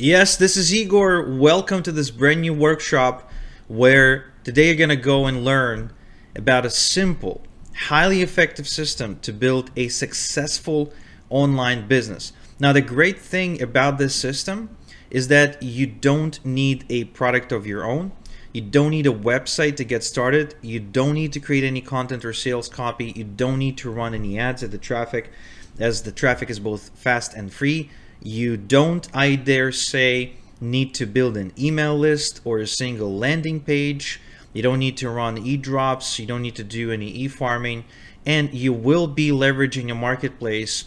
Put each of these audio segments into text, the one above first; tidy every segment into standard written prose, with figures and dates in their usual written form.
Yes, this is Igor. Welcome to this brand new workshop where today you're going to go and learn about a simple, highly effective system to build a successful online business. Now, the great thing about this system is that you don't need a product of your own. You don't need a website to get started. You don't need to create any content or sales copy. You don't need to run any ads at the traffic, as the traffic is both fast and free. You don't, I dare say, need to build an email list or a single landing page. You don't need to run e-drops. You don't need to do any e-farming. And you will be leveraging a marketplace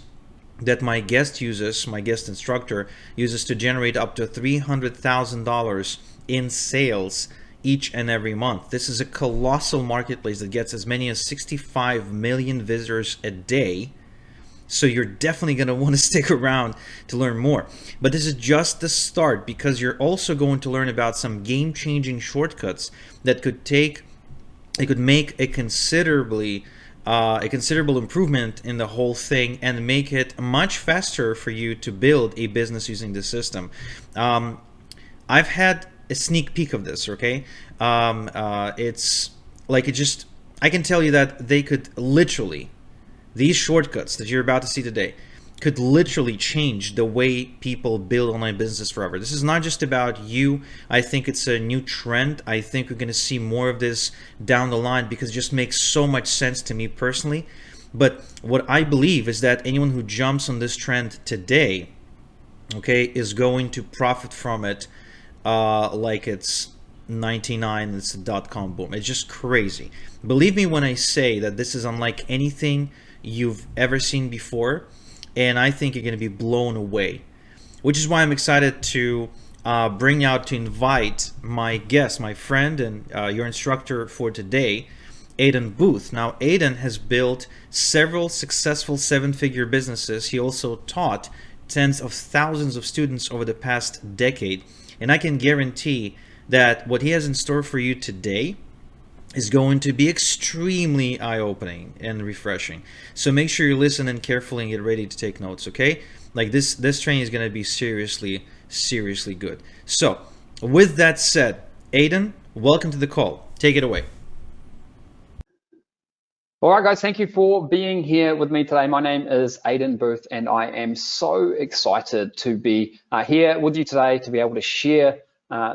that my guest instructor uses to generate up to $300,000 in sales each and every month. This is a colossal marketplace that gets as many as 65 million visitors a day. So you're definitely going to want to stick around to learn more. But this is just the start, because you're also going to learn about some game-changing shortcuts that could make a considerable improvement in the whole thing and make it much faster for you to build a business using this system. I've had a sneak peek of this, okay? I can tell you that they could literally, these shortcuts that you're about to see today could literally change the way people build online businesses forever. This is not just about you. I think it's a new trend. I think we're going to see more of this down the line because it just makes so much sense to me personally. But what I believe is that anyone who jumps on this trend today, okay, is going to profit from it like it's 99, it's a dot-com boom. It's just crazy. Believe me when I say that this is unlike anything you've ever seen before, and I think you're going to be blown away, which is why I'm excited to invite my guest, my friend, and your instructor for today, Aiden Booth. Now, Aiden has built several successful seven-figure businesses. He also taught tens of thousands of students over the past decade, and I can guarantee that what he has in store for you today is going to be extremely eye-opening and refreshing. So make sure you listen and carefully and get ready to take notes, okay? Like this training is going to be seriously good. So with that said, Aiden, welcome to the call. Take it away. All right, guys, thank you for being here with me today. My name is Aiden Booth, and I am so excited to be here with you today to be able to share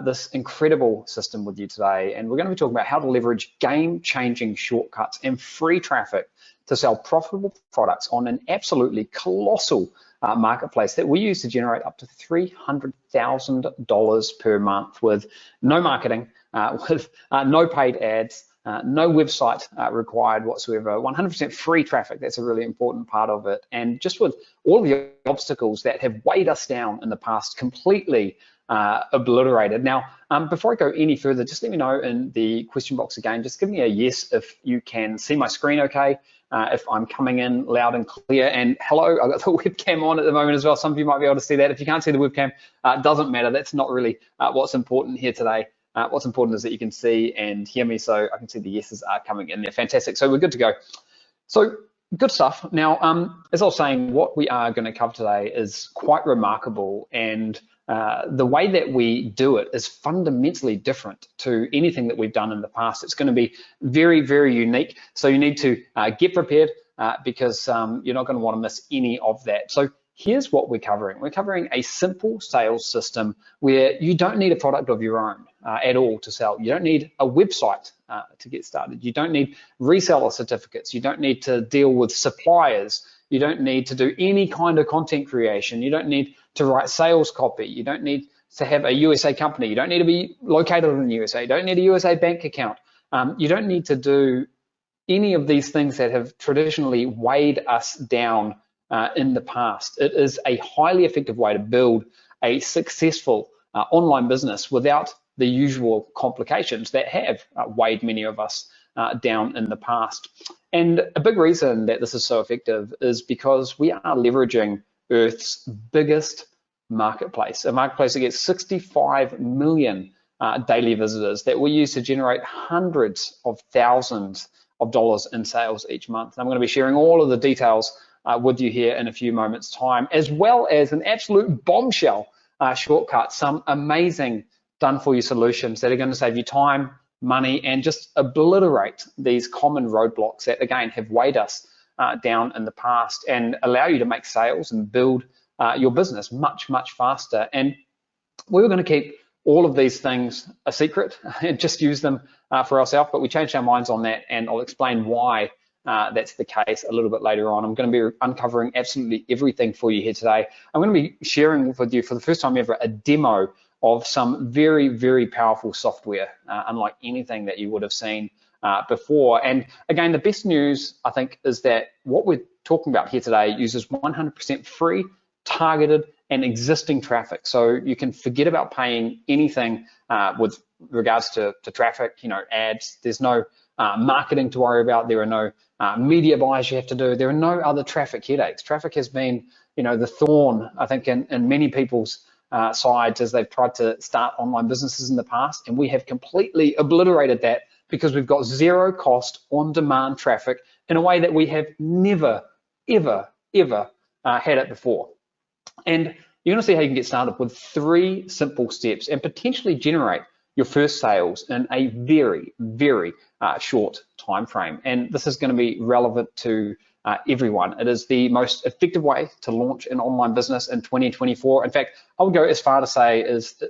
this incredible system with you today. And we're going to be talking about how to leverage game-changing shortcuts and free traffic to sell profitable products on an absolutely colossal marketplace that we use to generate up to $300,000 per month with no marketing, with no paid ads, no website required whatsoever, 100% free traffic. That's a really important part of it. And just with all of the obstacles that have weighed us down in the past completely obliterated. Now, before I go any further, just let me know in the question box again. Just give me a yes if you can see my screen okay, if I'm coming in loud and clear. And hello, I've got the webcam on at the moment as well. Some of you might be able to see that. If you can't see the webcam, it doesn't matter. That's not really what's important here today. What's important is that you can see and hear me, so I can see the yeses are coming in there. Fantastic. So we're good to go. So good stuff. Now, as I was saying, what we are going to cover today is quite remarkable, and the way that we do it is fundamentally different to anything that we've done in the past. It's going to be very, very unique. So you need to get prepared because you're not going to want to miss any of that. So here's what we're covering. We're covering a simple sales system where you don't need a product of your own at all to sell. You don't need a website to get started. You don't need reseller certificates. You don't need to deal with suppliers. You don't need to do any kind of content creation. You don't need to write sales copy. You don't need to have a USA company. You don't need to be located in the USA. You don't need a USA bank account. You don't need to do any of these things that have traditionally weighed us down in the past. It is a highly effective way to build a successful online business without the usual complications that have weighed many of us down in the past. And a big reason that this is so effective is because we are leveraging Earth's biggest marketplace, a marketplace that gets 65 million daily visitors that we use to generate hundreds of thousands of dollars in sales each month. And I'm going to be sharing all of the details with you here in a few moments' time, as well as an absolute bombshell shortcuts, some amazing done-for-you solutions that are going to save you time, money, and just obliterate these common roadblocks that, again, have weighed us down in the past and allow you to make sales and build your business much, much faster. And we were going to keep all of these things a secret and just use them for ourselves, but we changed our minds on that, and I'll explain why that's the case a little bit later on. I'm going to be uncovering absolutely everything for you here today. I'm going to be sharing with you for the first time ever a demo of some very, very powerful software, unlike anything that you would have seen before. And again, the best news, I think, is that what we're talking about here today uses 100% free, targeted, and existing traffic. So you can forget about paying anything with regards to traffic, ads. There's no marketing to worry about. There are no media buys you have to do. There are no other traffic headaches. Traffic has been, the thorn, I think, in many people's sides as they've tried to start online businesses in the past, and we have completely obliterated that because we've got zero cost on-demand traffic in a way that we have never, ever, ever had it before. And you're going to see how you can get started with 3 simple steps and potentially generate your first sales in a very, very short time frame. And this is going to be relevant to everyone. It is the most effective way to launch an online business in 2024. In fact, I would go as far to say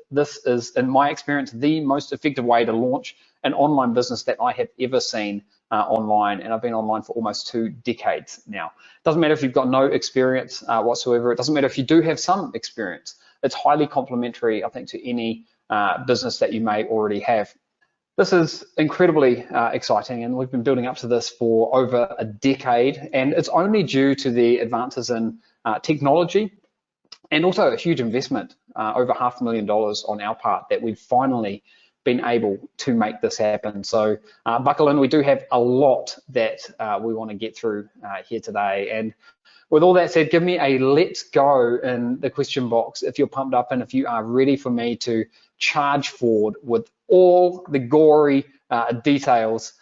this is, in my experience, the most effective way to launch an online business that I have ever seen online, and I've been online for almost 2 decades now. It doesn't matter if you've got no experience whatsoever. It doesn't matter if you do have some experience. It's highly complementary, I think, to any business that you may already have. This is incredibly exciting, and we've been building up to this for over a decade, and it's only due to the advances in technology and also a huge investment, over $500,000 on our part, that we've finally been able to make this happen. So buckle in, we do have a lot that we want to get through here today. And with all that said, give me a let's go in the question box if you're pumped up and if you are ready for me to charge forward with all the gory details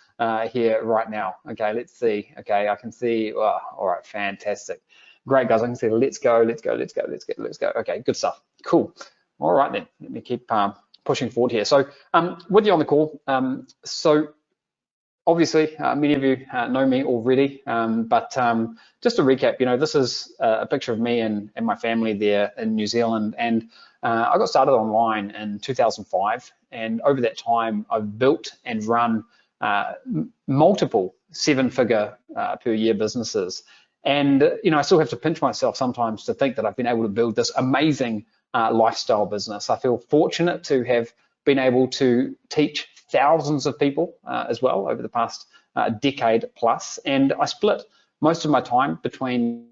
here right now. Okay, let's see. Okay, I can see. Oh, all right, fantastic. Great, guys. I can see let's go, let's go, let's go, let's go, let's go. Okay, good stuff. Cool. All right, then. Let me keep pushing forward here. So with you on the call, so obviously many of you know me already, but just to recap, this is a picture of me and my family there in New Zealand, and I got started online in 2005, and over that time I've built and run multiple 7-figure per year businesses. And I still have to pinch myself sometimes to think that I've been able to build this amazing lifestyle business. I feel fortunate to have been able to teach thousands of people as well over the past decade plus, and I split most of my time between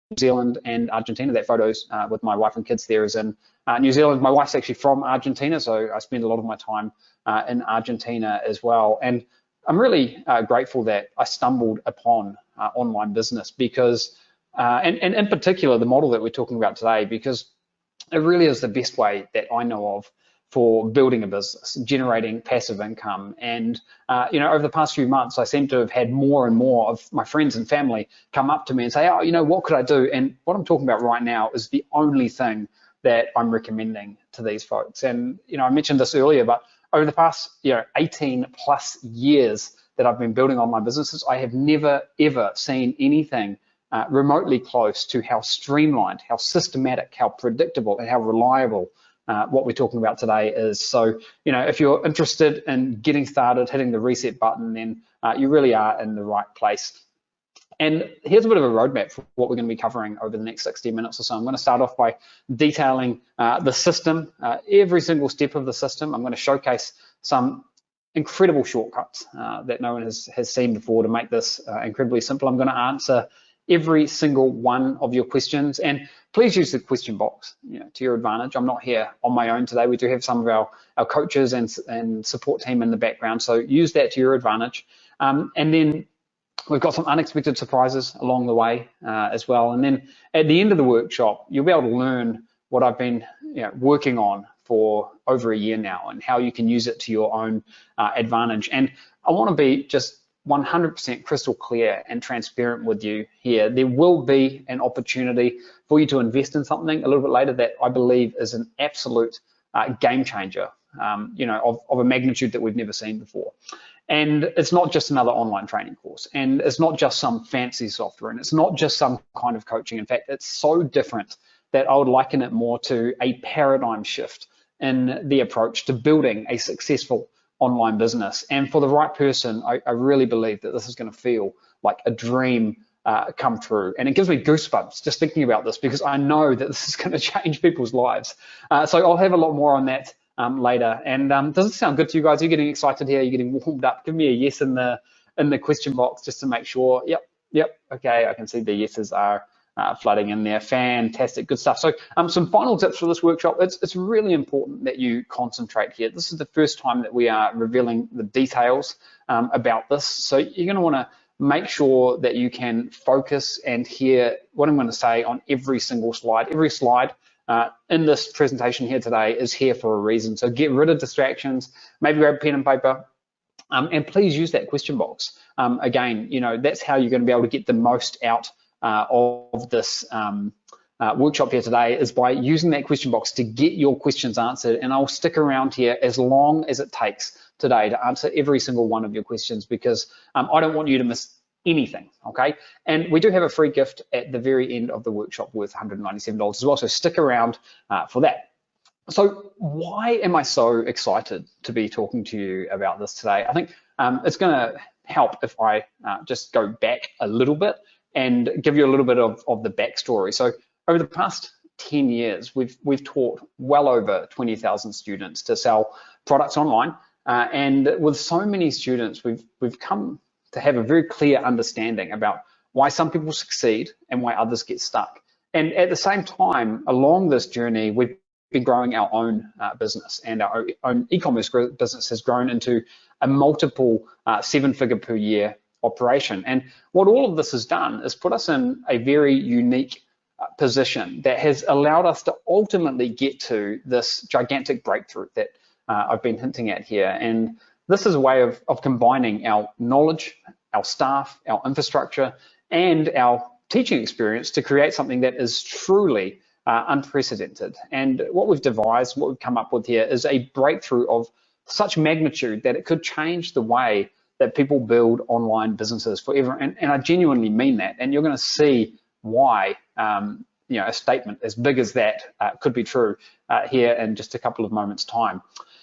New Zealand and Argentina. That photos with my wife and kids there is in New Zealand. My wife's actually from Argentina, so I spend a lot of my time in Argentina as well. And I'm really grateful that I stumbled upon online business because, and in particular, the model that we're talking about today, because it really is the best way that I know of for building a business, generating passive income. And over the past few months, I seem to have had more and more of my friends and family come up to me and say, oh, what could I do? And what I'm talking about right now is the only thing that I'm recommending to these folks. And I mentioned this earlier, but over the past 18 plus years that I've been building online businesses, I have never ever seen anything remotely close to how streamlined, how systematic, how predictable, and how reliable what we're talking about today is. So, if you're interested in getting started, hitting the reset button, then you really are in the right place. And here's a bit of a roadmap for what we're going to be covering over the next 60 minutes or so. I'm going to start off by detailing the system, every single step of the system. I'm going to showcase some incredible shortcuts that no one has seen before to make this incredibly simple. I'm going to answer every single one of your questions, and please use the question box to your advantage. I'm not here on my own today. We do have some of our coaches and support team in the background, so use that to your advantage. And then we've got some unexpected surprises along the way as well. And then at the end of the workshop, you'll be able to learn what I've been working on for over a year now and how you can use it to your own advantage. And I want to be just 100% crystal clear and transparent with you here. There will be an opportunity for you to invest in something a little bit later that I believe is an absolute game changer, of a magnitude that we've never seen before. And it's not just another online training course, and it's not just some fancy software, and it's not just some kind of coaching. In fact, it's so different that I would liken it more to a paradigm shift in the approach to building a successful online business. And for the right person, I really believe that this is going to feel like a dream come through. And it gives me goosebumps just thinking about this, because I know that this is going to change people's lives. So I'll have a lot more on that later. And does it sound good to you guys? Are you getting excited here? Are you getting warmed up? Give me a yes in the question box just to make sure. Yep. Okay, I can see the yeses are flooding in there. Fantastic, good stuff. So some final tips for this workshop. It's really important that you concentrate here. This is the first time that we are revealing the details about this. So you're going to want to make sure that you can focus and hear what I'm going to say on every single slide. Every slide in this presentation here today is here for a reason. So get rid of distractions, maybe grab pen and paper, and please use that question box. Again, that's how you're going to be able to get the most out of this workshop here today, is by using that question box to get your questions answered. And I'll stick around here as long as it takes today to answer every single one of your questions, because I don't want you to miss anything, okay? And we do have a free gift at the very end of the workshop worth $197 as well, so stick around for that. So why am I so excited to be talking to you about this today? I think it's going to help if I just go back a little bit and give you a little bit of the backstory. So over the past 10 years, we've taught well over 20,000 students to sell products online, and with so many students, we've come to have a very clear understanding about why some people succeed and why others get stuck. And at the same time, along this journey, we've been growing our own business, and our own e-commerce business has grown into a multiple 7-figure per year operation. And what all of this has done is put us in a very unique position that has allowed us to ultimately get to this gigantic breakthrough that I've been hinting at here. And this is a way of combining our knowledge, our staff, our infrastructure, and our teaching experience to create something that is truly unprecedented. And what we've devised, what we've come up with here, is a breakthrough of such magnitude that it could change the way that people build online businesses forever. And I genuinely mean that. And you're going to see why a statement as big as that could be true here in just a couple of moments' time.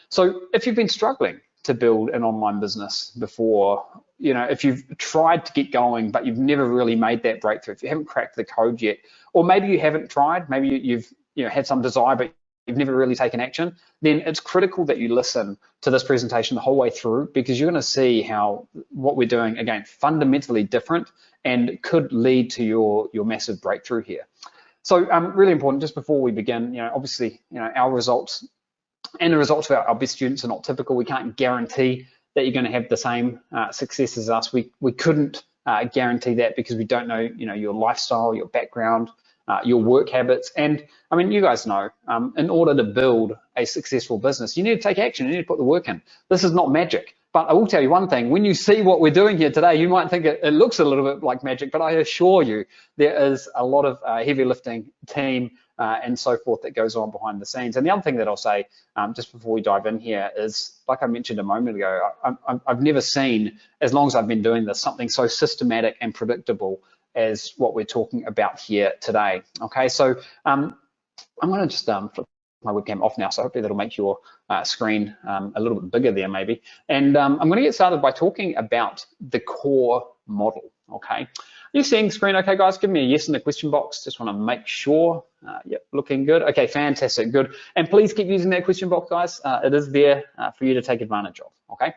So if you've been struggling to build an online business before, if you've tried to get going, but you've never really made that breakthrough, if you haven't cracked the code yet, or maybe you haven't tried, maybe you've had some desire, but you've never really taken action, then it's critical that you listen to this presentation the whole way through, because you're going to see how what we're doing, again, fundamentally different and could lead to your massive breakthrough here. So really important, just before we begin, obviously, our results and the results of our best students are not typical. We can't guarantee that you're going to have the same success as us. We couldn't guarantee that, because we don't know, your lifestyle, your background, your work habits. And I mean, you guys know, in order to build a successful business, you need to take action, you need to put the work in. This is not magic. But I will tell you one thing, when you see what we're doing here today, you might think it looks a little bit like magic, but I assure you there is a lot of heavy lifting, team, and so forth that goes on behind the scenes. And the other thing that I'll say just before we dive in here is, like I mentioned a moment ago, I've never seen, as long as I've been doing this, something so systematic and predictable as what we're talking about here today. Okay, so I'm going to just flip my webcam off now, so hopefully that'll make your screen a little bit bigger there maybe. And I'm going to get started by talking about the core model, okay? Are you seeing the screen okay, guys? Give me a yes in the question box. Just want to make sure. Yep, looking good. Okay, fantastic, good. And please keep using that question box, guys. It is there for you to take advantage of, okay?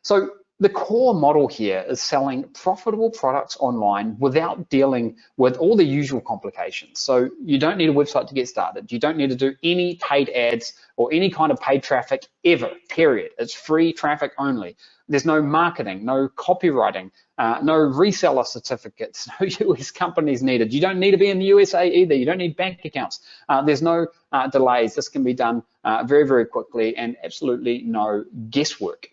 So the core model here is selling profitable products online without dealing with all the usual complications. So you don't need a website to get started. You don't need to do any paid ads or any kind of paid traffic ever, period. It's free traffic only. There's no marketing, no copywriting, no reseller certificates, no US companies needed. You don't need to be in the USA either. You don't need bank accounts. There's no delays. This can be done very, very quickly, and absolutely no guesswork.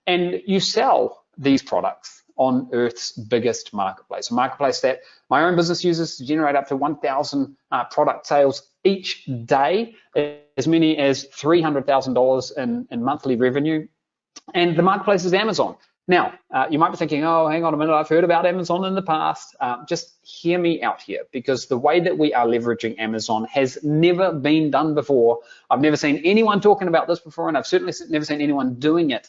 And you sell these products on Earth's biggest marketplace, a marketplace that my own business uses to generate up to 1,000 product sales each day, as many as $300,000 in monthly revenue. And the marketplace is Amazon. Now, you might be thinking, oh, hang on a minute, I've heard about Amazon in the past. Just hear me out here, because the way that we are leveraging Amazon has never been done before. I've never seen anyone talking about this before, and I've certainly never seen anyone doing it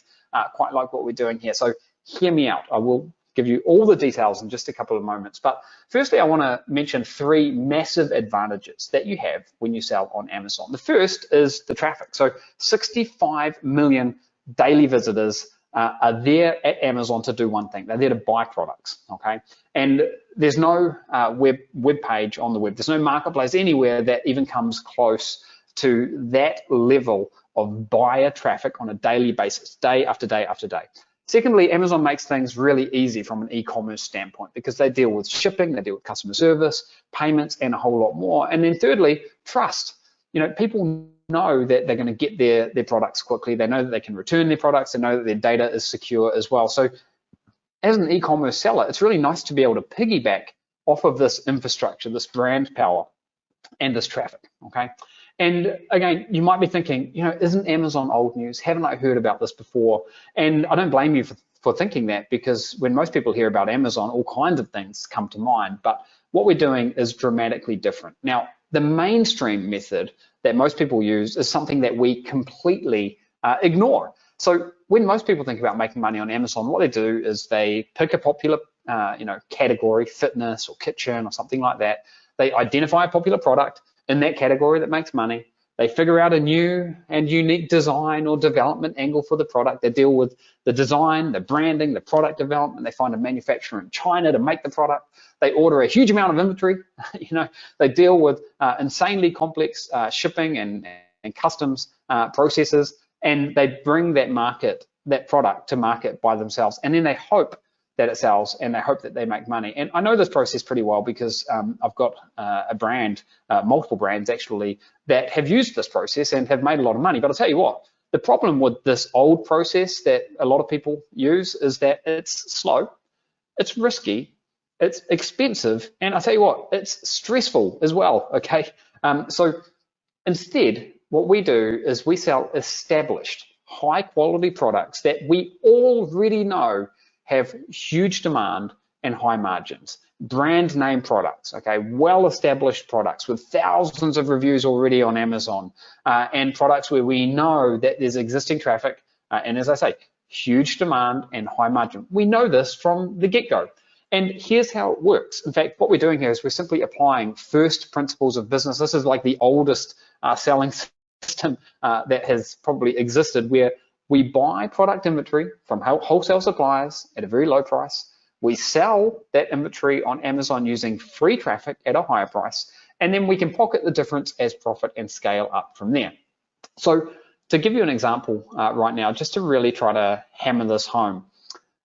quite like what we're doing here. So hear me out. I will give you all the details in just a couple of moments. But firstly, I want to mention 3 massive advantages that you have when you sell on Amazon. The first is the traffic. So 65 million daily visitors are there at Amazon to do one thing. They're there to buy products, okay? And there's no web page on the web. There's no marketplace anywhere that even comes close to that level of buyer traffic on a daily basis, day after day after day. Secondly, Amazon makes things really easy from an e-commerce standpoint, because they deal with shipping, they deal with customer service, payments, and a whole lot more. And then thirdly, trust. You know, people know that they're going to get their products quickly. They know that they can return their products. They know that their data is secure as well. So as an e-commerce seller, it's really nice to be able to piggyback off of this infrastructure, this brand power, and this traffic, okay? And again, you might be thinking, you know, isn't Amazon old news? Haven't I heard about this before? And I don't blame you for thinking that, because when most people hear about Amazon, all kinds of things come to mind. But what we're doing is dramatically different. Now, the mainstream method that most people use is something that we completely ignore. So when most people think about making money on Amazon, what they do is they pick a popular category, fitness or kitchen or something like that. They identify a popular product in that category that makes money. They figure out a new and unique design or development angle for the product. They deal with the design, the branding, the product development. They find a manufacturer in China to make the product. They order a huge amount of inventory. They deal with insanely complex shipping and customs processes, and they bring that product to market by themselves. And then they hope that it sells, and they hope that they make money. And I know this process pretty well, because I've got a brand, multiple brands actually, that have used this process and have made a lot of money. But I'll tell you what, the problem with this old process that a lot of people use is that it's slow, it's risky, it's expensive, and I'll tell you what, it's stressful as well, okay? So instead, what we do is we sell established, high quality products that we already know have huge demand and high margins. Brand name products, okay, well-established products with thousands of reviews already on Amazon, and products where we know that there's existing traffic, and as I say, huge demand and high margin. We know this from the get-go. And here's how it works. In fact, what we're doing here is we're simply applying first principles of business. This is like the oldest selling system that has probably existed, where we buy product inventory from wholesale suppliers at a very low price. We sell that inventory on Amazon using free traffic at a higher price, and then we can pocket the difference as profit and scale up from there. So to give you an example right now, just to really try to hammer this home,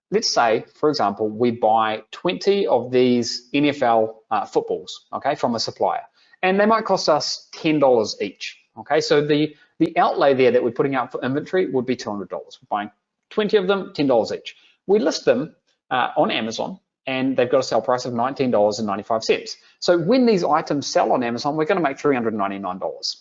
let's say, for example, we buy 20 of these NFL footballs, okay, from a supplier, and they might cost us $10 each, okay? So the outlay there that we're putting out for inventory would be $200. We're buying 20 of them, $10 each. We list them on Amazon, and they've got a sell price of $19.95. So when these items sell on Amazon, we're going to make $399.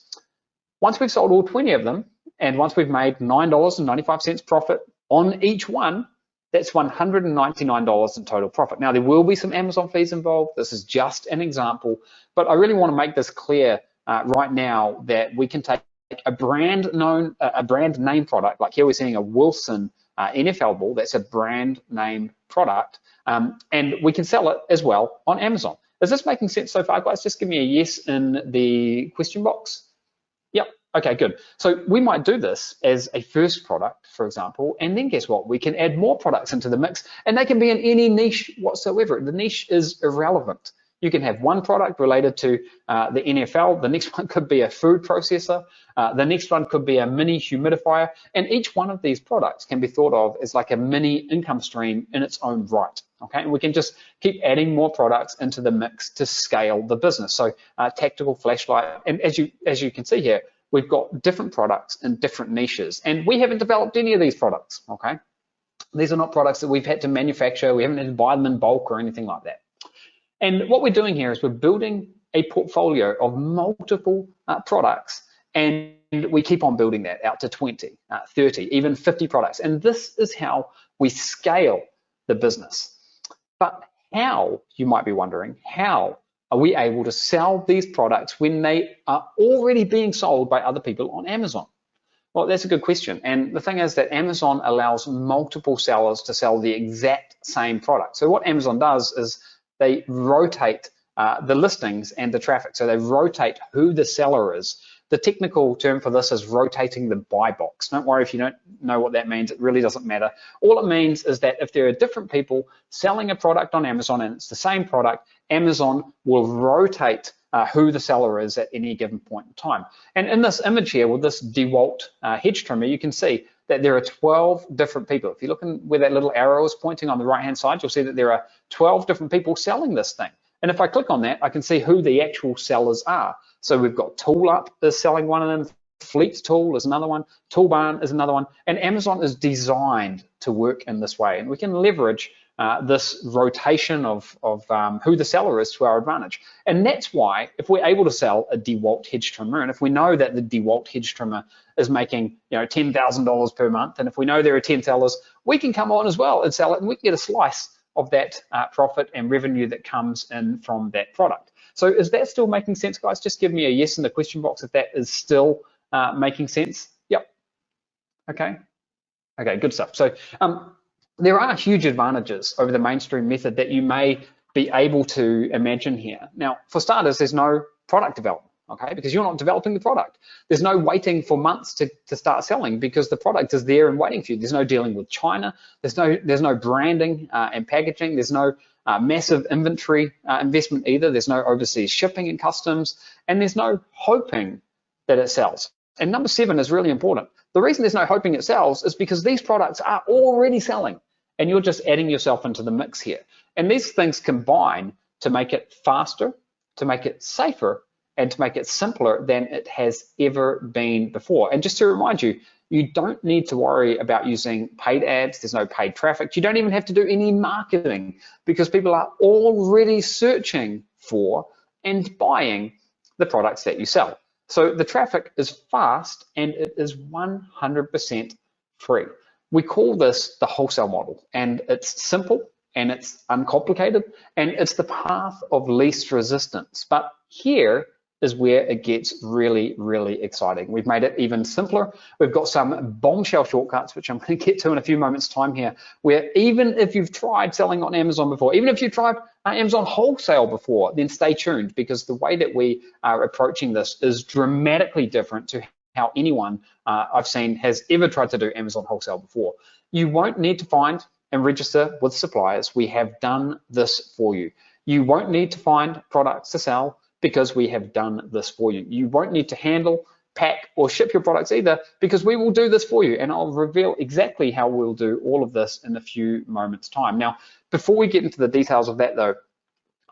Once we've sold all 20 of them, and once we've made $9.95 profit on each one, that's $199 in total profit. Now, there will be some Amazon fees involved. This is just an example, but I really want to make this clear right now that we can take a brand name product, like here we're seeing a Wilson NFL ball, that's a brand name product, and we can sell it as well on Amazon. Is this making sense so far, guys? Just give me a yes in the question box. Yep, okay, good. So we might do this as a first product, for example, and then guess what? We can add more products into the mix, and they can be in any niche whatsoever. The niche is irrelevant. You can have one product related to the NFL, the next one could be a food processor, the next one could be a mini humidifier, and each one of these products can be thought of as like a mini income stream in its own right, okay? And we can just keep adding more products into the mix to scale the business. So tactical flashlight, and as you can see here, we've got different products in different niches, and we haven't developed any of these products, okay? These are not products that we've had to manufacture. We haven't had to buy them in bulk or anything like that. And what we're doing here is we're building a portfolio of multiple products, and we keep on building that out to 20, 30, even 50 products. And this is how we scale the business. But how, you might be wondering, how are we able to sell these products when they are already being sold by other people on Amazon? Well, that's a good question. And the thing is that Amazon allows multiple sellers to sell the exact same product. So what Amazon does is they rotate the listings and the traffic. So they rotate who the seller is. The technical term for this is rotating the buy box. Don't worry if you don't know what that means. It really doesn't matter. All it means is that if there are different people selling a product on Amazon and it's the same product, Amazon will rotate who the seller is at any given point in time. And in this image here with this DeWalt hedge trimmer, you can see that there are 12 different people. If you look in where that little arrow is pointing on the right-hand side, you'll see that there are 12 different people selling this thing. And if I click on that, I can see who the actual sellers are. So we've got ToolUp is selling one of them, Fleet Tool is another one, Toolbarn is another one, and Amazon is designed to work in this way. And we can leverage this rotation of who the seller is to our advantage. And that's why if we're able to sell a DeWalt hedge trimmer, and if we know that the DeWalt hedge trimmer is making $10,000 per month, and if we know there are 10 sellers, we can come on as well and sell it, and we can get a slice of that profit and revenue that comes in from that product. So is that still making sense, guys? Just give me a yes in the question box if that is still making sense. Yep. Okay, good stuff. So there are huge advantages over the mainstream method that you may be able to imagine here. Now, for starters, there's no product development, okay, because you're not developing the product. There's no waiting for months to start selling because the product is there and waiting for you. There's no dealing with China. There's no branding and packaging. There's no massive inventory investment either. There's no overseas shipping and customs, and there's no hoping that it sells. And number 7 is really important. The reason there's no hoping it sells is because these products are already selling and you're just adding yourself into the mix here. And these things combine to make it faster, to make it safer, and to make it simpler than it has ever been before. And just to remind you, you don't need to worry about using paid ads. There's no paid traffic. You don't even have to do any marketing because people are already searching for and buying the products that you sell. So the traffic is fast and it is 100% free. We call this the wholesale model, and it's simple and it's uncomplicated and it's the path of least resistance. But here is where it gets really, really exciting. We've made it even simpler. We've got some bombshell shortcuts, which I'm going to get to in a few moments' time here, where even if you've tried selling on Amazon before, even if you've tried Amazon wholesale before, then stay tuned because the way that we are approaching this is dramatically different to how anyone I've seen has ever tried to do Amazon wholesale before. You won't need to find and register with suppliers. We have done this for you. You won't need to find products to sell because we have done this for you. You won't need to handle, pack, or ship your products either because we will do this for you. And I'll reveal exactly how we'll do all of this in a few moments' time. Now, before we get into the details of that though,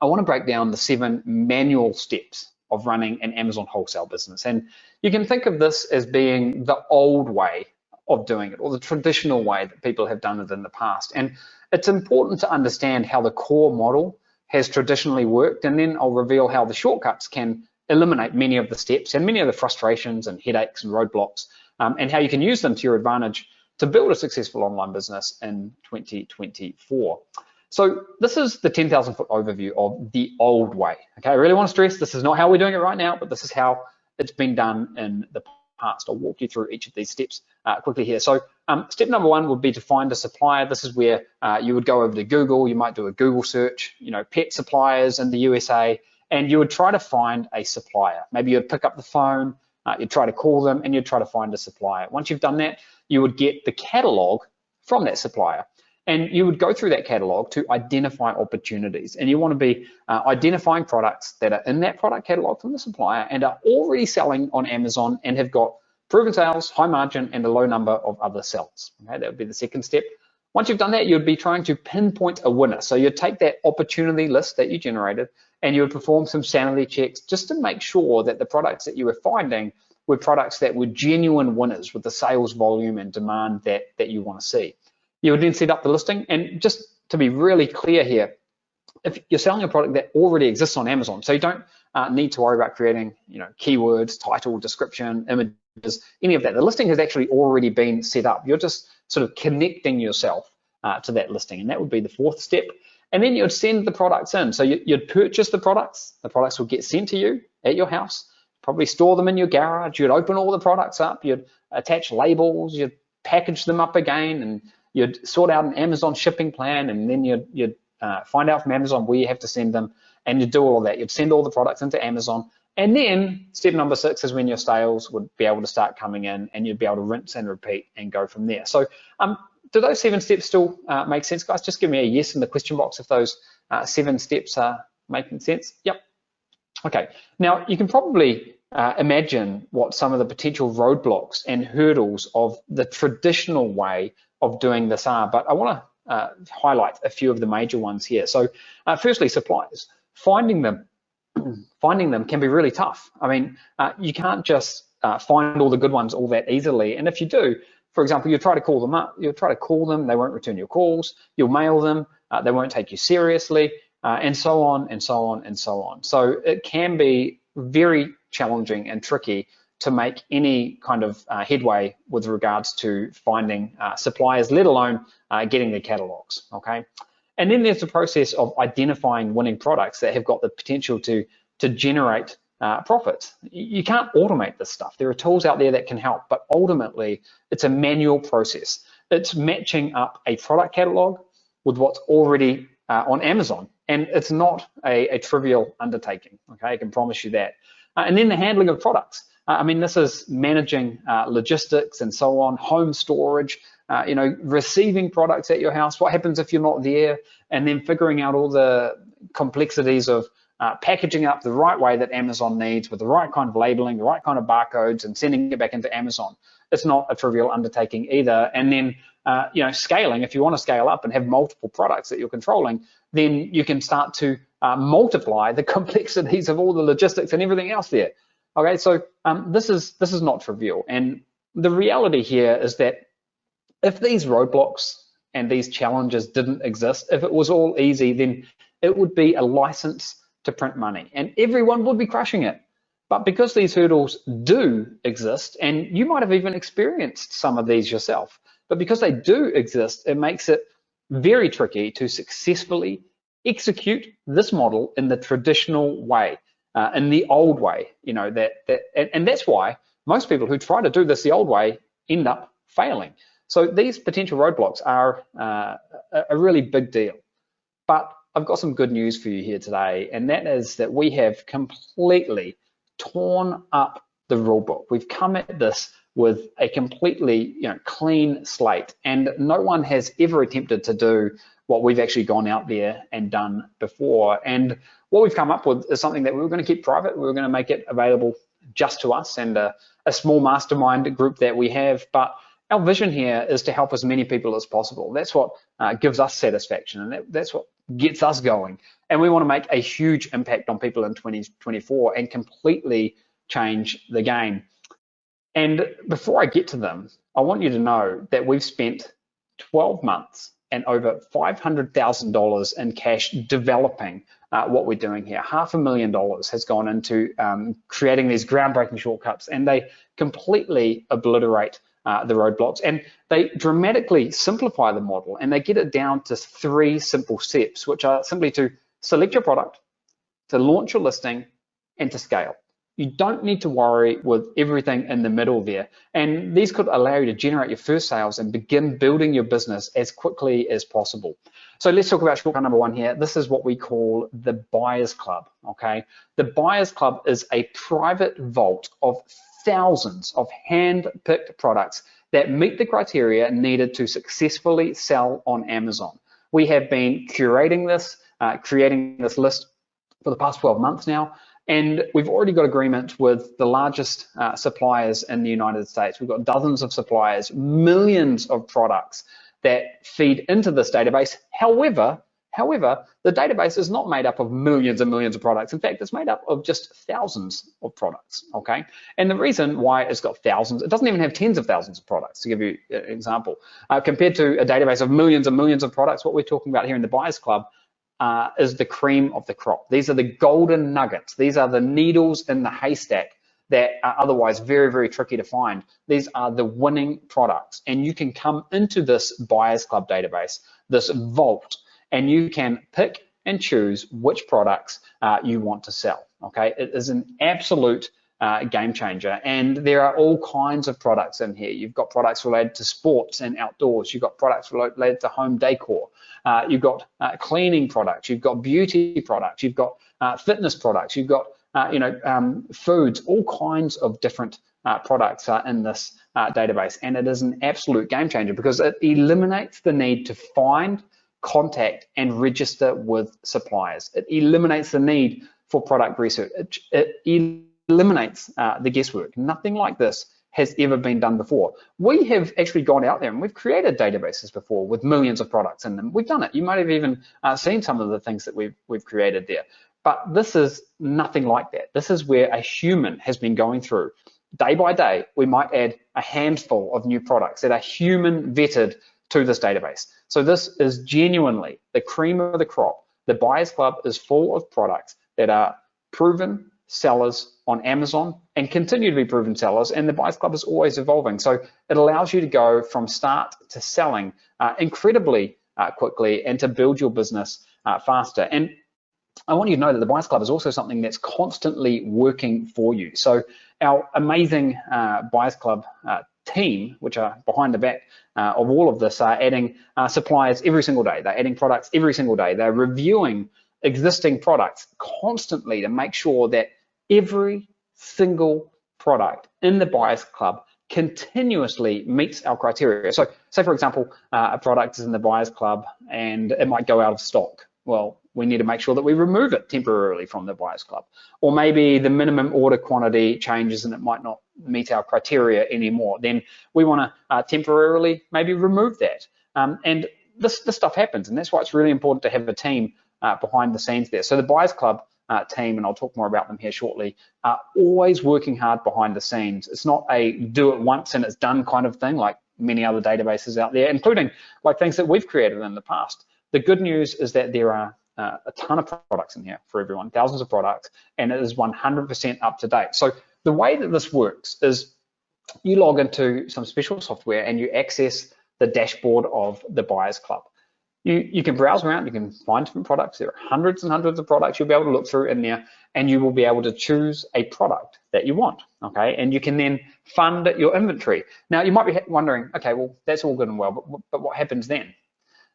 I want to break down the 7 manual steps of running an Amazon wholesale business. And you can think of this as being the old way of doing it, or the traditional way that people have done it in the past. And it's important to understand how the core model has traditionally worked, and then I'll reveal how the shortcuts can eliminate many of the steps and many of the frustrations and headaches and roadblocks, and how you can use them to your advantage to build a successful online business in 2024. So this is the 10,000 foot overview of the old way. Okay, I really want to stress this is not how we're doing it right now, but this is how it's been done in the past. I'll walk you through each of these steps quickly here. So step number 1 would be to find a supplier. This is where you would go over to Google. You might do a Google search, pet suppliers in the USA, and you would try to find a supplier. Maybe you'd pick up the phone, you'd try to call them, and you'd try to find a supplier. Once you've done that, you would get the catalog from that supplier. And you would go through that catalog to identify opportunities. And you want to be identifying products that are in that product catalog from the supplier and are already selling on Amazon and have got proven sales, high margin, and a low number of other sellers. Okay, that would be the second step. Once you've done that, you'd be trying to pinpoint a winner. So you'd take that opportunity list that you generated and you would perform some sanity checks just to make sure that the products that you were finding were products that were genuine winners with the sales volume and demand that you want to see. You would then set up the listing. And just to be really clear here, if you're selling a product that already exists on Amazon, so you don't need to worry about creating, keywords, title, description, images, any of that. The listing has actually already been set up. You're just sort of connecting yourself to that listing, and that would be the fourth step. And then you'd send the products in. So you'd purchase the products will get sent to you at your house, probably store them in your garage. You'd open all the products up, you'd attach labels, you'd package them up again, and you'd sort out an Amazon shipping plan, and then you'd find out from Amazon where you have to send them, and you'd do all of that. You'd send all the products into Amazon, and then step number 6 is when your sales would be able to start coming in, and you'd be able to rinse and repeat and go from there. So do those 7 steps still make sense, guys? Just give me a yes in the question box if those 7 steps are making sense. Yep. Okay. Now, you can probably imagine what some of the potential roadblocks and hurdles of the traditional way of doing this are, but I want to highlight a few of the major ones here. So firstly, suppliers. Finding them can be really tough. I mean, you can't just find all the good ones all that easily. And if you do, for example, you try to call them up, you'll try to call them, they won't return your calls, you'll mail them, they won't take you seriously, and so on and so on and so on. So it can be very challenging and tricky to make any kind of headway with regards to finding suppliers, let alone getting their catalogs, okay? And then there's the process of identifying winning products that have got the potential to generate profits. You can't automate this stuff. There are tools out there that can help, but ultimately it's a manual process. It's matching up a product catalog with what's already on Amazon, and it's not a trivial undertaking, okay? I can promise you that. And then the handling of products. I mean, this is managing logistics and so on, home storage, receiving products at your house. What happens if you're not there? And then figuring out all the complexities of packaging up the right way that Amazon needs with the right kind of labeling, the right kind of barcodes, and sending it back into Amazon. It's not a trivial undertaking either. And then, scaling. If you want to scale up and have multiple products that you're controlling, then you can start to multiply the complexities of all the logistics and everything else there. Okay, so this is not trivial. And the reality here is that if these roadblocks and these challenges didn't exist, if it was all easy, then it would be a license to print money and everyone would be crushing it. But because these hurdles do exist, and you might have even experienced some of these yourself, but because they do exist, it makes it very tricky to successfully execute this model in the traditional way, in the old way, and that's why most people who try to do this the old way end up failing. So these potential roadblocks are a really big deal. But I've got some good news for you here today, and that is that we have completely torn up the rulebook. We've come at this with a completely clean slate, and no one has ever attempted to do what we've actually gone out there and done before. And what we've come up with is something that we were going to keep private. We were going to make it available just to us and a small mastermind group that we have. But our vision here is to help as many people as possible. That's what gives us satisfaction, and that's what gets us going. And we want to make a huge impact on people in 2024 and completely change the game. And before I get to them, I want you to know that we've spent 12 months and over $500,000 in cash developing what we're doing here. $500,000 has gone into creating these groundbreaking shortcuts, and they completely obliterate the roadblocks, and they dramatically simplify the model, and they get it down to 3 simple steps, which are simply to select your product, to launch your listing, and to scale. You don't need to worry with everything in the middle there. And these could allow you to generate your first sales and begin building your business as quickly as possible. So let's talk about shortcut number 1 here. This is what we call the Buyers Club, okay? The Buyers Club is a private vault of thousands of hand-picked products that meet the criteria needed to successfully sell on Amazon. We have been curating this, creating this list for the past 12 months now. And we've already got agreement with the largest suppliers in the United States. We've got dozens of suppliers, millions of products that feed into this database. However, However, the database is not made up of millions and millions of products. In fact, it's made up of just thousands of products, okay? And the reason why it's got thousands, it doesn't even have tens of thousands of products, to give you an example. Compared to a database of millions and millions of products, what we're talking about here in the Buyers Club is the cream of the crop. These are the golden nuggets. These are the needles in the haystack that are otherwise very, very tricky to find. These are the winning products. And you can come into this Buyers Club database, this vault, and you can pick and choose which products you want to sell, okay? It is an absolute game changer, and there are all kinds of products in here. You've got products related to sports and outdoors. You've got products related to home decor. You've got cleaning products. You've got beauty products. You've got fitness products. You've got foods. All kinds of different products are in this database, and it is an absolute game changer because it eliminates the need to find, contact, and register with suppliers. It eliminates the need for product research. It eliminates the guesswork. Nothing like this has ever been done before. We have actually gone out there and we've created databases before with millions of products in them. We've done it. You might have even seen some of the things that we've created there. But this is nothing like that. This is where a human has been going through. Day by day, we might add a handful of new products that are human vetted to this database. So this is genuinely the cream of the crop. The Buyers Club is full of products that are proven sellers on Amazon and continue to be proven sellers, and the Buyers Club is always evolving. So it allows you to go from start to selling incredibly quickly and to build your business faster. And I want you to know that the Buyers Club is also something that's constantly working for you. So our amazing Buyers Club team, which are behind the back of all of this, are adding suppliers every single day. They're adding products every single day. They're reviewing existing products constantly to make sure that every single product in the Buyers Club continuously meets our criteria. So say, for example, a product is in the Buyers Club and it might go out of stock. Well, we need to make sure that we remove it temporarily from the Buyers Club. Or maybe the minimum order quantity changes and it might not meet our criteria anymore. Then we want to temporarily maybe remove that. And this stuff happens, and that's why it's really important to have a team behind the scenes there. So the Buyers Club team, and I'll talk more about them here shortly, are always working hard behind the scenes. It's not a do it once and it's done kind of thing like many other databases out there, including like things that we've created in the past. The good news is that there are a ton of products in here for everyone, thousands of products, and it is 100% up to date. So the way that this works is you log into some special software and you access the dashboard of the Buyers Club. You can browse around, you can find different products. There are hundreds and hundreds of products you'll be able to look through in there, and you will be able to choose a product that you want, okay? And you can then fund your inventory. Now, you might be wondering, okay, well, that's all good and well, but what happens then?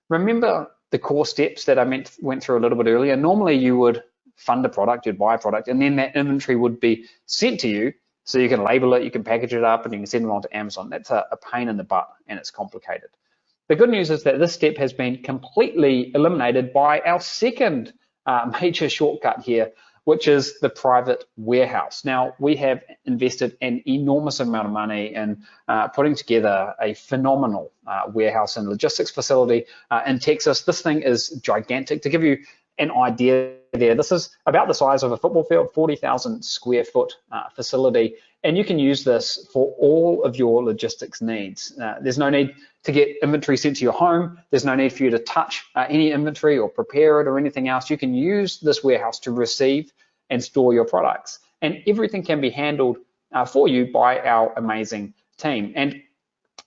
Remember the core steps that I went through a little bit earlier? Normally, you would fund a product, you'd buy a product, and then that inventory would be sent to you so you can label it, you can package it up, and you can send it on to Amazon. That's a pain in the butt, and it's complicated. The good news is that this step has been completely eliminated by our second major shortcut here, which is the private warehouse. Now, we have invested an enormous amount of money in putting together a phenomenal warehouse and logistics facility in Texas. This thing is gigantic. To give you an idea there, this is about the size of a football field, 40,000 square foot facility, and you can use this for all of your logistics needs. There's no need to get inventory sent to your home. There's no need for you to touch any inventory or prepare it or anything else. You can use this warehouse to receive and store your products, and everything can be handled for you by our amazing team. And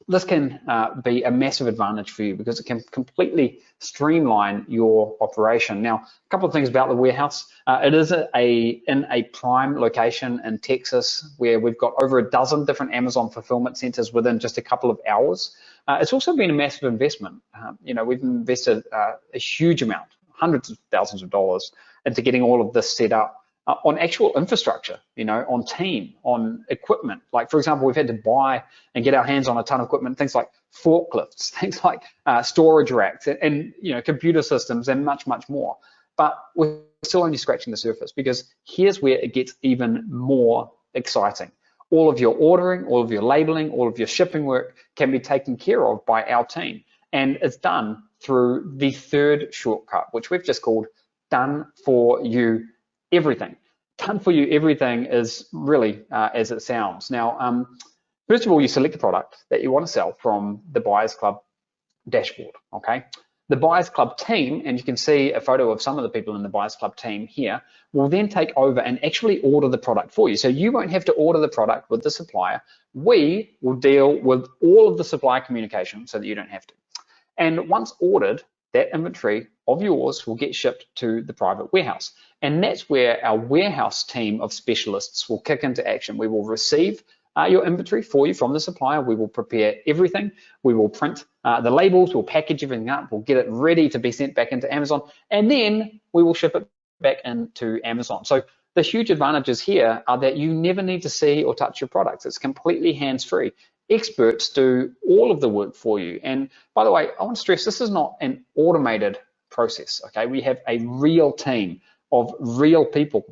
this can be a massive advantage for you because it can completely streamline your operation. Now, a couple of things about the warehouse. It is in a prime location in Texas where we've got over a dozen different Amazon fulfillment centers within just a couple of hours. It's also been a massive investment. We've invested a huge amount, hundreds of thousands of dollars, into getting all of this set up. On actual infrastructure, on team, on equipment. Like, for example, we've had to buy and get our hands on a ton of equipment, things like forklifts, things like storage racks, and computer systems, and much, much more. But we're still only scratching the surface, because here's where it gets even more exciting. All of your ordering, all of your labeling, all of your shipping work can be taken care of by our team, and it's done through the third shortcut, which we've just called Done For You Everything. Done For You Everything is really as it sounds. Now, first of all, you select the product that you want to sell from the Buyers Club dashboard, okay? The Buyers Club team, and you can see a photo of some of the people in the Buyers Club team here, will then take over and actually order the product for you. So you won't have to order the product with the supplier. We will deal with all of the supplier communication so that you don't have to. And once ordered, that inventory of yours will get shipped to the private warehouse. And that's where our warehouse team of specialists will kick into action. We will receive your inventory for you from the supplier. We will prepare everything. We will print the labels, we'll package everything up, we'll get it ready to be sent back into Amazon, and then we will ship it back into Amazon. So the huge advantages here are that you never need to see or touch your products. It's completely hands-free. Experts do all of the work for you. And by the way, I want to stress this is not an automated process, okay? We have a real team of real people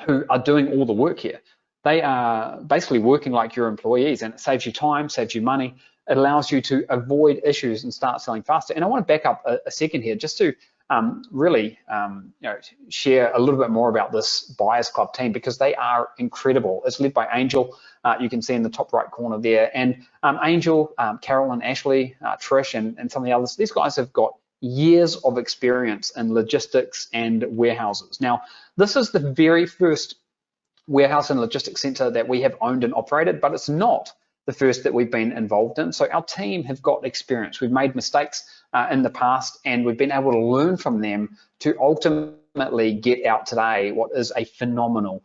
who are doing all the work here. They are basically working like your employees, and it saves you time, saves you money. It allows you to avoid issues and start selling faster. And I want to back up a second here just to really share a little bit more about this Buyers Club team, because they are incredible. It's led by Angel, you can see in the top right corner there. And Angel, Carolyn, Ashley, Trish, and some of the others, these guys have got years of experience in logistics and warehouses. Now, this is the very first warehouse and logistics center that we have owned and operated, but it's not the first that we've been involved in. So our team have got experience. We've made mistakes in the past, and we've been able to learn from them to ultimately get out today what is a phenomenal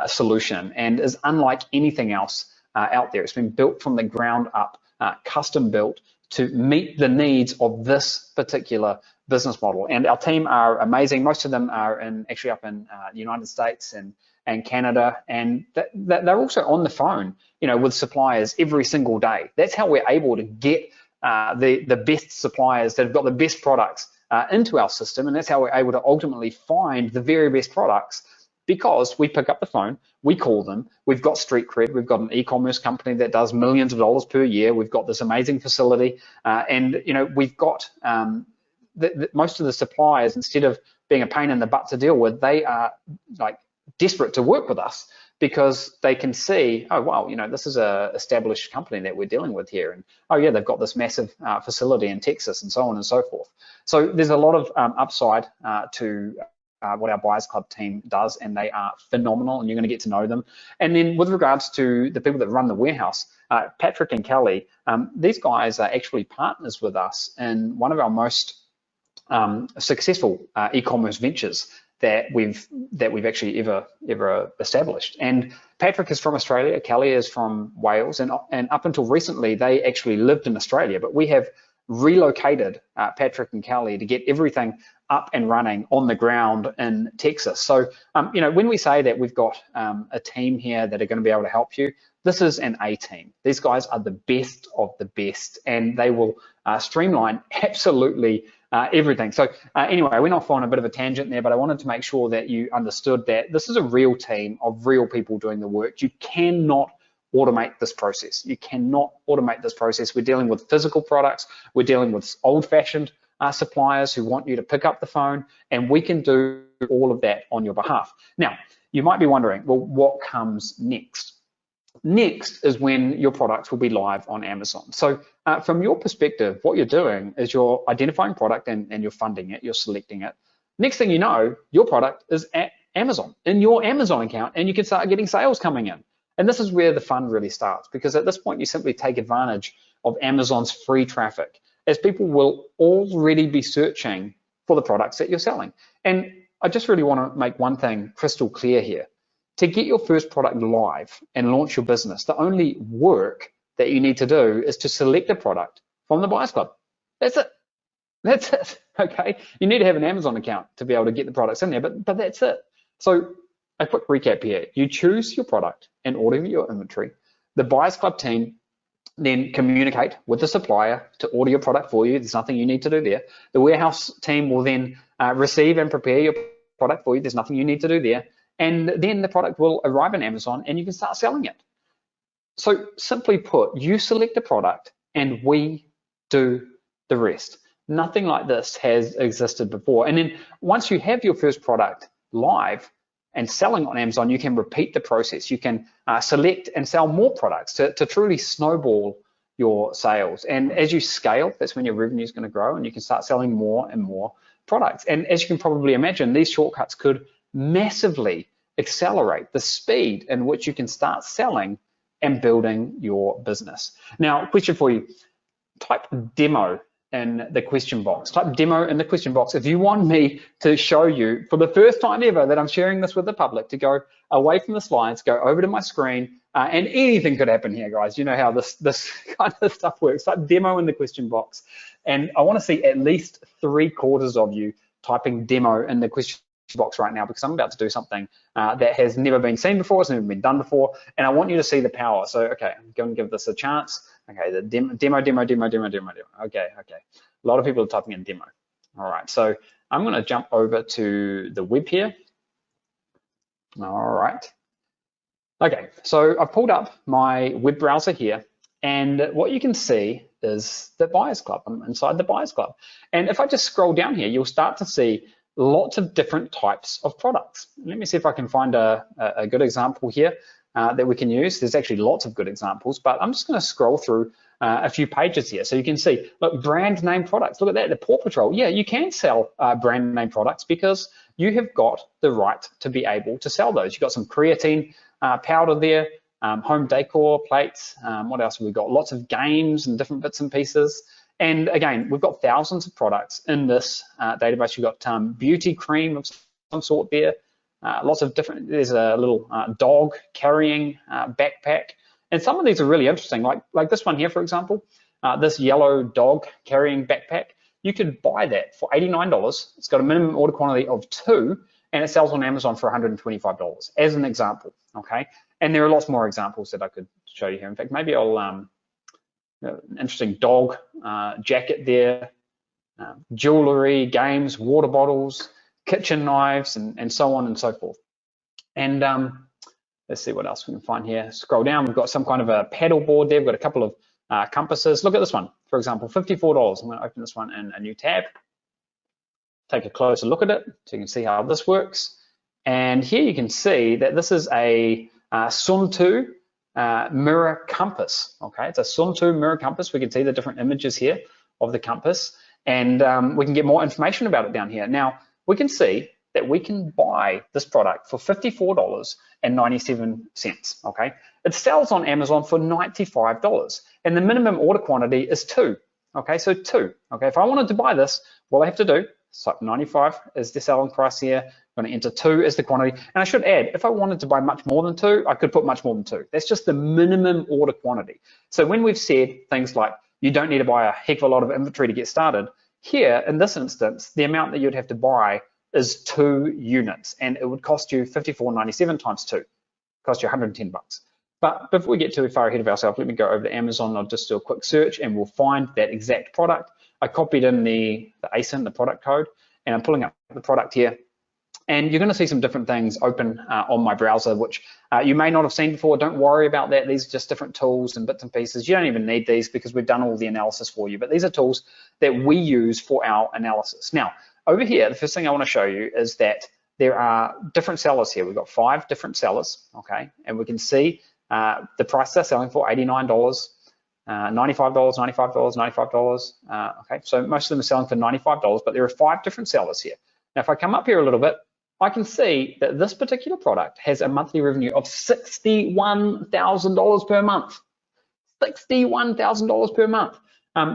solution and is unlike anything else out there. It's been built from the ground up, custom built to meet the needs of this particular business model. And our team are amazing. Most of them are actually up in the United States and Canada, and they're also on the phone, with suppliers every single day. That's how we're able to get the best suppliers that have got the best products into our system, and that's how we're able to ultimately find the very best products, because we pick up the phone, we call them, we've got street cred, we've got an e-commerce company that does millions of dollars per year, we've got this amazing facility, and we've got most of the suppliers, instead of being a pain in the butt to deal with, they are like desperate to work with us, because they can see, oh wow, this is a established company that we're dealing with here, and oh yeah, they've got this massive facility in Texas, and so on and so forth. So there's a lot of upside to what our Buyers Club team does, and they are phenomenal, and you're going to get to know them. And then with regards to the people that run the warehouse, Patrick and Kelly, these guys are actually partners with us in one of our most successful e-commerce ventures that we've actually ever established. And Patrick is from Australia, Kelly is from Wales, and up until recently they actually lived in Australia, but we have relocated Patrick and Kelly to get everything up and running on the ground in Texas. So when we say that we've got a team here that are going to be able to help you, this is an A team. These guys are the best of the best, and they will streamline absolutely everything. So anyway, we're off on a bit of a tangent there, but I wanted to make sure that you understood that this is a real team of real people doing the work. You cannot automate this process. You cannot automate this process. We're dealing with physical products. We're dealing with old-fashioned suppliers who want you to pick up the phone, and we can do all of that on your behalf. Now, you might be wondering, well, what comes next? Next is when your products will be live on Amazon. So from your perspective, what you're doing is you're identifying product and you're funding it, you're selecting it. Next thing you know, your product is at Amazon, in your Amazon account, and you can start getting sales coming in. And this is where the fun really starts, because at this point, you simply take advantage of Amazon's free traffic, as people will already be searching for the products that you're selling. And I just really want to make one thing crystal clear here. To get your first product live and launch your business, the only work that you need to do is to select a product from the Buyers Club. That's it. That's it, okay? You need to have an Amazon account to be able to get the products in there, but that's it. So a quick recap here. You choose your product and order your inventory. The Buyers Club team then communicate with the supplier to order your product for you. There's nothing you need to do there. The warehouse team will then receive and prepare your product for you. There's nothing you need to do there. And then the product will arrive on Amazon and you can start selling it. So simply put, you select the product and we do the rest. Nothing like this has existed before. And then once you have your first product live and selling on Amazon, you can repeat the process. You can select and sell more products to truly snowball your sales. And as you scale, that's when your revenue is going to grow and you can start selling more and more products. And as you can probably imagine, these shortcuts could massively accelerate the speed in which you can start selling and building your business. Now, question for you, type demo in the question box. Type demo in the question box if you want me to show you for the first time ever that I'm sharing this with the public, to go away from the slides, go over to my screen, and anything could happen here, guys. You know how this kind of stuff works. Type demo in the question box. And I want to see at least 3/4 of you typing demo in the question box right now, because I'm about to do something that has never been seen before, it's never been done before, and I want you to see the power. So, okay, I'm going to give this a chance. Okay, the demo. Okay. A lot of people are typing in demo. All right, so I'm going to jump over to the web here. All right. Okay, so I've pulled up my web browser here, and what you can see is the Buyers Club. I'm inside the Buyers Club. And if I just scroll down here, you'll start to see lots of different types of products. Let me see if I can find a good example here that we can use. There's actually lots of good examples, but I'm just going to scroll through a few pages here so you can see, look, brand name products. Look at that, the Paw Patrol. Yeah, you can sell brand name products because you have got the right to be able to sell those. You've got some creatine powder there, home decor plates. What else have we got? Lots of games and different bits and pieces. And again, we've got thousands of products in this database. You've got beauty cream of some sort there. Lots of different, there's a little dog carrying backpack. And some of these are really interesting, like this one here, for example, this yellow dog carrying backpack. You could buy that for $89. It's got a minimum order quantity of 2, and it sells on Amazon for $125 as an example, okay? And there are lots more examples that I could show you here. In fact, maybe I'll, an interesting dog jacket there, jewelry, games, water bottles, kitchen knives, and so on and so forth. And let's see what else we can find here. Scroll down, we've got some kind of a paddle board there. We've got a couple of compasses. Look at this one, for example, $54. I'm going to open this one in a new tab. Take a closer look at it so you can see how this works. And here you can see that this is a Sun 2 mirror compass. Okay, it's a Sun 2 mirror compass. We can see the different images here of the compass, and we can get more information about it down here. Now, we can see that we can buy this product for $54.97. Okay, it sells on Amazon for $95, and the minimum order quantity is 2. Okay, so 2. Okay, if I wanted to buy this, what I have to do, so 95 is the selling price here. I'm going to enter 2 as the quantity, and I should add, if I wanted to buy much more than 2, I could put much more than 2. That's just the minimum order quantity. So when we've said things like you don't need to buy a heck of a lot of inventory to get started, here in this instance, the amount that you'd have to buy is 2 units, and it would cost you $54.97 times 2, cost you $110. But before we get too far ahead of ourselves, let me go over to Amazon. I'll just do a quick search, and we'll find that exact product. I copied in the ASIN, the product code, and I'm pulling up the product here. And you're going to see some different things open on my browser, which you may not have seen before. Don't worry about that. These are just different tools and bits and pieces. You don't even need these because we've done all the analysis for you. But these are tools that we use for our analysis. Now, over here, the first thing I want to show you is that there are different sellers here. We've got 5 different sellers, okay? And we can see the price they're selling for, $89, $95, $95, $95. Okay, so most of them are selling for $95, but there are 5 different sellers here. Now, if I come up here a little bit, I can see that this particular product has a monthly revenue of $61,000 per month. $61,000 per month.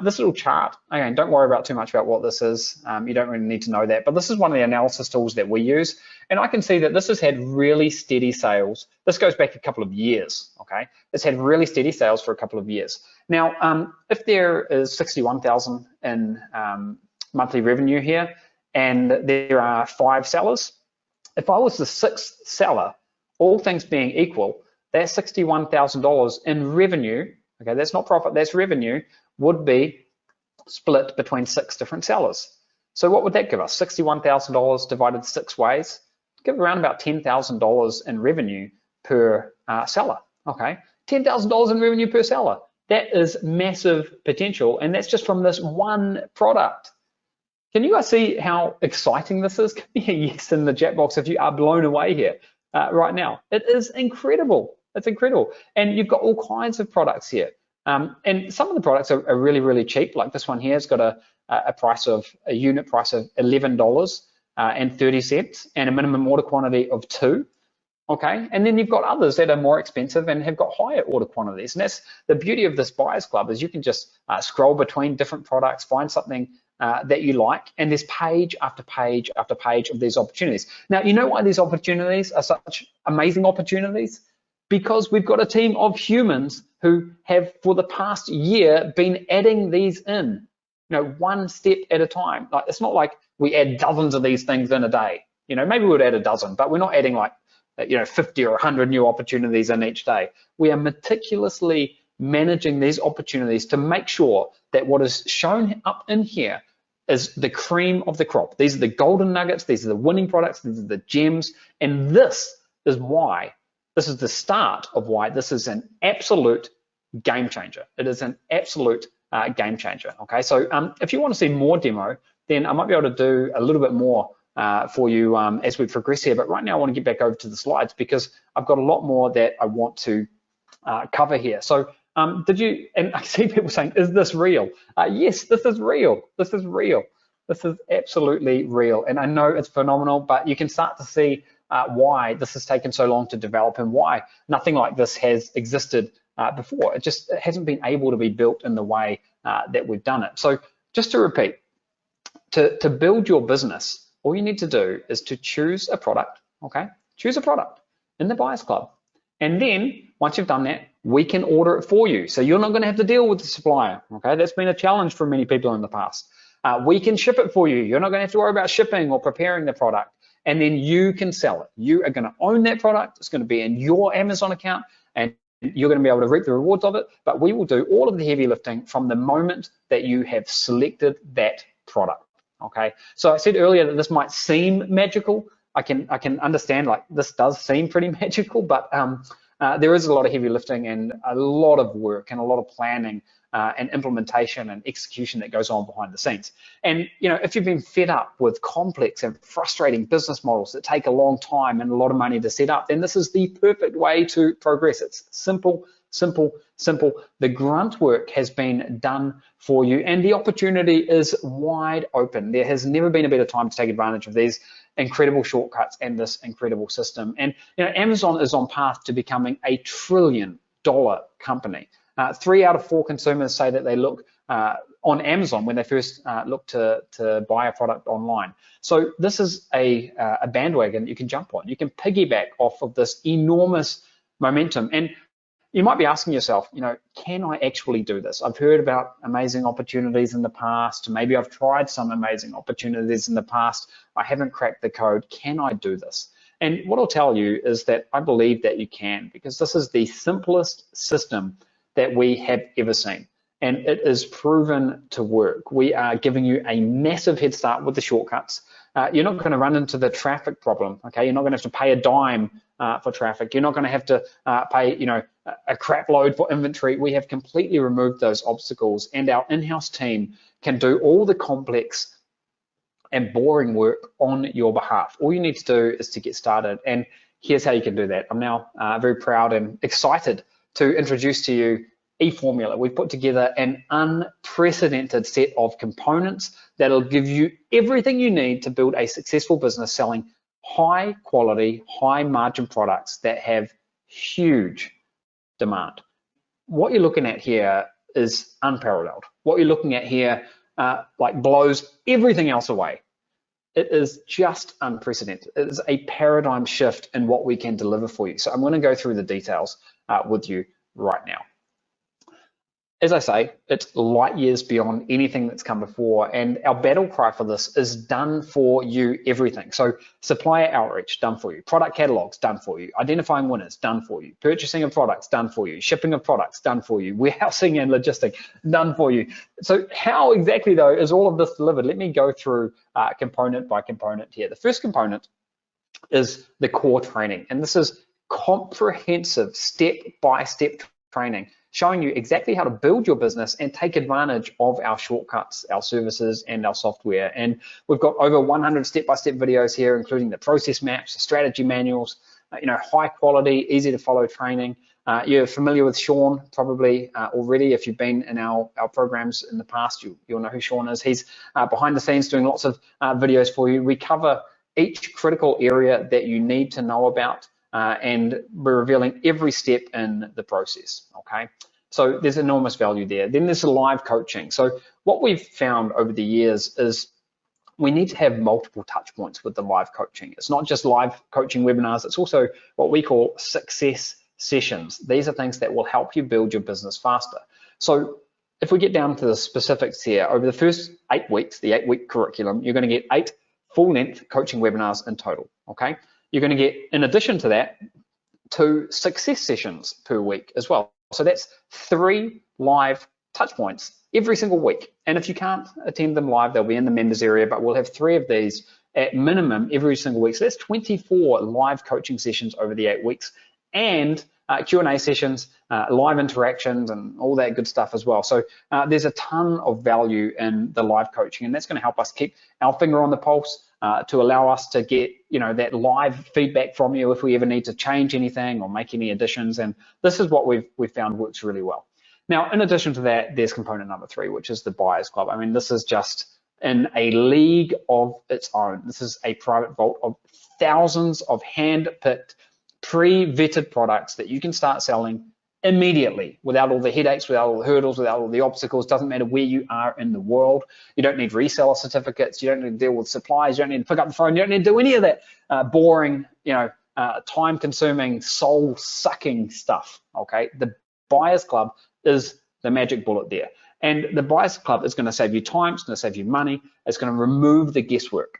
This little chart, again, don't worry about too much about what this is. You don't really need to know that, but this is one of the analysis tools that we use. And I can see that this has had really steady sales. This goes back a couple of years, okay? It's had really steady sales for a couple of years. Now, if there is 61,000 in monthly revenue here, and there are 5 sellers, if I was the 6th seller, all things being equal, that $61,000 in revenue, okay, that's not profit, that's revenue, would be split between 6 different sellers. So what would that give us? $61,000 divided 6 ways, give around about $10,000 in revenue per seller, okay? $10,000 in revenue per seller. That is massive potential, and that's just from this one product. Can you guys see how exciting this is? Give me a yes in the chat box if you are blown away here right now. It is incredible. It's incredible. And you've got all kinds of products here. And some of the products are really, really cheap. Like this one here has got a unit price of $11.30 and a minimum order quantity of 2. Okay, and then you've got others that are more expensive and have got higher order quantities. And that's the beauty of this buyers club, is you can just scroll between different products, find something that you like, and there's page after page after page of these opportunities. Now, you know why these opportunities are such amazing opportunities? Because we've got a team of humans who have, for the past year, been adding these in, one step at a time. Like, it's not like we add dozens of these things in a day. Maybe we would add a dozen, but we're not adding like 50 or 100 new opportunities in each day. We are meticulously managing these opportunities to make sure that what is shown up in here is the cream of the crop. These are the golden nuggets, these are the winning products, these are the gems, and this is the start of why this is an absolute game changer. It is an absolute game changer. Okay, so if you want to see more demo, then I might be able to do a little bit more for you as we progress here. But right now I want to get back over to the slides because I've got a lot more that I want to cover here. So and I see people saying, is this real? Yes, this is real. This is real. This is absolutely real. And I know it's phenomenal, but you can start to see why this has taken so long to develop and why nothing like this has existed before. It hasn't been able to be built in the way that we've done it. So just to repeat, to build your business, all you need to do is to choose a product, okay? Choose a product in the Buyers Club. And then once you've done that, we can order it for you. So you're not going to have to deal with the supplier, okay? That's been a challenge for many people in the past. We can ship it for you. You're not going to have to worry about shipping or preparing the product. And then you can sell it. You are going to own that product. It's going to be in your Amazon account, and you're going to be able to reap the rewards of it. But we will do all of the heavy lifting from the moment that you have selected that product. Okay, so I said earlier that this might seem magical. I can understand, like, this does seem pretty magical, but there is a lot of heavy lifting and a lot of work and a lot of planning and implementation and execution that goes on behind the scenes. And if you've been fed up with complex and frustrating business models that take a long time and a lot of money to set up, then this is the perfect way to progress. It's simple, simple, simple. The grunt work has been done for you, and the opportunity is wide open. There has never been a better time to take advantage of these incredible shortcuts and this incredible system. And Amazon is on path to becoming a $1 trillion company. 3 out of 4 consumers say that they look on Amazon when they first look to buy a product online. So this is a bandwagon you can jump on. You can piggyback off of this enormous momentum. And you might be asking yourself, can I actually do this? I've heard about amazing opportunities in the past. Maybe I've tried some amazing opportunities in the past. I haven't cracked the code. Can I do this? And what I'll tell you is that I believe that you can, because this is the simplest system that we have ever seen. And it is proven to work. We are giving you a massive head start with the shortcuts. You're not going to run into the traffic problem, okay? You're not going to have to pay a dime for traffic. You're not going to have to pay, a crap load for inventory. We have completely removed those obstacles, and our in-house team can do all the complex and boring work on your behalf. All you need to do is to get started, and here's how you can do that. I'm now very proud and excited to introduce to you EFormula. We've put together an unprecedented set of components that'll give you everything you need to build a successful business selling high quality, high margin products that have huge demand. What you're looking at here is unparalleled. What you're looking at here blows everything else away. It is just unprecedented. It is a paradigm shift in what we can deliver for you. So I'm going to go through the details with you right now. As I say, it's light years beyond anything that's come before, and our battle cry for this is done for you everything. So supplier outreach, done for you. Product catalogs, done for you. Identifying winners, done for you. Purchasing of products, done for you. Shipping of products, done for you. Warehousing and logistics, done for you. So how exactly, though, is all of this delivered? Let me go through component by component here. The first component is the core training, and this is comprehensive step-by-step training showing you exactly how to build your business and take advantage of our shortcuts, our services, and our software. And we've got over 100 step-by-step videos here, including the process maps, the strategy manuals, high quality, easy to follow training. You're familiar with Sean probably already. If you've been in our programs in the past, you'll know who Sean is. He's behind the scenes doing lots of videos for you. We cover each critical area that you need to know about, and we're revealing every step in the process, okay? So there's enormous value there. Then there's the live coaching. So what we've found over the years is we need to have multiple touch points with the live coaching. It's not just live coaching webinars, it's also what we call success sessions. These are things that will help you build your business faster. So if we get down to the specifics here, over the first 8 weeks, the 8-week curriculum, you're going to get 8 full-length coaching webinars in total, okay? You're going to get, in addition to that, 2 success sessions per week as well. So that's 3 live touch points every single week. And if you can't attend them live, they'll be in the members area, but we'll have 3 of these at minimum every single week. So that's 24 live coaching sessions over the 8 weeks, and Q&A sessions, live interactions, and all that good stuff as well. So there's a ton of value in the live coaching, and that's going to help us keep our finger on the pulse to allow us to get that live feedback from you if we ever need to change anything or make any additions. And this is what we've found works really well. Now, in addition to that, there's component number 3, which is the Buyers Club. I mean, this is just in a league of its own. This is a private vault of thousands of hand-picked, pre-vetted products that you can start selling immediately without all the headaches, without all the hurdles, without all the obstacles. Doesn't matter where you are in the world. You don't need reseller certificates. You don't need to deal with suppliers. You don't need to pick up the phone. You don't need to do any of that boring, time-consuming, soul-sucking stuff. Okay, the Buyers Club is the magic bullet there, and the Buyers Club is going to save you time. It's going to save you money. It's going to remove the guesswork,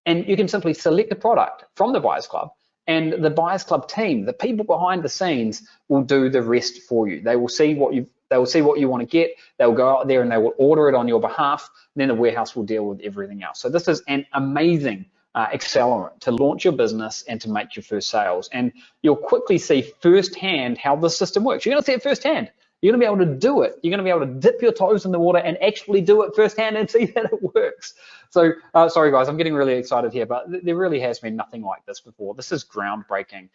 and you can simply select a product from the Buyers Club. And the Buyers Club team, the people behind the scenes, will do the rest for you. They will see what you want to get. They'll go out there and they will order it on your behalf. And then the warehouse will deal with everything else. So this is an amazing accelerant to launch your business and to make your first sales. And you'll quickly see firsthand how the system works. You're going to see it firsthand. You're going to be able to do it. You're going to be able to dip your toes in the water and actually do it firsthand and see that it works. So, sorry guys, I'm getting really excited here, but there really has been nothing like this before. This is groundbreaking.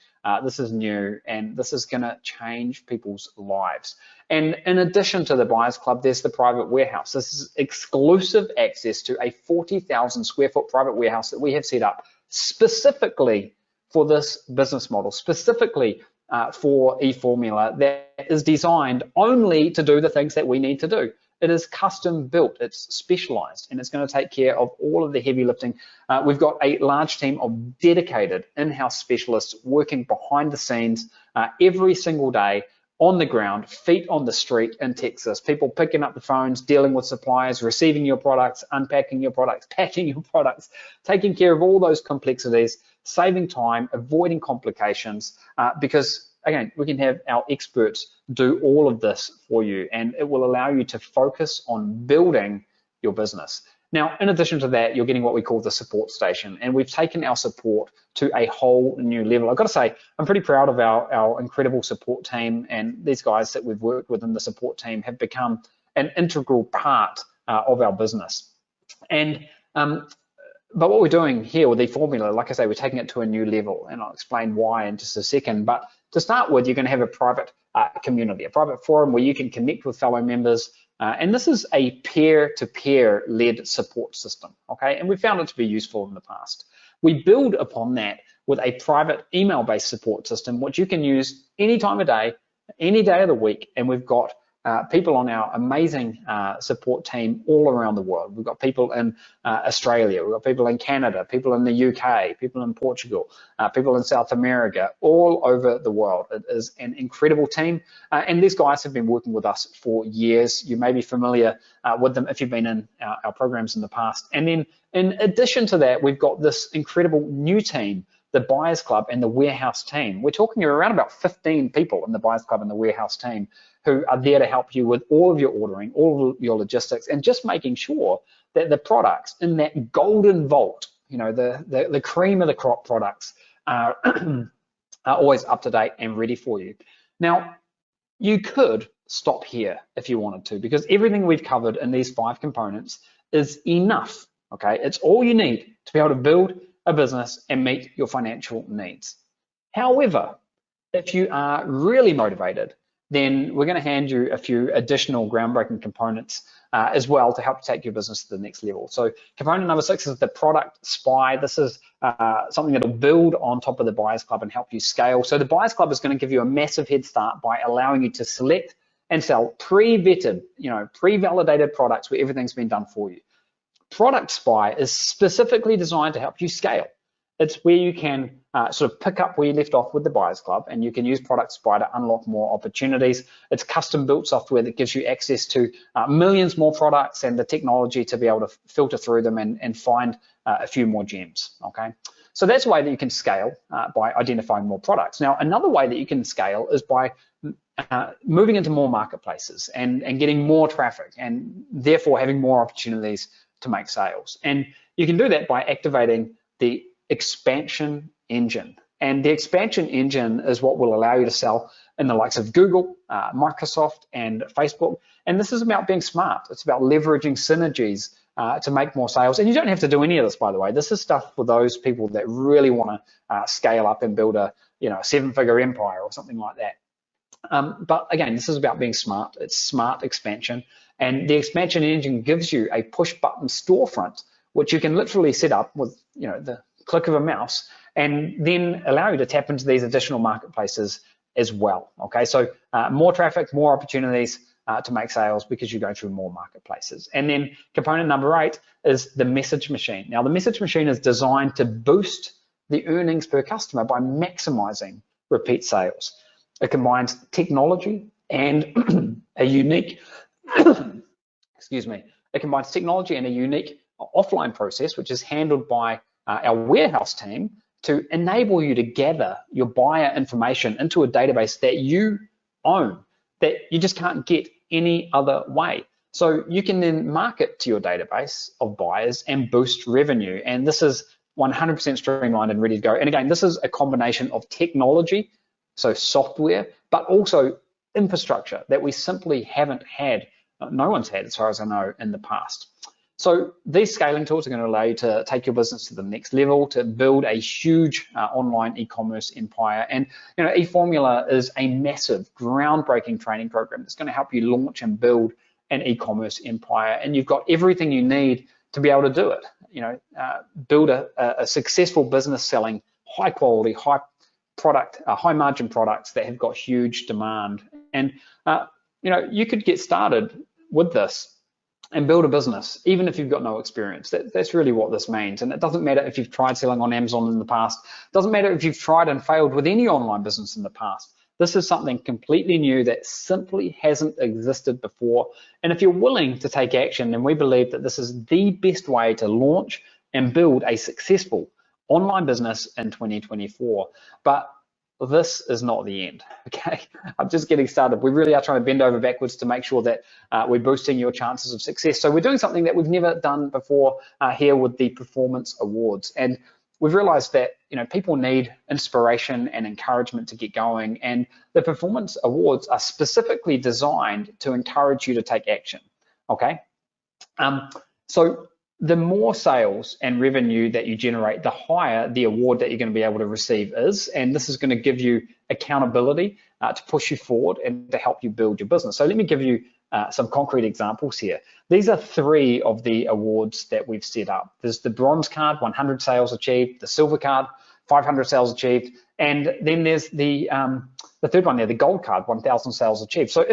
This is new, and this is going to change people's lives. And in addition to the Buyers Club, there's the private warehouse. This is exclusive access to a 40,000 square foot private warehouse that we have set up specifically for this business model, specifically for EFormula, that is designed only to do the things that we need to do. It is custom built, it's specialized, and it's going to take care of all of the heavy lifting. We've got a large team of dedicated in-house specialists working behind the scenes every single day on the ground, feet on the street in Texas, people picking up the phones, dealing with suppliers, receiving your products, unpacking your products, packing your products, taking care of all those complexities, saving time, avoiding complications, because again, we can have our experts do all of this for you, and it will allow you to focus on building your business. Now, in addition to that, you're getting what we call the support station, and we've taken our support to a whole new level. I've got to say, I'm pretty proud of our incredible support team, and these guys that we've worked with in the support team have become an integral part of our business. And but what we're doing here with EFormula, like I say, we're taking it to a new level, and I'll explain why in just a second. But to start with, you're going to have a private community, a private forum where you can connect with fellow members. And this is a peer-to-peer led support system, okay? And we found it to be useful in the past. We build upon that with a private email-based support system, which you can use any time of day, any day of the week, and we've got people on our amazing support team all around the world. We've got people in Australia, we've got people in Canada, people in the UK, people in Portugal, people in South America, all over the world. It is an incredible team, and these guys have been working with us for years. You may be familiar with them if you've been in our programs in the past. And then in addition to that, we've got this incredible new team, the Buyers Club and the Warehouse team. We're talking around about 15 people in the Buyers Club and the Warehouse team who are there to help you with all of your ordering, all of your logistics, and just making sure that the products in that golden vault, you know, the cream of the crop products are always up to date and ready for you. Now, you could stop here if you wanted to, because everything we've covered in these 5 components is enough, okay? It's all you need to be able to build a business and meet your financial needs. However, if you are really motivated, then we're going to hand you a few additional groundbreaking components as well to help take your business to the next level. So component number 6 is the product spy. This is something that will build on top of the Buyers Club and help you scale. So the Buyers Club is going to give you a massive head start by allowing you to select and sell pre-vetted, pre-validated products where everything's been done for you. Product spy is specifically designed to help you scale. It's where you can sort of pick up where you left off with the Buyers Club, and you can use Product Spy to unlock more opportunities. It's custom built software that gives you access to millions more products and the technology to be able to filter through them and find a few more gems, okay? So that's a way that you can scale by identifying more products. Now, another way that you can scale is by moving into more marketplaces and getting more traffic, and therefore having more opportunities to make sales. And you can do that by activating the expansion engine. And the expansion engine is what will allow you to sell in the likes of Google, Microsoft, and Facebook. And this is about being smart. It's about leveraging synergies to make more sales. And you don't have to do any of this, by the way. This is stuff for those people that really want to scale up and build a 7-figure empire or something like that. But again, this is about being smart. It's smart expansion. And the expansion engine gives you a push button storefront, which you can literally set up with the click of a mouse, and then allow you to tap into these additional marketplaces as well. Okay, so more traffic, more opportunities to make sales because you go through more marketplaces. And then component number 8 is the message machine. Now, the message machine is designed to boost the earnings per customer by maximizing repeat sales. It combines technology and a unique, excuse me, it combines technology and a unique offline process, which is handled by our warehouse team to enable you to gather your buyer information into a database that you own, that you just can't get any other way. So you can then market to your database of buyers and boost revenue. And this is 100% streamlined and ready to go. And again, this is a combination of technology, so software, but also infrastructure that we simply haven't had, no one's had as far as I know in the past. So these scaling tools are going to allow you to take your business to the next level, to build a huge online e-commerce empire. And EFormula is a massive, groundbreaking training program that's going to help you launch and build an e-commerce empire. And you've got everything you need to be able to do it. Build a successful business selling high quality, high product, high margin products that have got huge demand. And you could get started with this and build a business, even if you've got no experience. That's really what this means. And it doesn't matter if you've tried selling on Amazon in the past. It doesn't matter if you've tried and failed with any online business in the past. This is something completely new that simply hasn't existed before. And if you're willing to take action, then we believe that this is the best way to launch and build a successful online business in 2024. But this is not the end, okay? I'm just getting started. We really are trying to bend over backwards to make sure that we're boosting your chances of success. So we're doing something that we've never done before here with the Performance Awards. And we've realized that people need inspiration and encouragement to get going. And the Performance Awards are specifically designed to encourage you to take action, okay? So the more sales and revenue that you generate, the higher the award that you're going to be able to receive is. And this is going to give you accountability to push you forward and to help you build your business. So let me give you some concrete examples here. These are 3 of the awards that we've set up. There's the bronze card, 100 sales achieved, the silver card, 500 sales achieved, and then there's the third one there, the gold card, 1,000 sales achieved. So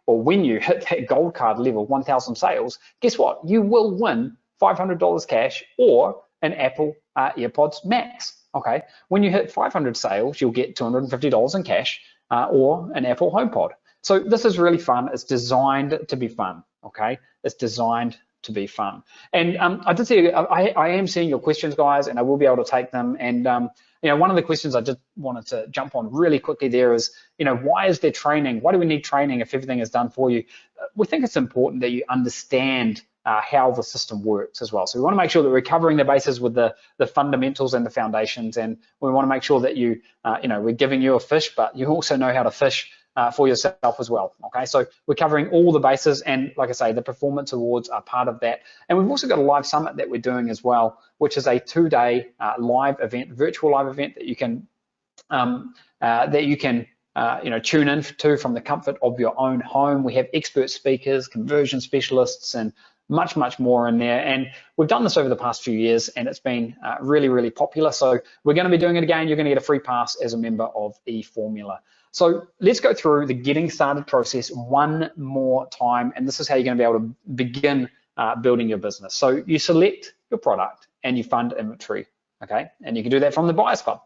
when you hit that gold card level, 1,000 sales, guess what? You will win $500 cash or an Apple AirPods Max, okay? When you hit 500 sales, you'll get $250 in cash or an Apple HomePod. So this is really fun. It's designed to be fun, okay? It's designed to be fun. And I did see, I am seeing your questions, guys, and I will be able to take them. And one of the questions I just wanted to jump on really quickly there is, why is there training? Why do we need training if everything is done for you? We think it's important that you understand how the system works as well. So we want to make sure that we're covering the bases with the fundamentals and the foundations, and we want to make sure that we're giving you a fish, but you also know how to fish for yourself as well. Okay, so we're covering all the bases, and like I say, the performance awards are part of that. And we've also got a live summit that we're doing as well, which is a 2-day live event, virtual live event that you can tune in to from the comfort of your own home. We have expert speakers, conversion specialists, and much, much more in there. And we've done this over the past few years, and it's been really, really popular. So we're going to be doing it again. You're going to get a free pass as a member of EFormula. So let's go through the getting started process one more time. And this is how you're going to be able to begin building your business. So you select your product and you fund inventory, okay? And you can do that from the Buyers Club.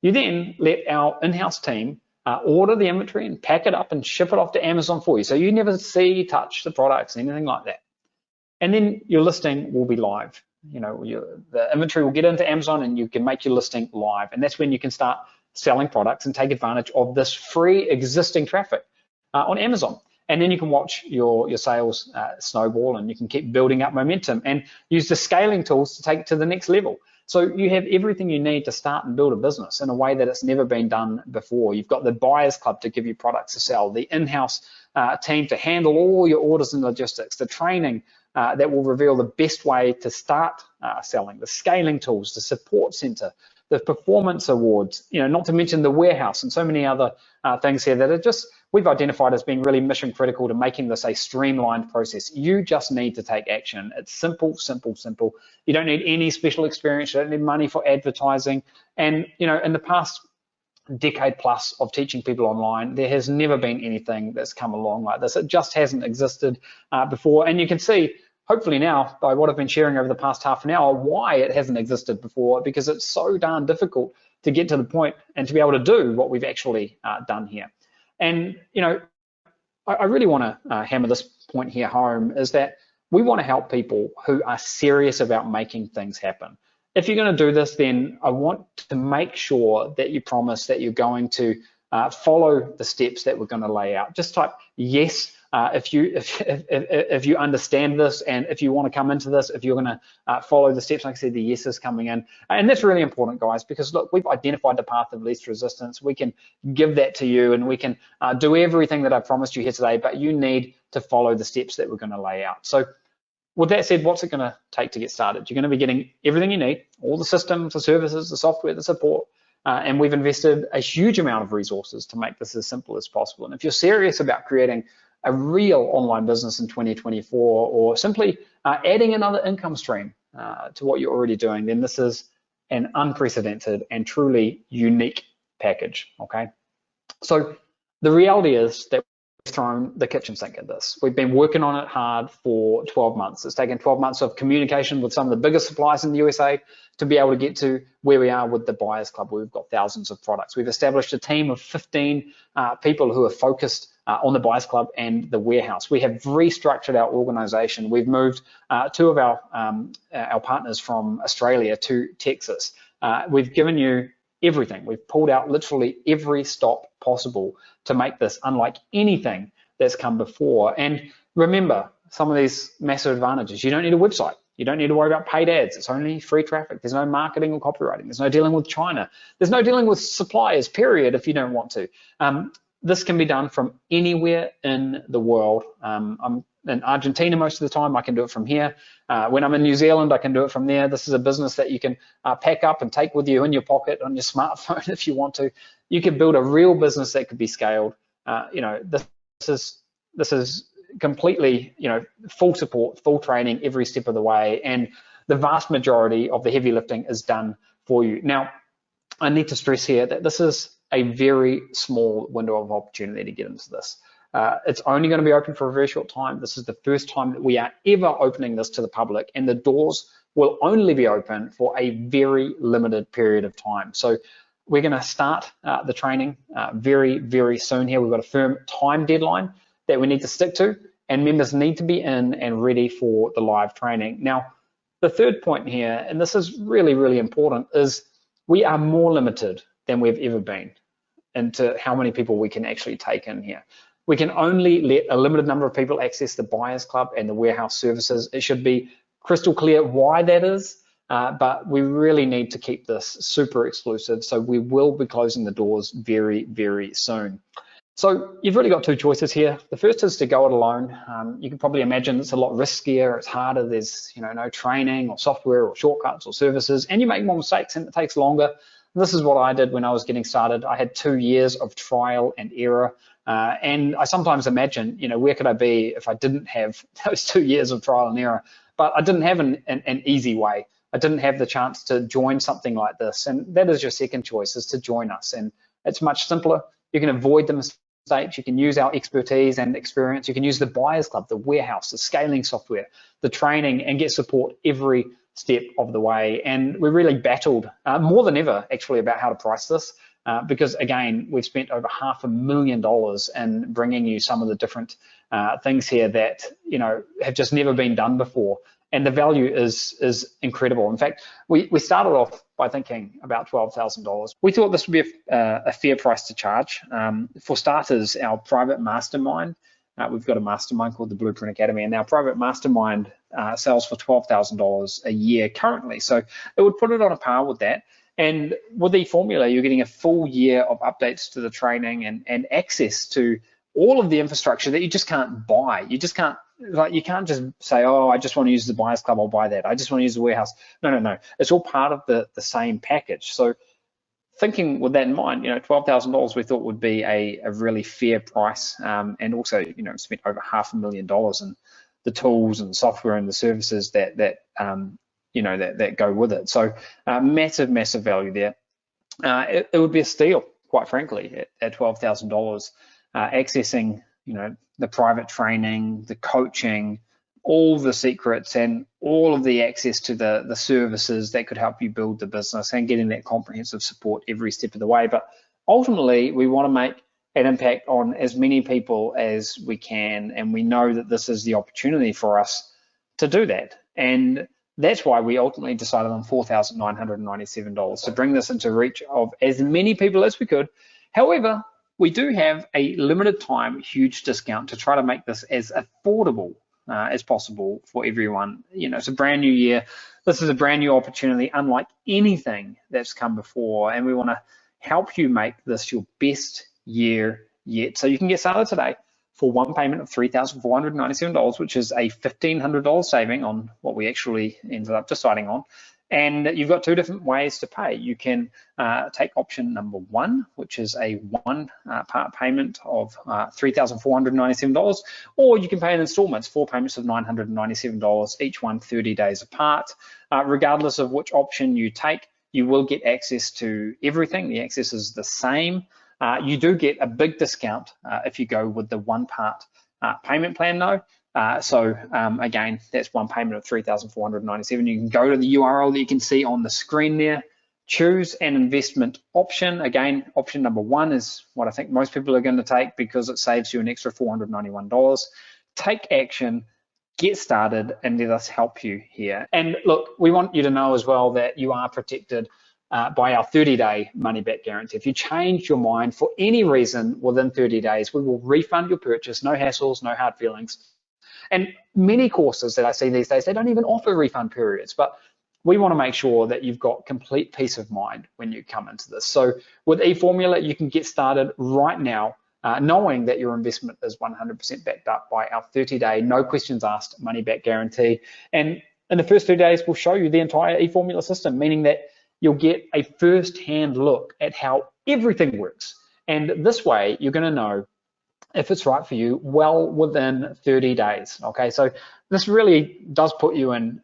You then let our in-house team order the inventory and pack it up and ship it off to Amazon for you. So you never see, touch the products, anything like that. And then your listing will be live. The inventory will get into Amazon and you can make your listing live. And that's when you can start selling products and take advantage of this free existing traffic on Amazon. And then you can watch your sales snowball, and you can keep building up momentum and use the scaling tools to take it to the next level. So you have everything you need to start and build a business in a way that it's never been done before. You've got the Buyers Club to give you products to sell, the in-house team to handle all your orders and logistics, the training that will reveal the best way to start selling, the scaling tools, the support center, the performance awards, not to mention the warehouse and so many other things here that are just, we've identified as being really mission critical to making this a streamlined process. You just need to take action. It's simple, simple, simple. You don't need any special experience. You don't need money for advertising. And, in the past decade plus of teaching people online, there has never been anything that's come along like this. It just hasn't existed before. And you can see, hopefully now, by what I've been sharing over the past half an hour, why it hasn't existed before, because it's so darn difficult to get to the point and to be able to do what we've actually done here. And, I really want to hammer this point here home, is that we want to help people who are serious about making things happen. If you're going to do this, then I want to make sure that you promise that you're going to follow the steps that we're going to lay out. Just type yes if you understand this, and if you want to come into this, if you're going to follow the steps. Like I said, the yes is coming in, and that's really important, guys, because look, we've identified the path of least resistance. We can give that to you, and we can do everything that I promised you here today, but you need to follow the steps that we're going to lay out. So with that said, what's it going to take to get started? You're going to be getting everything you need, all the systems, the services, the software, the support, and we've invested a huge amount of resources to make this as simple as possible. And if you're serious about creating a real online business in 2024, or simply adding another income stream to what you're already doing, then this is an unprecedented and truly unique package, okay? So the reality is that we've thrown the kitchen sink at this. We've been working on it hard for 12 months. It's taken 12 months of communication with some of the biggest suppliers in the USA to be able to get to where we are with the Buyers Club, where we've got thousands of products. We've established a team of 15 people who are focused on the Buyers Club and the warehouse. We have restructured our organization. We've moved two of our partners from Australia to Texas. We've given you everything. We've pulled out literally every stop possible to make this unlike anything that's come before. And remember some of these massive advantages. You don't need a website. You don't need to worry about paid ads. It's only free traffic. There's no marketing or copywriting. There's no dealing with China. There's no dealing with suppliers, period, if you don't want to. This can be done from anywhere in the world. I'm in Argentina most of the time. I can do it from here. When I'm in New Zealand, I can do it from there. This is a business that you can pack up and take with you in your pocket on your smartphone if you want to. You can build a real business that could be scaled. This is completely, full support, full training every step of the way, and the vast majority of the heavy lifting is done for you. Now, I need to stress here that this is a very small window of opportunity to get into this. It's only going to be open for a very short time. This is the first time that we are ever opening this to the public, and the doors will only be open for a very limited period of time. So we're going to start the training very, very soon here. We've got a firm time deadline that we need to stick to, and members need to be in and ready for the live training. Now, the third point here, and this is really, really important, is we are more limited than we've ever been into how many people we can actually take in here. We can only let a limited number of people access the Buyers Club and the warehouse services. It should be crystal clear why that is, but we really need to keep this super exclusive. So we will be closing the doors very, very soon. So you've really got two choices here. The first is to go it alone. You can probably imagine it's a lot riskier, it's harder, there's no training or software or shortcuts or services, and you make more mistakes and it takes longer. This is what I did when I was getting started. I had 2 years of trial and error. And I sometimes imagine, where could I be if I didn't have those 2 years of trial and error? But I didn't have an easy way. I didn't have the chance to join something like this. And that is your second choice, is to join us. And it's much simpler. You can avoid the mistakes. You can use our expertise and experience. You can use the buyers club, the warehouse, the scaling software, the training, and get support every step of the way. And we really battled more than ever, actually, about how to price this. Because again, we've spent over $500,000 in bringing you some of the different things here that have just never been done before, and the value is incredible. In fact, we started off by thinking about $12,000. We thought this would be a fair price to charge. For starters, our private mastermind. We've got a mastermind called the Blueprint Academy, and our private mastermind sells for $12,000 a year currently. So it would put it on a par with that. And with EFormula, you're getting a full year of updates to the training and access to all of the infrastructure that you just can't buy. You just can't, you can't just say, oh, I just want to use the buyers club, I'll buy that. I just want to use the warehouse. No. It's all part of the same package. So thinking with that in mind, $12,000 we thought would be a really fair price, and also, spent over $500,000 in the tools and software and the services that go with it. So massive value there. It would be a steal, quite frankly, at $12,000, accessing the private training, the coaching, all the secrets, and all of the access to the services that could help you build the business, and getting that comprehensive support every step of the way. But ultimately, we want to make an impact on as many people as we can, and we know that this is the opportunity for us to do that. And that's why we ultimately decided on $4,997 to bring this into reach of as many people as we could. However, we do have a limited time huge discount to try to make this as affordable as possible for everyone. It's a brand new year. This is a brand new opportunity, unlike anything that's come before, and we want to help you make this your best year yet. So you can get started today for one payment of $3,497, which is a $1,500 saving on what we actually ended up deciding on. And you've got two different ways to pay. You can take option number one, which is a one-part payment of $3,497, or you can pay in installments, 4 payments of $997, each one 30 days apart. Regardless of which option you take, you will get access to everything. The access is the same. You do get a big discount if you go with the one-part payment plan, though. Again, that's one payment of $3,497. You can go to the URL that you can see on the screen there, choose an investment option. Again, option number one is what I think most people are going to take because it saves you an extra $491. Take action, get started, and let us help you here. And look, we want you to know as well that you are protected by our 30-day money-back guarantee. If you change your mind for any reason within 30 days, we will refund your purchase, no hassles, no hard feelings. And many courses that I see these days, they don't even offer refund periods, but we want to make sure that you've got complete peace of mind when you come into this. So with EFormula, you can get started right now, knowing that your investment is 100% backed up by our 30-day, no questions asked, money-back guarantee. And in the first 2 days, we'll show you the entire EFormula system, meaning that you'll get a first-hand look at how everything works. And this way, you're going to know if it's right for you well within 30 days. Okay, so this really does put you in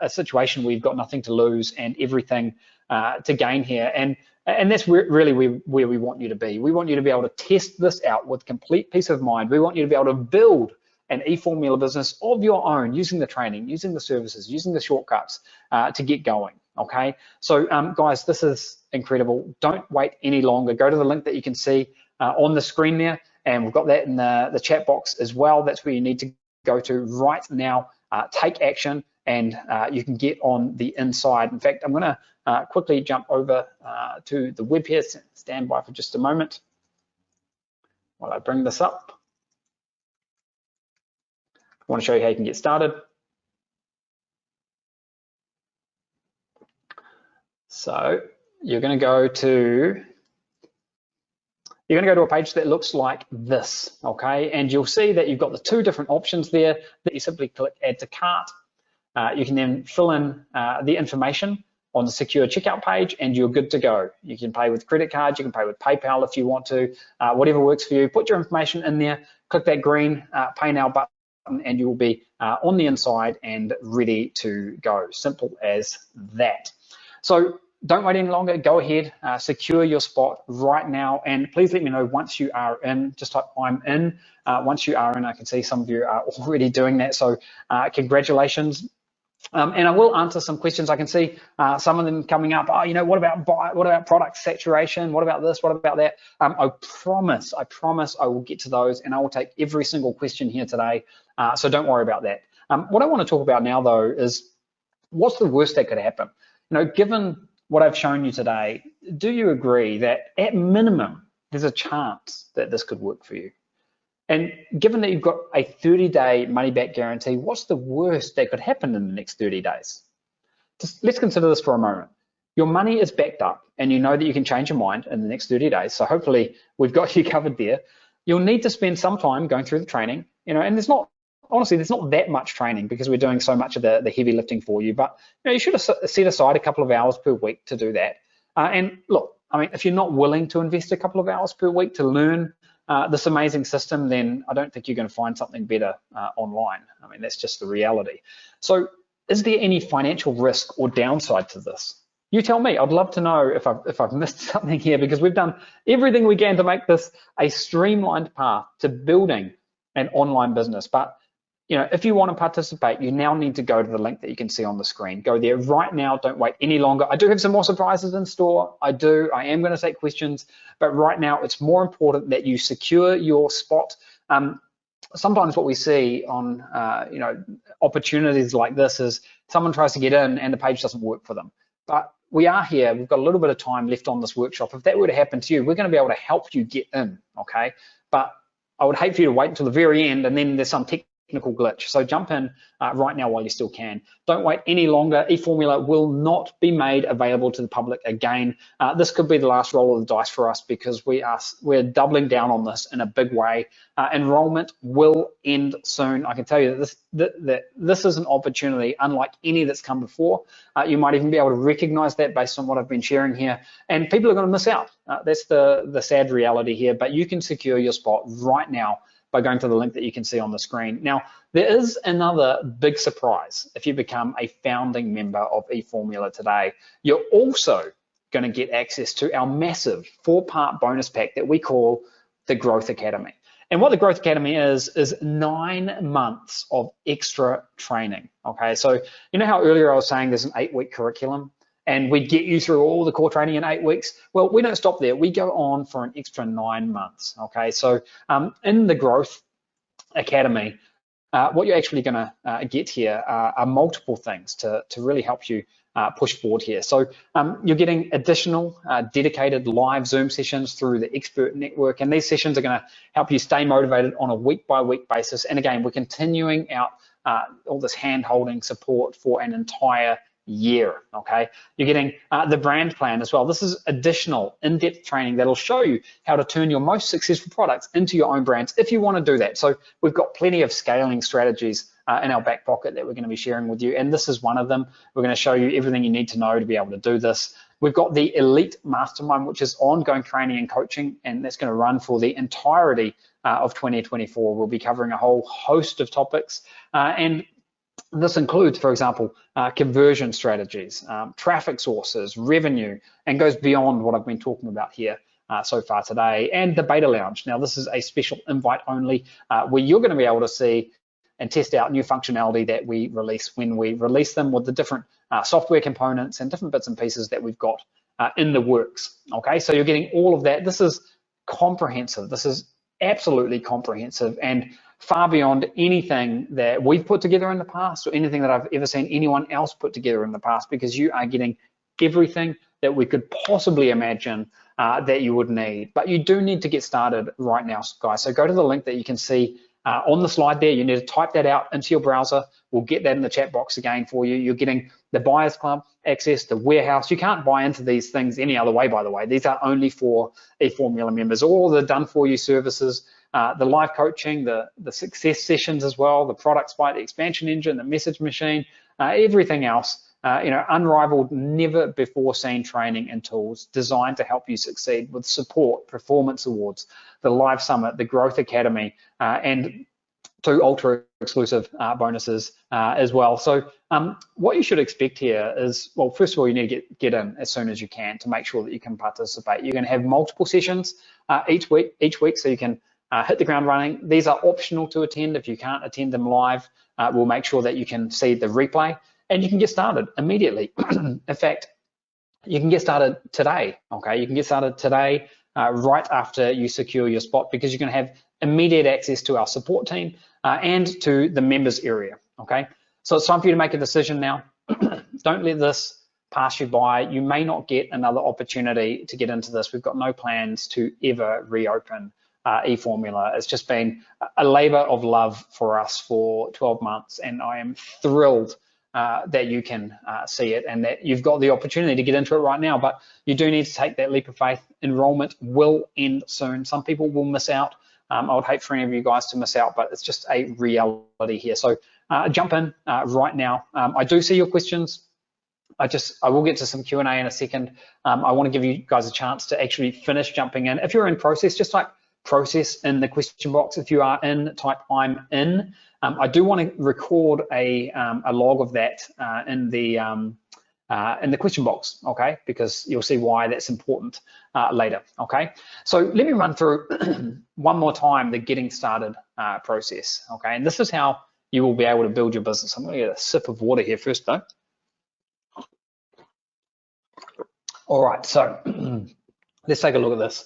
a situation where you've got nothing to lose and everything to gain here. And that's really where we want you to be. We want you to be able to test this out with complete peace of mind. We want you to be able to build an EFormula business of your own, using the training, using the services, using the shortcuts to get going. Okay, so guys, this is incredible. Don't wait any longer. Go to the link that you can see on the screen there, and we've got that in the chat box as well. That's where you need to go to right now. Take action, and you can get on the inside. In fact, I'm going to quickly jump over to the web here. Stand by for just a moment while I bring this up. I want to show you how you can get started. So you're going to go to you're going to go to a page that looks like this, okay? And you'll see that you've got the two different options there that you simply click add to cart. You can then fill in the information on the secure checkout page and you're good to go. You can pay with credit cards, you can pay with PayPal if you want to, whatever works for you. Put your information in there, click that green pay now button, and you will be on the inside and ready to go. Simple as that. So don't wait any longer. Go ahead, secure your spot right now, and please let me know once you are in. Just type I'm in. Once you are in, I can see some of you are already doing that. So congratulations. And I will answer some questions. I can see some of them coming up. Oh, you know, what about product saturation? What about this? What about that? I promise I will get to those, and I will take every single question here today. So don't worry about that. What I want to talk about now, though, is what's the worst that could happen? You know, given what I've shown you today, do you agree that at minimum there's a chance that this could work for you? And given that you've got a 30-day money-back guarantee, what's the worst that could happen in the next 30 days? Just let's consider this for a moment. Your money is backed up, and you know that you can change your mind in the next 30 days. So hopefully we've got you covered there. You'll need to spend some time going through the training, you know, and honestly, there's not that much training because we're doing so much of the heavy lifting for you, but you know, you should have set aside a couple of hours per week to do that. And look, I mean, if you're not willing to invest a couple of hours per week to learn this amazing system, then I don't think you're going to find something better online. I mean, that's just the reality. So is there any financial risk or downside to this? You tell me. I'd love to know if I've missed something here, because we've done everything we can to make this a streamlined path to building an online business. But you know, if you want to participate, you now need to go to the link that you can see on the screen. Go there right now. Don't wait any longer. I do have some more surprises in store. I am going to take questions, but right now it's more important that you secure your spot. Sometimes what we see on you know, opportunities like this is someone tries to get in and the page doesn't work for them. But we are here. We've got a little bit of time left on this workshop. If that were to happen to you, we're going to be able to help you get in. Okay, but I would hate for you to wait until the very end and then there's some technical glitch. So jump in right now while you still can. Don't wait any longer. EFormula will not be made available to the public again. This could be the last roll of the dice for us, because we're doubling down on this in a big way. Enrollment will end soon. I can tell you that this is an opportunity unlike any that's come before. You might even be able to recognize that based on what I've been sharing here, and people are going to miss out. That's the sad reality here, but you can secure your spot right now by going to the link that you can see on the screen. Now, there is another big surprise if you become a founding member of EFormula today. You're also going to get access to our massive 4-part bonus pack that we call the Growth Academy. And what the Growth Academy is 9 months of extra training, okay? So you know how earlier I was saying there's an 8-week curriculum and we get you through all the core training in 8 weeks? Well, we don't stop there. We go on for an extra 9 months, okay? So in the Growth Academy, what you're actually going to get here are multiple things to really help you push forward here. So you're getting additional dedicated live Zoom sessions through the Expert Network, and these sessions are going to help you stay motivated on a week-by-week basis. And again, we're continuing out all this hand-holding support for an entire year, okay? You're getting the brand plan as well. This is additional in-depth training that'll show you how to turn your most successful products into your own brands if you want to do that. So we've got plenty of scaling strategies in our back pocket that we're going to be sharing with you, and this is one of them. We're going to show you everything you need to know to be able to do this. We've got the Elite Mastermind, which is ongoing training and coaching, and that's going to run for the entirety of 2024. We'll be covering a whole host of topics, and this includes, for example, conversion strategies, traffic sources, revenue, and goes beyond what I've been talking about here so far today, and the beta lounge. Now, this is a special invite only where you're going to be able to see and test out new functionality that we release when we release them, with the different software components and different bits and pieces that we've got in the works. Okay, so you're getting all of that. This is comprehensive. This is absolutely comprehensive and far beyond anything that we've put together in the past or anything that I've ever seen anyone else put together in the past, because you are getting everything that we could possibly imagine that you would need. But you do need to get started right now, guys. So go to the link that you can see on the slide there. You need to type that out into your browser. We'll get that in the chat box again for you. You're getting the Buyers Club access, the warehouse. You can't buy into these things any other way, by the way. These are only for eFormula members. All the done-for-you services, the live coaching, the success sessions as well, the product spite, the expansion engine, the message machine, everything else. Unrivaled, never before seen training and tools designed to help you succeed with support, performance awards, the live summit, the growth academy, and 2 ultra exclusive bonuses as well. So what you should expect here is, well, first of all, you need to get in as soon as you can to make sure that you can participate. You're going to have multiple sessions each week, so you can hit the ground running. These are optional to attend. If you can't attend them live, we'll make sure that you can see the replay. And you can get started immediately. In fact, you can get started today, okay? You can get started today right after you secure your spot, because you're gonna have immediate access to our support team and to the members area, okay? So it's time for you to make a decision now. Don't let this pass you by. You may not get another opportunity to get into this. We've got no plans to ever reopen eFormula. It's just been a labor of love for us for 12 months, and I am thrilled that you can see it and that you've got the opportunity to get into it right now. But you do need to take that leap of faith. Enrollment will end soon. Some people will miss out. I would hate for any of you guys to miss out, but it's just a reality here. So jump in right now. I do see your questions. I will get to some Q&A in a second. I want to give you guys a chance to actually finish jumping in. If you're in process, just type process in the question box. If you are in, type I'm in. I do want to record a log of that in the question box, okay? Because you'll see why that's important later, okay? So let me run through one more time the getting started process, okay? And this is how you will be able to build your business. I'm going to get a sip of water here first, though. All right, so let's take a look at this.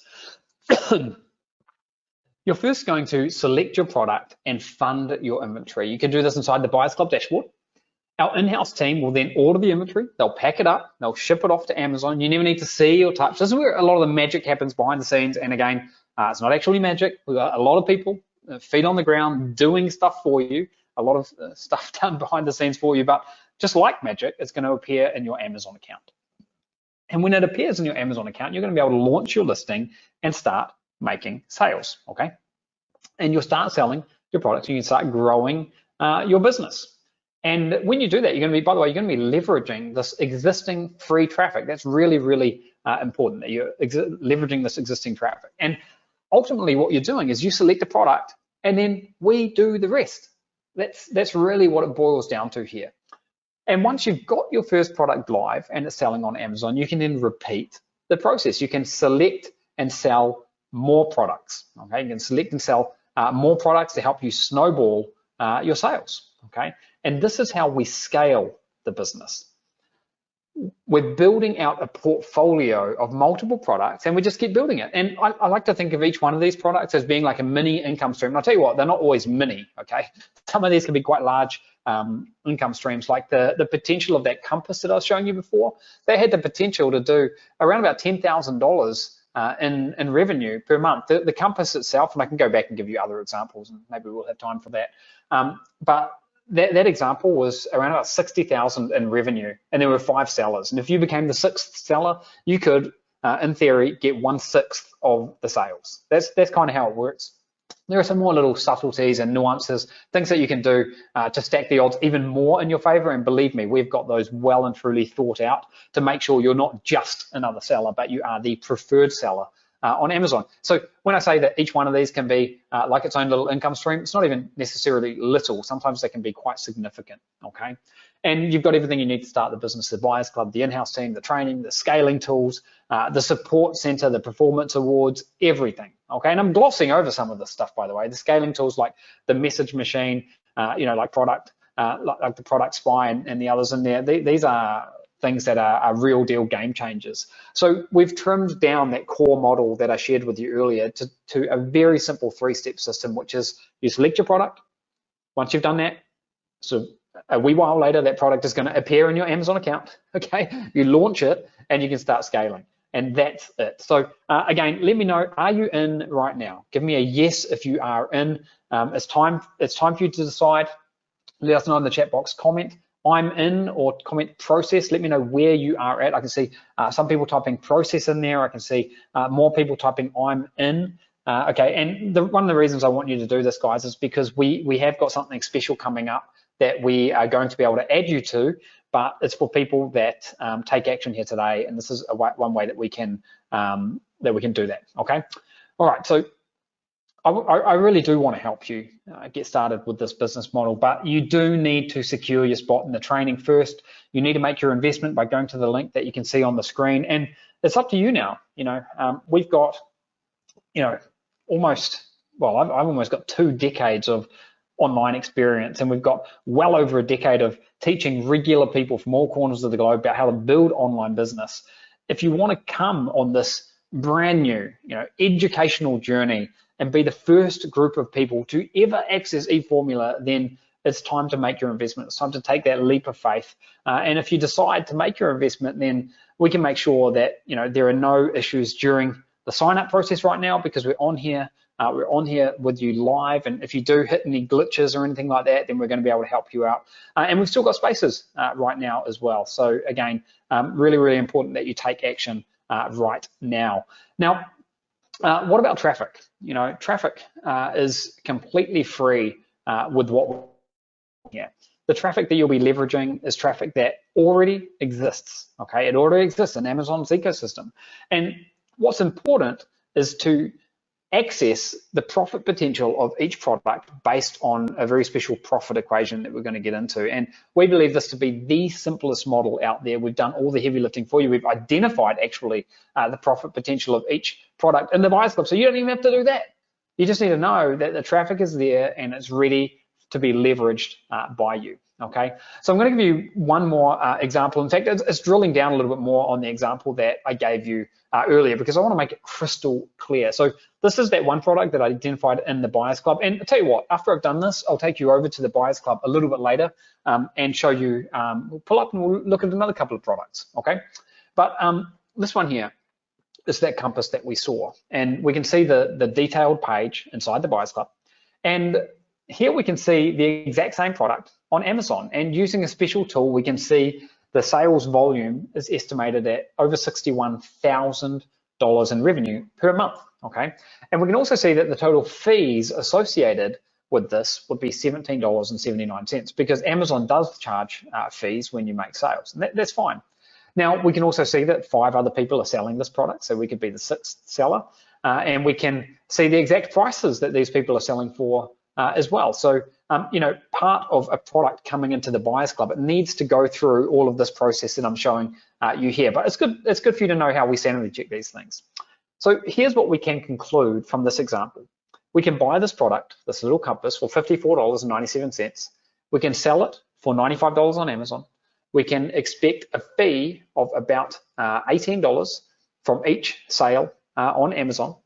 You're first going to select your product and fund your inventory. You can do this inside the Buyers Club dashboard. Our in-house team will then order the inventory. They'll pack it up. They'll ship it off to Amazon. You never need to see or touch. This is where a lot of the magic happens behind the scenes. And again, it's not actually magic. We've got a lot of people, feet on the ground, doing stuff for you, a lot of stuff done behind the scenes for you. But just like magic, it's going to appear in your Amazon account. And when it appears in your Amazon account, you're going to be able to launch your listing and start making sales, okay? And you'll start selling your products, and you can start growing your business. And when you do that, you're going to be, by the way, you're going to be leveraging this existing free traffic. That's really, really important, that you're leveraging this existing traffic. And ultimately what you're doing is you select a product and then we do the rest. That's really what it boils down to here. And once you've got your first product live and it's selling on Amazon, you can then repeat the process. You can select and sell more products, okay? You can select and sell more products to help you snowball your sales, okay? And this is how we scale the business. We're building out a portfolio of multiple products, and we just keep building it. And I like to think of each one of these products as being like a mini income stream. And I'll tell you what, they're not always mini, okay? Some of these can be quite large income streams, like the potential of that compass that I was showing you before. They had the potential to do around about $10,000 in revenue per month. The compass itself, and I can go back and give you other examples, and maybe we'll have time for that. But that example was around about 60,000 in revenue, and there were 5 sellers. And if you became the 6th seller, you could, in theory, get 1/6 of the sales. That's kind of how it works. There are some more little subtleties and nuances, things that you can do to stack the odds even more in your favor. And believe me, we've got those well and truly thought out to make sure you're not just another seller, but you are the preferred seller on Amazon. So when I say that each one of these can be like its own little income stream, it's not even necessarily little. Sometimes they can be quite significant, okay? And you've got everything you need to start the business: the Buyers Club, the in-house team, the training, the scaling tools, the support center, the performance awards, everything, okay? And I'm glossing over some of this stuff, by the way. The scaling tools like the message machine, like product, like the product spy and the others in there, these are things that are real deal game changers. So we've trimmed down that core model that I shared with you earlier to a very simple 3-step system, which is you select your product. Once you've done that, so a wee while later, that product is going to appear in your Amazon account, okay? You launch it and you can start scaling. and that's it. So again, let me know, are you in right now? Give me a yes if you are in. It's time for you to decide. Let us know in the chat box, comment I'm in or comment process. Let me know where you are at. I can see some people typing process in there. I can see more people typing I'm in. Okay, and one of the reasons I want you to do this, guys, is because we have got something special coming up that we are going to be able to add you to, but it's for people that take action here today, and this is one way that we can do that. Okay, all right. So I really do want to help you get started with this business model, but you do need to secure your spot in the training first. You need to make your investment by going to the link that you can see on the screen, and it's up to you now. We've got, I've almost got 2 decades of online experience, and we've got well over a decade of teaching regular people from all corners of the globe about how to build online business. If you want to come on this brand new, educational journey and be the first group of people to ever access eFormula, then it's time to make your investment. It's time to take that leap of faith. And if you decide to make your investment, then we can make sure that there are no issues during the sign-up process right now, because we're on here. We're on here with you live, and if you do hit any glitches or anything like that, then we're going to be able to help you out. And we've still got spaces right now as well. So again, really, really important that you take action right now. Now, what about traffic? Traffic is completely free with what here. The traffic that you'll be leveraging is traffic that already exists. Okay, it already exists in Amazon's ecosystem. And what's important is to access the profit potential of each product based on a very special profit equation that we're going to get into. And we believe this to be the simplest model out there. We've done all the heavy lifting for you. We've identified actually the profit potential of each product in the buyers club. So you don't even have to do that. You just need to know that the traffic is there and it's ready to be leveraged by you. Okay, so I'm going to give you one more example. In fact, it's drilling down a little bit more on the example that I gave you earlier, because I want to make it crystal clear. So this is that one product that I identified in the Buyers Club. And I'll tell you what, after I've done this, I'll take you over to the Buyers Club a little bit later and show you, we'll pull up and we'll look at another couple of products, okay? But this one here is that compass that we saw. And we can see the detailed page inside the Buyers Club. And here we can see the exact same product on Amazon, and using a special tool, we can see the sales volume is estimated at over $61,000 in revenue per month, okay? And we can also see that the total fees associated with this would be $17.79, because Amazon does charge fees when you make sales, and that's fine. Now, we can also see that 5 other people are selling this product, so we could be the 6th seller, and we can see the exact prices that these people are selling for as well. So, part of a product coming into the Buyers Club, it needs to go through all of this process that I'm showing you here. But it's good for you to know how we sanity check these things. So here's what we can conclude from this example. We can buy this product, this little compass, for $54.97. We can sell it for $95 on Amazon. We can expect a fee of about $18 from each sale on Amazon.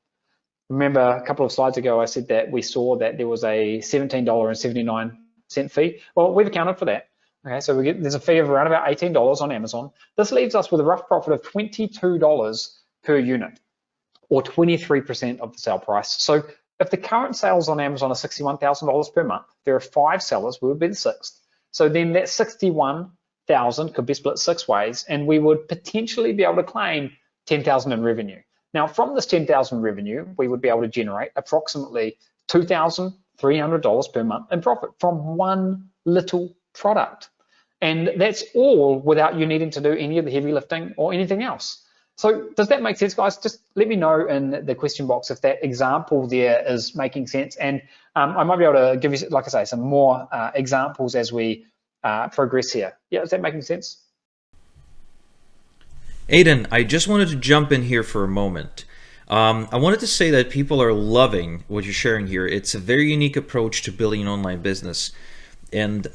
Remember a couple of slides ago, I said that we saw that there was a $17.79 fee. Well, we've accounted for that. Okay, so there's a fee of around about $18 on Amazon. This leaves us with a rough profit of $22 per unit, or 23% of the sale price. So if the current sales on Amazon are $61,000 per month, there are 5 sellers, we would be the 6th. So then that $61,000 could be split 6 ways, and we would potentially be able to claim $10,000 in revenue. Now, from this $10,000 revenue, we would be able to generate approximately $2,300 per month in profit from one little product. And that's all without you needing to do any of the heavy lifting or anything else. So does that make sense, guys? Just let me know in the question box if that example there is making sense. And I might be able to give you, like I say, some more examples as we progress here. Yeah, is that making sense? Aiden, I just wanted to jump in here for a moment. I wanted to say that people are loving what you're sharing here. It's a very unique approach to building an online business. And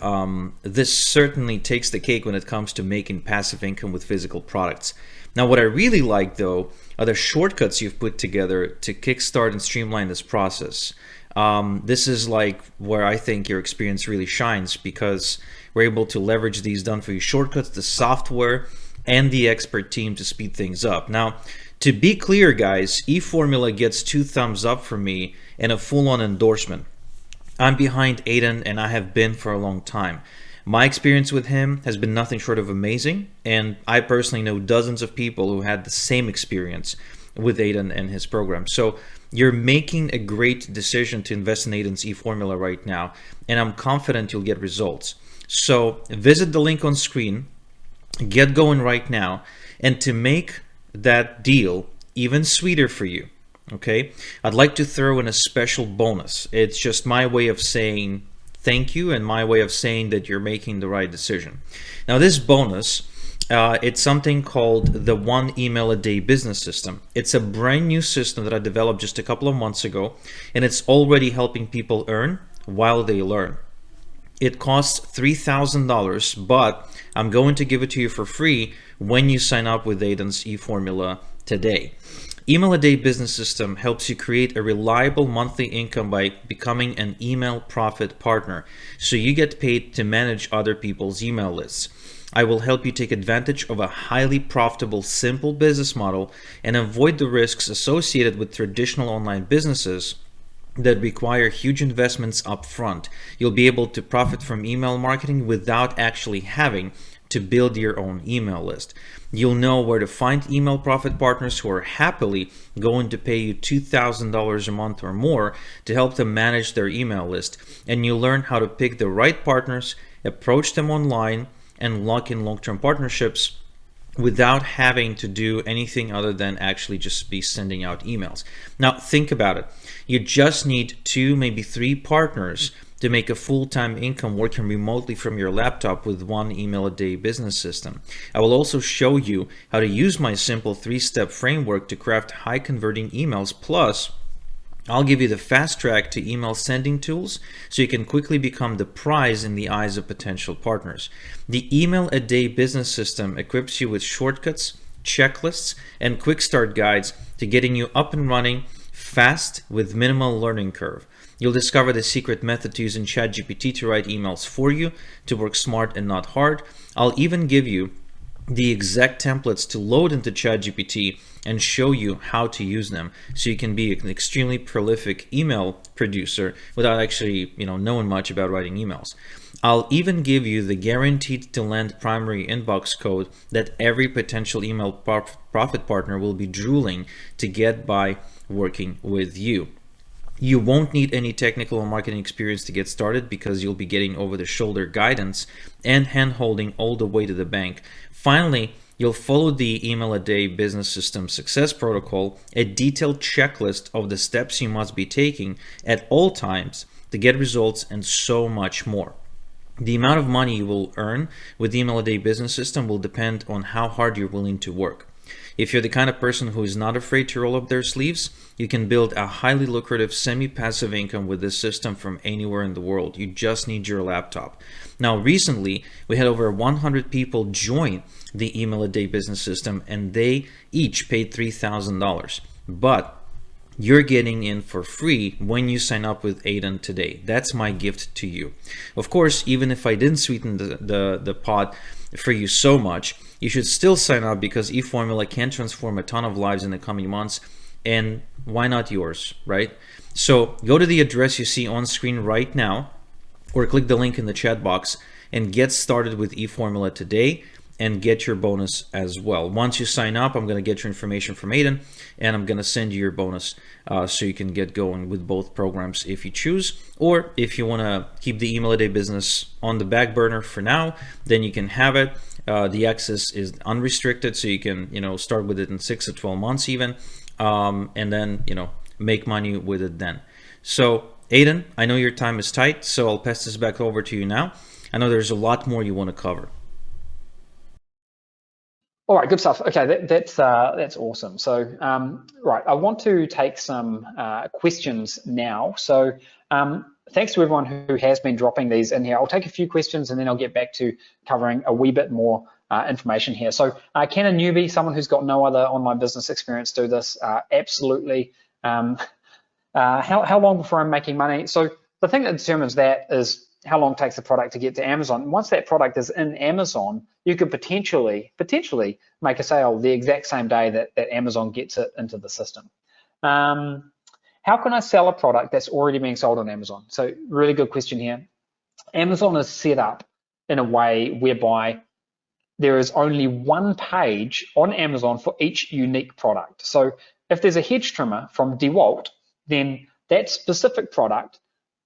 this certainly takes the cake when it comes to making passive income with physical products. Now, what I really like, though, are the shortcuts you've put together to kickstart and streamline this process. This is like where I think your experience really shines, because we're able to leverage these done-for-you shortcuts, the software, and the expert team to speed things up. Now, to be clear, guys, EFormula gets 2 thumbs up from me and a full-on endorsement. I'm behind Aidan, and I have been for a long time. My experience with him has been nothing short of amazing, and I personally know dozens of people who had the same experience with Aidan and his program. So you're making a great decision to invest in Aidan's EFormula right now, and I'm confident you'll get results. So visit the link on screen, get going right now, and to make that deal even sweeter for you, okay, I'd like to throw in a special bonus. It's just my way of saying thank you and my way of saying that you're making the right decision. Now, this bonus, it's something called the 1 email a day business system. It's a brand new system that I developed just a couple of months ago, and it's already helping people earn while they learn. It costs $3,000, but I'm going to give it to you for free when you sign up with Aidan's EFormula today. Email a Day Business System helps you create a reliable monthly income by becoming an email profit partner, so you get paid to manage other people's email lists. I will help you take advantage of a highly profitable, simple business model and avoid the risks associated with traditional online businesses that require huge investments up front. You'll be able to profit from email marketing without actually having to build your own email list. You'll know where to find email profit partners who are happily going to pay you $2,000 a month or more to help them manage their email list. And you'll learn how to pick the right partners, approach them online, and lock in long-term partnerships without having to do anything other than actually just be sending out emails. Now, think about it. You just need 2, maybe 3 partners to make a full-time income working remotely from your laptop with 1 email a day business system. I will also show you how to use my simple 3-step framework to craft high-converting emails. Plus, I'll give you the fast track to email sending tools so you can quickly become the prize in the eyes of potential partners. The Email a Day business system equips you with shortcuts, checklists, and quick start guides to getting you up and running fast with minimal learning curve. You'll discover the secret method to using ChatGPT to write emails for you, to work smart and not hard. I'll even give you the exact templates to load into ChatGPT and show you how to use them so you can be an extremely prolific email producer without actually knowing much about writing emails. I'll even give you the guaranteed to land primary inbox code that every potential email profit partner will be drooling to get by working with you. You won't need any technical or marketing experience to get started because you'll be getting over-the-shoulder guidance and hand-holding all the way to the bank. Finally, you'll follow the Email a Day business system success protocol, a detailed checklist of the steps you must be taking at all times to get results, and so much more. The amount of money you will earn with the Email a Day business system will depend on how hard you're willing to work. If you're the kind of person who is not afraid to roll up their sleeves, you can build a highly lucrative semi-passive income with this system from anywhere in the world. You just need your laptop. Now, recently, we had over 100 people join the Email a Day business system, and they each paid $3,000. But you're getting in for free when you sign up with Aidan today. That's my gift to you. Of course, even if I didn't sweeten the pot for you so much, you should still sign up because EFormula can transform a ton of lives in the coming months, and why not yours, right? So go to the address you see on screen right now, or click the link in the chat box and get started with EFormula today and get your bonus as well. Once you sign up, I'm going to get your information from Aidan, and I'm going to send you your bonus so you can get going with both programs if you choose. Or if you want to keep the Email a Day business on the back burner for now, then you can have it. The access is unrestricted, so you can start with it in 6 to 12 months even, and then make money with it then. So Aidan, I know your time is tight, so I'll pass this back over to you now. I know there's a lot more you want to cover. All right, good stuff. Okay, that's awesome. So, right, I want to take some questions now. So, thanks to everyone who has been dropping these in here. I'll take a few questions and then I'll get back to covering a wee bit more information here. So, can a newbie, someone who's got no other online business experience, do this? Absolutely. How long before I'm making money? So, the thing that determines that is how long it takes the product to get to Amazon. Once that product is in Amazon, you could potentially make a sale the exact same day that Amazon gets it into the system. How can I sell a product that's already being sold on Amazon? So really good question here. Amazon is set up in a way whereby there is only one page on Amazon for each unique product. So if there's a hedge trimmer from DeWalt, then that specific product,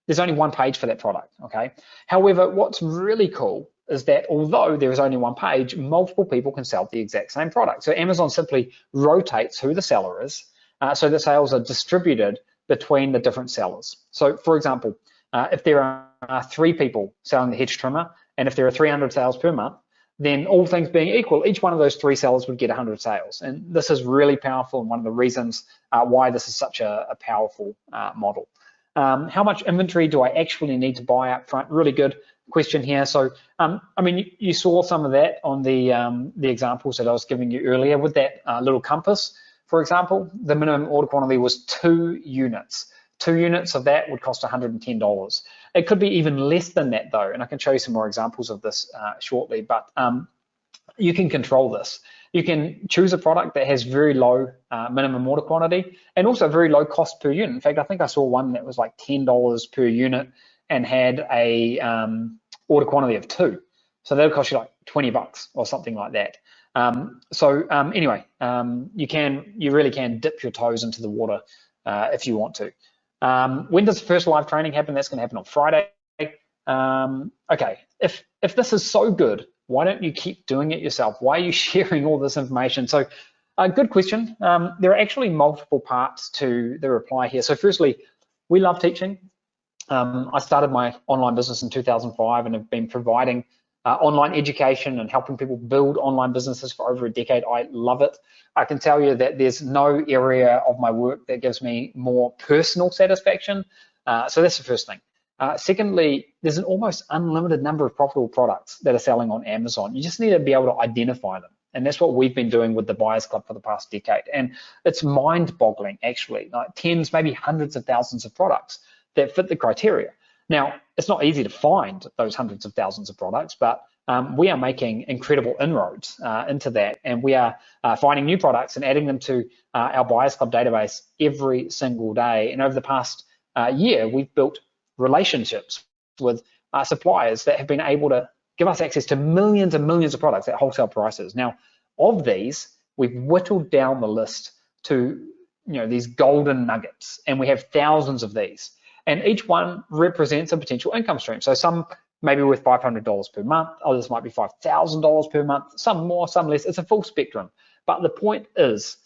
there's only one page for that product, okay? However, what's really cool is that although there is only one page, multiple people can sell the exact same product. So Amazon simply rotates who the seller is, so the sales are distributed between the different sellers. So for example, if there are 3 people selling the hedge trimmer, and if there are 300 sales per month, then all things being equal, each one of those 3 sellers would get 100 sales. And this is really powerful, and one of the reasons why this is such a powerful model. How much inventory do I actually need to buy up front? Really good question here. So, I mean, you saw some of that on the examples that I was giving you earlier with that little compass. For example, the minimum order quantity was 2 units. 2 units of that would cost $110. It could be even less than that though, and I can show you some more examples of this shortly, but you can control this. You can choose a product that has very low minimum order quantity and also very low cost per unit. In fact, I think I saw one that was like $10 per unit and had a order quantity of 2. So that'll cost you like $20 or something like that. Anyway, you really can dip your toes into the water if you want to. When does the first live training happen? That's going to happen on Friday. Okay, if this is so good, why don't you keep doing it yourself? Why are you sharing all this information? So, good question. There are actually multiple parts to the reply here. So firstly, we love teaching. I started my online business in 2005 and have been providing online education and helping people build online businesses for over a decade. I love it. I can tell you that there's no area of my work that gives me more personal satisfaction. So that's the first thing. Secondly, there's an almost unlimited number of profitable products that are selling on Amazon. You just need to be able to identify them. And that's what we've been doing with the Buyers Club for the past decade. And it's mind-boggling, actually, like tens, maybe hundreds of thousands of products that fit the criteria. Now, it's not easy to find those hundreds of thousands of products, but we are making incredible inroads into that, and we are finding new products and adding them to our Buyers Club database every single day. And over the past year, we've built relationships with suppliers that have been able to give us access to millions and millions of products at wholesale prices. Now, of these, we've whittled down the list to these golden nuggets, and we have thousands of these. And each one represents a potential income stream. So some maybe worth $500 per month, others might be $5,000 per month, some more, some less. It's a full spectrum. But the point is,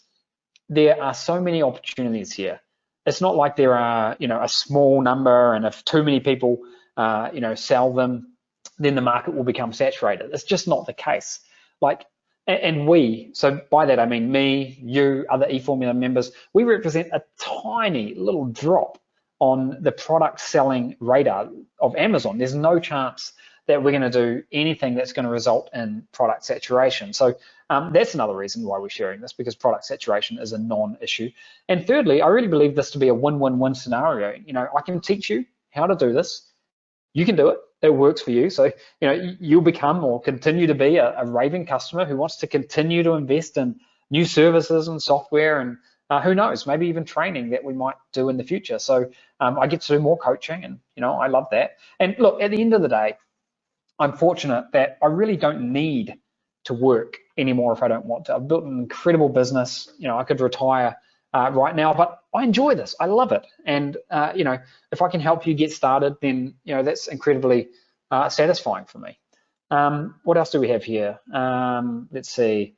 there are so many opportunities here. It's not like there are, a small number, and if too many people, sell them, then the market will become saturated. It's just not the case. So by that I mean me, you, other EFormula members, we represent a tiny little drop on the product selling radar of Amazon. There's no chance that we're going to do anything that's going to result in product saturation. So that's another reason why we're sharing this, because product saturation is a non-issue. And thirdly, I really believe this to be a win-win-win scenario. I can teach you how to do this. You can do it. It works for you. So, you'll become or continue to be a raving customer who wants to continue to invest in new services and software, and who knows, maybe even training that we might do in the future. So I get to do more coaching, and I love that. And look, at the end of the day, I'm fortunate that I really don't need to work anymore if I don't want to. I've built an incredible business. I could retire right now, but I enjoy this. I love it. And if I can help you get started, then that's incredibly satisfying for me. What else do we have here? Let's see.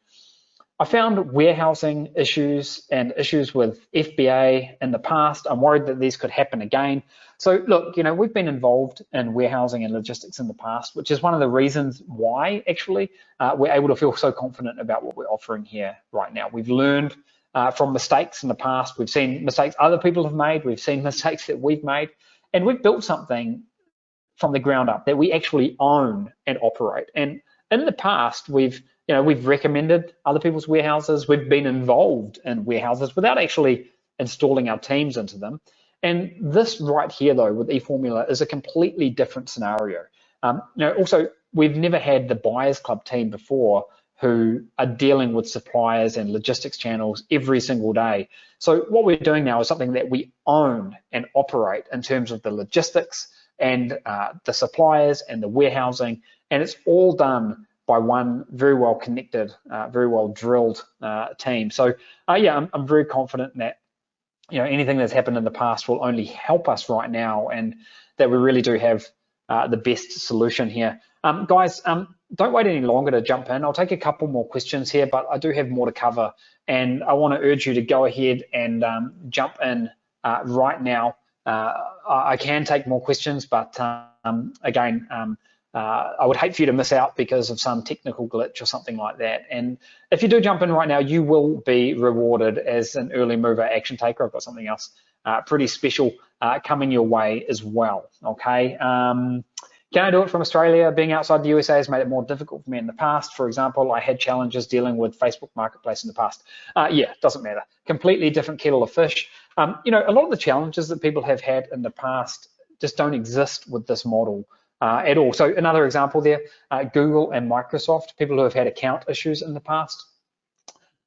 I found warehousing issues and issues with FBA in the past. I'm worried that these could happen again. So look, we've been involved in warehousing and logistics in the past, which is one of the reasons why actually we're able to feel so confident about what we're offering here right now. We've learned from mistakes in the past. We've seen mistakes other people have made. We've seen mistakes that we've made, and we've built something from the ground up that we actually own and operate. And in the past, we've recommended other people's warehouses. We've been involved in warehouses without actually installing our teams into them. And this right here, though, with eFormula is a completely different scenario. Also, we've never had the Buyers Club team before who are dealing with suppliers and logistics channels every single day. So what we're doing now is something that we own and operate in terms of the logistics and the suppliers and the warehousing, and it's all done by one very well connected, very well drilled team. So yeah, I'm very confident that anything that's happened in the past will only help us right now, and that we really do have the best solution here. Guys, don't wait any longer to jump in. I'll take a couple more questions here, but I do have more to cover, and I want to urge you to go ahead and jump in right now. I can take more questions, but again, I would hate for you to miss out because of some technical glitch or something like that. And if you do jump in right now, you will be rewarded as an early mover action taker. I've got something else pretty special coming your way as well, okay? Can I do it from Australia? Being outside the USA has made it more difficult for me in the past. For example, I had challenges dealing with Facebook Marketplace in the past. Yeah, doesn't matter. Completely different kettle of fish. A lot of the challenges that people have had in the past just don't exist with this model at all. So another example there, Google and Microsoft, people who have had account issues in the past.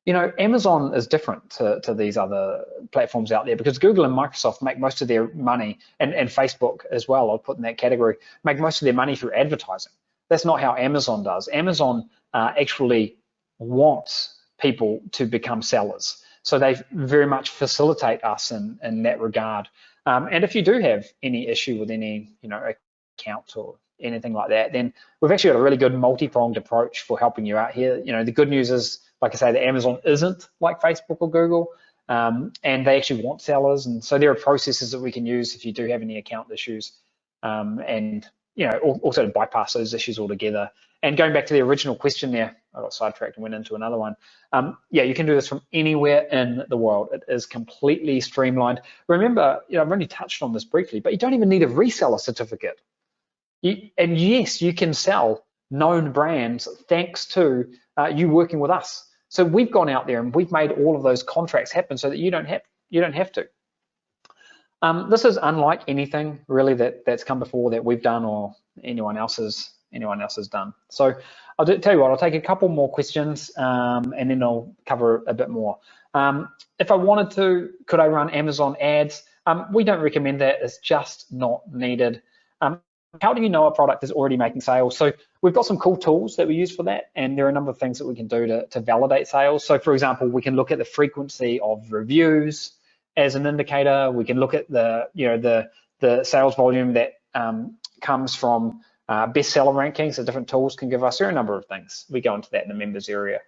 Amazon is different to these other platforms out there because Google and Microsoft make most of their money, and Facebook as well, I'll put in that category, make most of their money through advertising. That's not how Amazon does. Amazon actually wants people to become sellers. So they very much facilitate us in that regard. And if you do have any issue with any, account or anything like that, then we've actually got a really good multi-pronged approach for helping you out here. The good news is, like I say, that Amazon isn't like Facebook or Google, and they actually want sellers. And so there are processes that we can use if you do have any account issues, and also to bypass those issues altogether. And going back to the original question there, I got sidetracked and went into another one. Yeah, you can do this from anywhere in the world. It is completely streamlined. Remember, I've only touched on this briefly, but you don't even need a reseller certificate. And yes, you can sell known brands thanks to you working with us. So we've gone out there and we've made all of those contracts happen so that you don't have to. This is unlike anything really that's come before that we've done or anyone else has done. So tell you what, I'll take a couple more questions and then I'll cover a bit more. If I wanted to, could I run Amazon ads? We don't recommend that. It's just not needed. How do you know a product is already making sales? So we've got some cool tools that we use for that, and there are a number of things that we can do to validate sales. So for example, we can look at the frequency of reviews as an indicator. We can look at the sales volume that comes from bestseller rankings. So different tools can give us. There are a number of things. We go into that in the members area.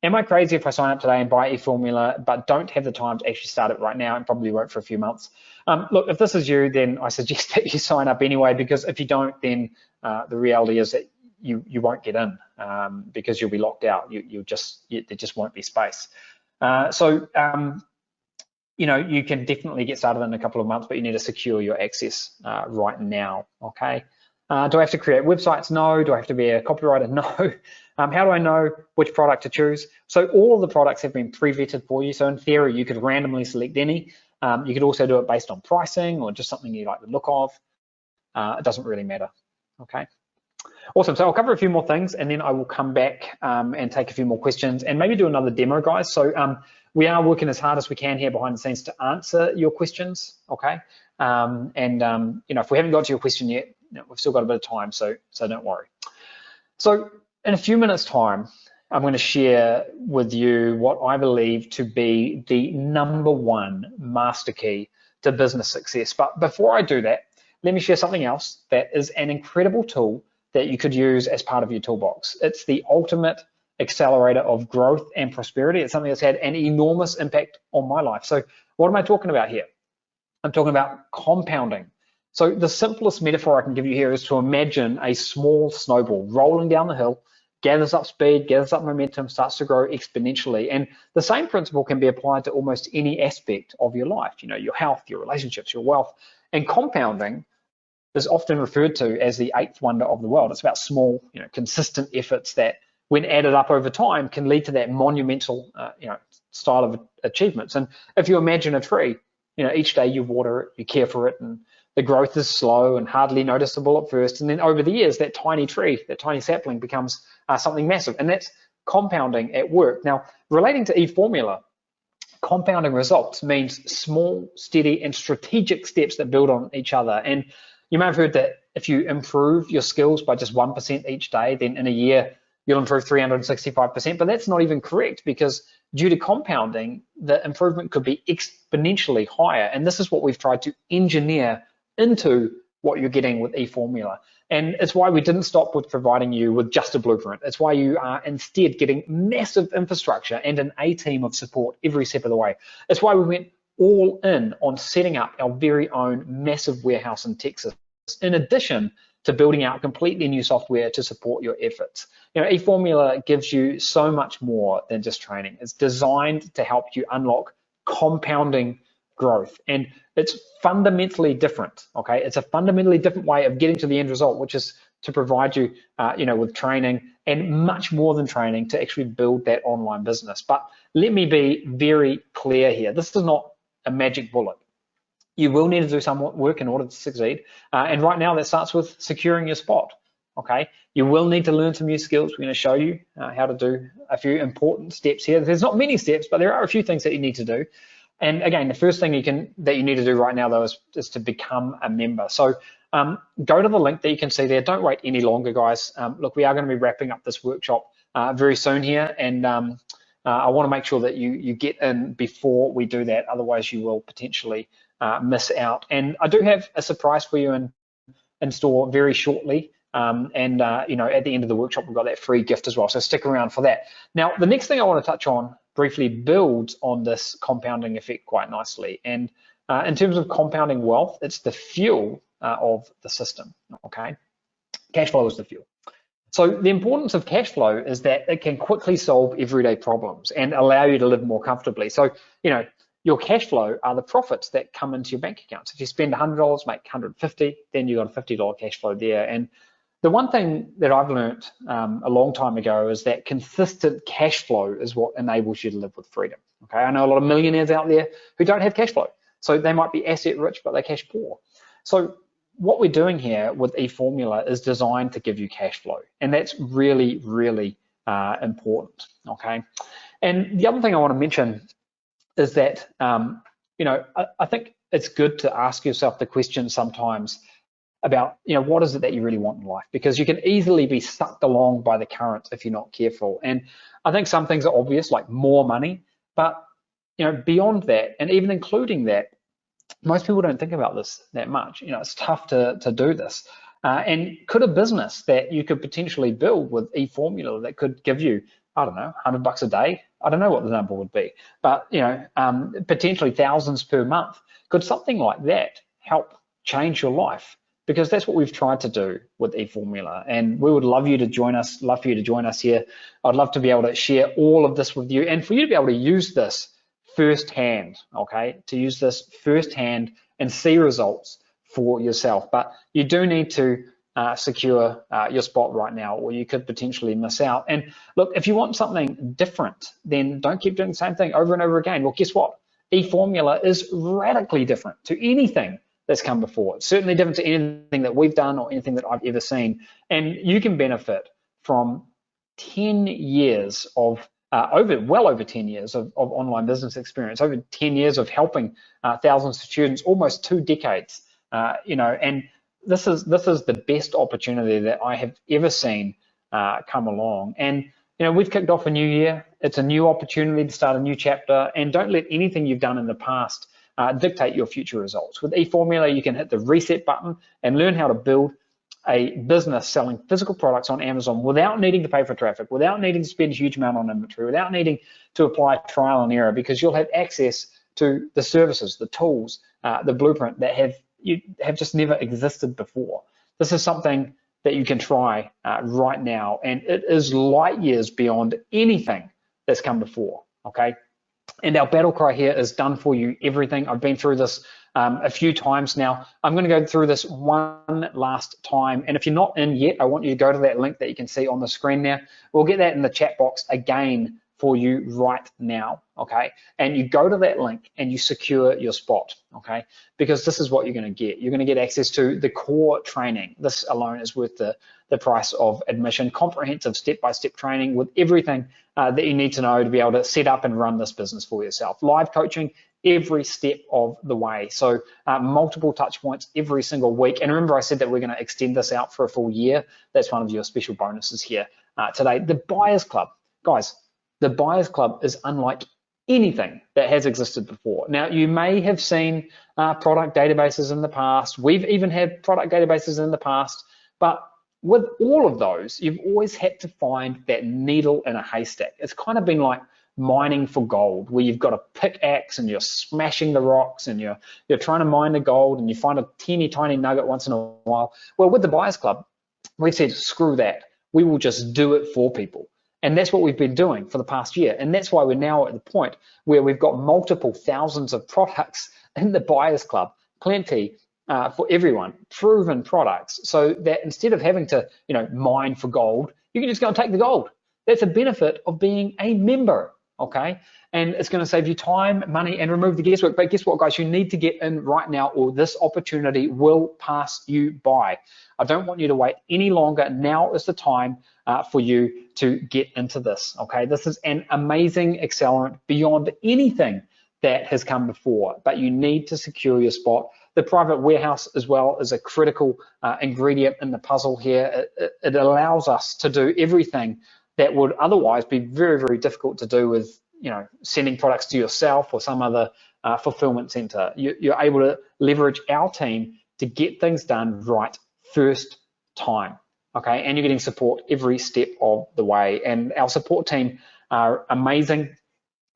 Am I crazy if I sign up today and buy eFormula, but don't have the time to actually start it right now and probably won't for a few months? Look, if this is you, then I suggest that you sign up anyway, because if you don't, then the reality is that you won't get in because you'll be locked out. There just won't be space. You can definitely get started in a couple of months, but you need to secure your access right now, okay? Do I have to create websites? No. Do I have to be a copywriter? No. How do I know which product to choose? So all of the products have been pre-vetted for you. So in theory, you could randomly select any. You could also do it based on pricing or just something you like the look of. It doesn't really matter, okay? Awesome, so I'll cover a few more things and then I will come back and take a few more questions and maybe do another demo, guys. So we are working as hard as we can here behind the scenes to answer your questions, okay? If we haven't got to your question yet, we've still got a bit of time, so don't worry. So in a few minutes' time, I'm going to share with you what I believe to be the #1 master key to business success. But before I do that, let me share something else that is an incredible tool that you could use as part of your toolbox. It's the ultimate accelerator of growth and prosperity. It's something that's had an enormous impact on my life. So what am I talking about here? I'm talking about compounding. So the simplest metaphor I can give you here is to imagine a small snowball rolling down the hill, gathers up speed, gathers up momentum, starts to grow exponentially. And the same principle can be applied to almost any aspect of your life, your health, your relationships, your wealth. And compounding is often referred to as the 8th wonder of the world. It's about small, consistent efforts that, when added up over time, can lead to that monumental, style of achievements. And if you imagine a tree, each day you water it, you care for it, and the growth is slow and hardly noticeable at first. And then over the years, that tiny tree, that tiny sapling becomes something massive. And that's compounding at work. Now, relating to EFormula, compounding results means small, steady, and strategic steps that build on each other. And you may have heard that if you improve your skills by just 1% each day, then in a year, you'll improve 365%, but that's not even correct, because due to compounding, the improvement could be exponentially higher. And this is what we've tried to engineer into what you're getting with EFormula. And it's why we didn't stop with providing you with just a blueprint. It's why you are instead getting massive infrastructure and an A-team of support every step of the way. It's why we went all in on setting up our very own massive warehouse in Texas, in addition to building out completely new software to support your efforts. EFormula gives you so much more than just training. It's designed to help you unlock compounding growth, and it's fundamentally different. Okay, it's a fundamentally different way of getting to the end result, which is to provide you, with training and much more than training to actually build that online business. But let me be very clear here: this is not a magic bullet. You will need to do some work in order to succeed, and right now that starts with securing your spot. Okay, you will need to learn some new skills. We're going to show you how to do a few important steps here. There's not many steps, but there are a few things that you need to do. And again, the first thing that you need to do right now, though, is to become a member. So go to the link that you can see there. Don't wait any longer, guys. Look, we are going to be wrapping up this workshop very soon here, and I want to make sure that you get in before we do that. Otherwise, you will potentially miss out. And I do have a surprise for you in store very shortly. At the end of the workshop, we've got that free gift as well. So stick around for that. Now, the next thing I want to touch on briefly builds on this compounding effect quite nicely. And in terms of compounding wealth, it's the fuel of the system. Okay, cash flow is the fuel. So the importance of cash flow is that it can quickly solve everyday problems and allow you to live more comfortably. So, your cash flow are the profits that come into your bank accounts. If you spend $100, make $150, then you've got a $50 cash flow there. And the one thing that I've learned a long time ago is that consistent cash flow is what enables you to live with freedom. Okay, I know a lot of millionaires out there who don't have cash flow. So they might be asset rich, but they're cash poor. So what we're doing here with EFormula is designed to give you cash flow. And that's really, really important, okay? And the other thing I want to mention is that, I think it's good to ask yourself the question sometimes about, what is it that you really want in life? Because you can easily be sucked along by the current if you're not careful. And I think some things are obvious, like more money, but, beyond that, and even including that, most people don't think about this that much. It's tough to do this. And could a business that you could potentially build with EFormula that could give you, I don't know, $100 a day? I don't know what the number would be, but potentially thousands per month. Could something like that help change your life? Because that's what we've tried to do with EFormula, and we would love you to join us. Love for you to join us here. I'd love to be able to share all of this with you, and for you to be able to use this firsthand. Okay, to use this firsthand and see results for yourself. But you do need to secure your spot right now, or you could potentially miss out. And look, if you want something different, then don't keep doing the same thing over and over again. Well, guess what? EFormula is radically different to anything that's come before. It's certainly different to anything that we've done or anything that I've ever seen. And you can benefit from 10 years of well over 10 years of online business experience, over 10 years of helping thousands of students, almost 2 decades. And this is the best opportunity that I have ever seen come along. And we've kicked off a new year. It's a new opportunity to start a new chapter. And don't let anything you've done in the past dictate your future results. With EFormula, you can hit the reset button and learn how to build a business selling physical products on Amazon without needing to pay for traffic, without needing to spend a huge amount on inventory, without needing to apply trial and error, because you'll have access to the services, the tools, the blueprint that have just never existed before. This is something that you can try right now, and it is light years beyond anything that's come before, okay? And our battle cry here is done for you everything. I've been through this a few times now. I'm going to go through this one last time. And if you're not in yet, I want you to go to that link that you can see on the screen now. We'll get that in the chat box again for you right now, okay? And you go to that link and you secure your spot, okay? Because this is what you're going to get. You're going to get access to the core training. This alone is worth the price of admission. Comprehensive step-by-step training with everything that you need to know to be able to set up and run this business for yourself. Live coaching every step of the way. So multiple touch points every single week. And remember, I said that we're going to extend this out for a full year. That's one of your special bonuses here today. The Buyers Club, guys, the Buyers Club is unlike anything that has existed before. Now, you may have seen product databases in the past. We've even had product databases in the past, but with all of those, you've always had to find that needle in a haystack. It's kind of been like mining for gold, where you've got a pickaxe and you're smashing the rocks and you're trying to mine the gold and you find a teeny tiny nugget once in a while. Well, with the Buyers Club, we've said, screw that. We will just do it for people. And that's what we've been doing for the past year. And that's why we're now at the point where we've got multiple thousands of products in the Buyers Club, plenty for everyone, proven products, so that instead of having to, mine for gold, you can just go and take the gold. That's a benefit of being a member, okay? And it's going to save you time, money, and remove the guesswork. But guess what, guys? You need to get in right now, or this opportunity will pass you by. I don't want you to wait any longer. Now is the time for you to get into this, okay? This is an amazing accelerant beyond anything that has come before, but you need to secure your spot. The private warehouse as well is a critical ingredient in the puzzle here. It allows us to do everything that would otherwise be very, very difficult to do with, sending products to yourself or some other fulfillment center. You're able to leverage our team to get things done right first time, okay? And you're getting support every step of the way. And our support team are amazing.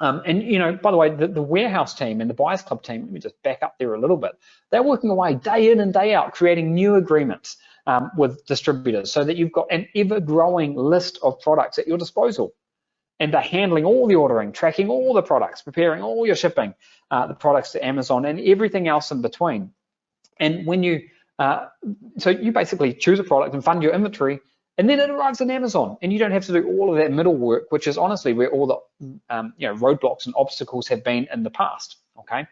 And by the way, the warehouse team and the Buyers Club team, let me just back up there a little bit. They're working away day in and day out, creating new agreements with distributors so that you've got an ever-growing list of products at your disposal. And they're handling all the ordering, tracking all the products, preparing all your shipping, the products to Amazon and everything else in between. And when so you basically choose a product and fund your inventory, and then it arrives in Amazon, and you don't have to do all of that middle work, which is honestly where all the roadblocks and obstacles have been in the past. Okay,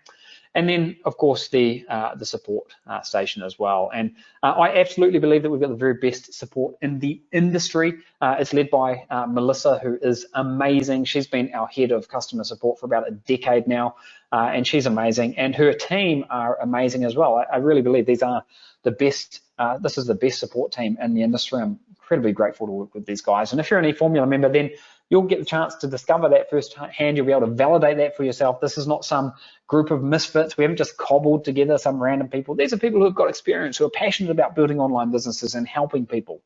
and then of course the support station as well. And I absolutely believe that we've got the very best support in the industry. It's led by Melissa, who is amazing. She's been our head of customer support for about a decade now, and she's amazing. And her team are amazing as well. I really believe these are the best. This is the best support team in the industry. I'm incredibly grateful to work with these guys. And if you're an EFormula member, then you'll get the chance to discover that firsthand. You'll be able to validate that for yourself. This is not some group of misfits. We haven't just cobbled together some random people. These are people who have got experience, who are passionate about building online businesses and helping people,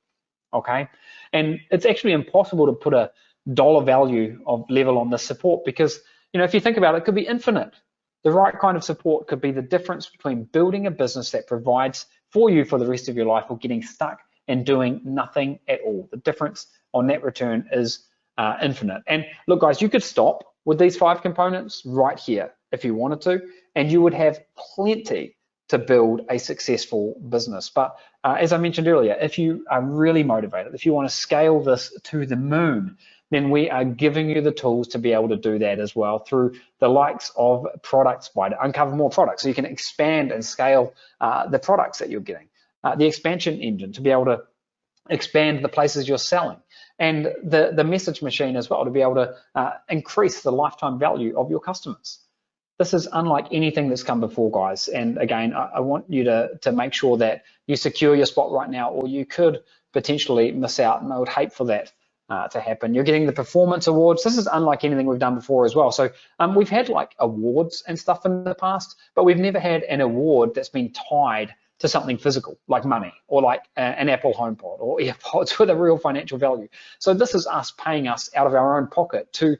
okay? And it's actually impossible to put a dollar value of level on this support because, if you think about it, it could be infinite. The right kind of support could be the difference between building a business that provides for you for the rest of your life or getting stuck and doing nothing at all. The difference on that return is infinite. And look, guys, you could stop with these 5 components right here if you wanted to, and you would have plenty to build a successful business. But as I mentioned earlier, if you are really motivated, if you want to scale this to the moon, then we are giving you the tools to be able to do that as well through the likes of Products by Uncover More Products, so you can expand and scale the products that you're getting. The expansion engine to be able to expand the places you're selling, and the message machine as well to be able to increase the lifetime value of your customers. This is unlike anything that's come before, guys. And again, I want you to make sure that you secure your spot right now, or you could potentially miss out, and I would hate for that to happen. You're getting the performance awards. This is unlike anything we've done before as well. So we've had like awards and stuff in the past, but we've never had an award that's been tied to something physical like money or like an Apple HomePod or AirPods with a real financial value. So this is us paying us out of our own pocket to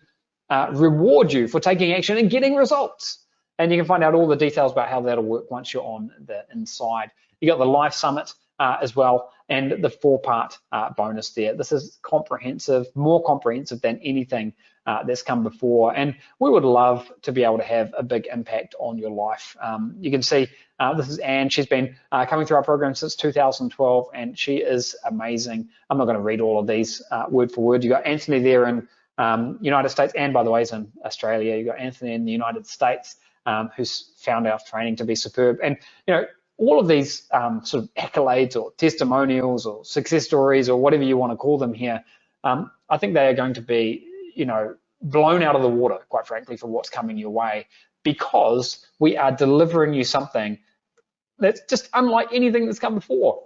reward you for taking action and getting results. And you can find out all the details about how that'll work once you're on the inside. You got the Live Summit as well, and the 4-part bonus there. This is comprehensive, more comprehensive than anything that's come before, and we would love to be able to have a big impact on your life. You can see this is Anne. She's been coming through our program since 2012, and she is amazing. I'm not going to read all of these word for word. You got Anthony there in United States, and by the way, is in Australia. You've got Anthony in the United States, who's found our training to be superb. And, all of these sort of accolades or testimonials or success stories or whatever you want to call them here, I think they are going to be, blown out of the water, quite frankly, for what's coming your way, because we are delivering you something that's just unlike anything that's come before.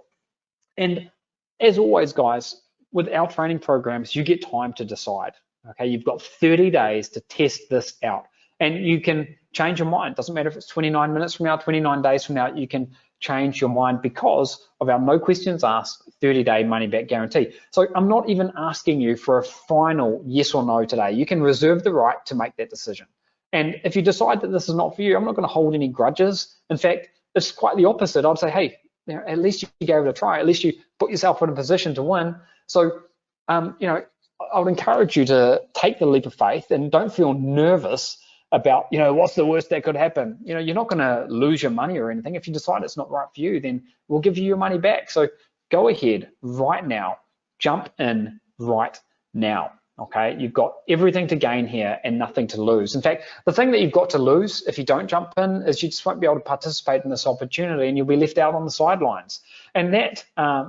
And as always, guys, with our training programs, you get time to decide. Okay, you've got 30 days to test this out, and you can change your mind. Doesn't matter if it's 29 minutes from now, 29 days from now, you can change your mind because of our no questions asked 30-day money back guarantee. So I'm not even asking you for a final yes or no today. You can reserve the right to make that decision. And if you decide that this is not for you, I'm not going to hold any grudges. In fact, it's quite the opposite. I'd say, hey, at least you gave it a try. At least you put yourself in a position to win. So, I would encourage you to take the leap of faith and don't feel nervous about, what's the worst that could happen. You're not going to lose your money or anything. If you decide it's not right for you, then we'll give you your money back. So go ahead right now, jump in right now. Okay, you've got everything to gain here and nothing to lose. In fact, the thing that you've got to lose if you don't jump in is you just won't be able to participate in this opportunity, and you'll be left out on the sidelines. And that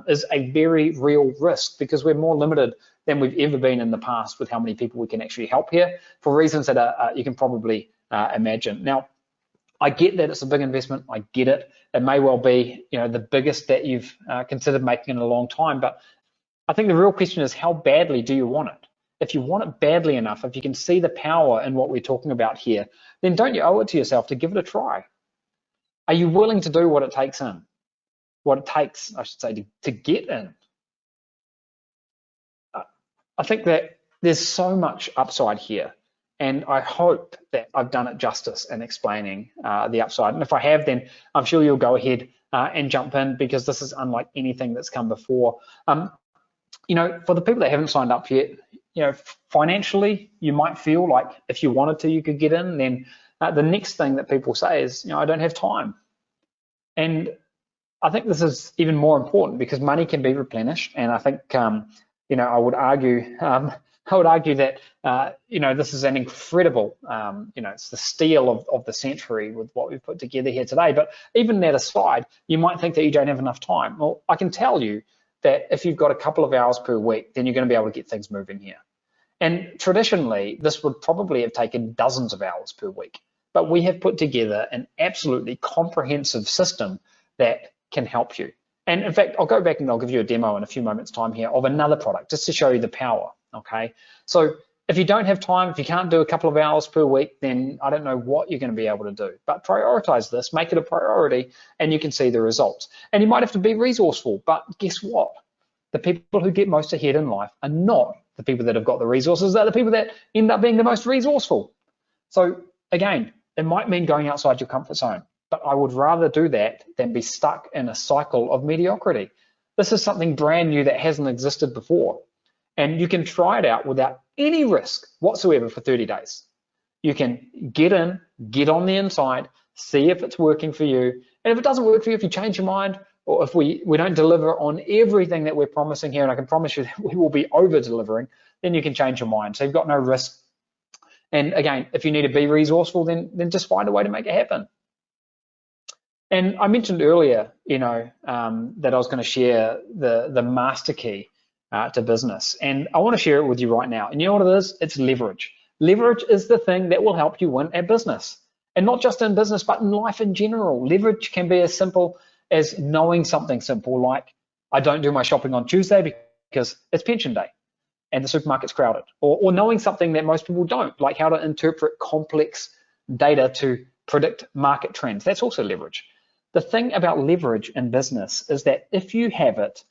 is a very real risk, because we're more limited than we've ever been in the past with how many people we can actually help here, for reasons that you can probably imagine. Now, I get that it's a big investment. I get it. It may well be, the biggest that you've considered making in a long time. But I think the real question is, how badly do you want it? If you want it badly enough, if you can see the power in what we're talking about here, then don't you owe it to yourself to give it a try? Are you willing to do what it takes, I should say, to get in? I think that there's so much upside here, and I hope that I've done it justice in explaining the upside. And if I have, then I'm sure you'll go ahead and jump in, because this is unlike anything that's come before. For the people that haven't signed up yet, financially, you might feel like if you wanted to, you could get in. Then the next thing that people say is, I don't have time. And I think this is even more important, because money can be replenished. And I think, I would argue that, this is an incredible, it's the steal of the century with what we've put together here today. But even that aside, you might think that you don't have enough time. Well, I can tell you that if you've got a couple of hours per week, then you're going to be able to get things moving here. And traditionally, this would probably have taken dozens of hours per week. But we have put together an absolutely comprehensive system that can help you. And in fact, I'll go back and I'll give you a demo in a few moments' time here of another product, just to show you the power, okay? So if you don't have time, if you can't do a couple of hours per week, then I don't know what you're going to be able to do. But prioritize this, make it a priority, and you can see the results. And you might have to be resourceful, but guess what? The people who get most ahead in life are not the people that have got the resources. They're the people that end up being the most resourceful. So again, it might mean going outside your comfort zone, but I would rather do that than be stuck in a cycle of mediocrity. This is something brand new that hasn't existed before. And you can try it out without any risk whatsoever for 30 days. You can get in, get on the inside, see if it's working for you. And if it doesn't work for you, if you change your mind, or if we don't deliver on everything that we're promising here, and I can promise you that we will be over-delivering, then you can change your mind. So you've got no risk. And again, if you need to be resourceful, then just find a way to make it happen. And I mentioned earlier, that I was going to share the master key to business. And I want to share it with you right now. And you know what it is? It's leverage. Leverage is the thing that will help you win at business. And not just in business, but in life in general. Leverage can be as simple as knowing something simple, like I don't do my shopping on Tuesday because it's pension day and the supermarket's crowded, or knowing something that most people don't, like how to interpret complex data to predict market trends. That's also leverage. The thing about leverage in business is that if you have it,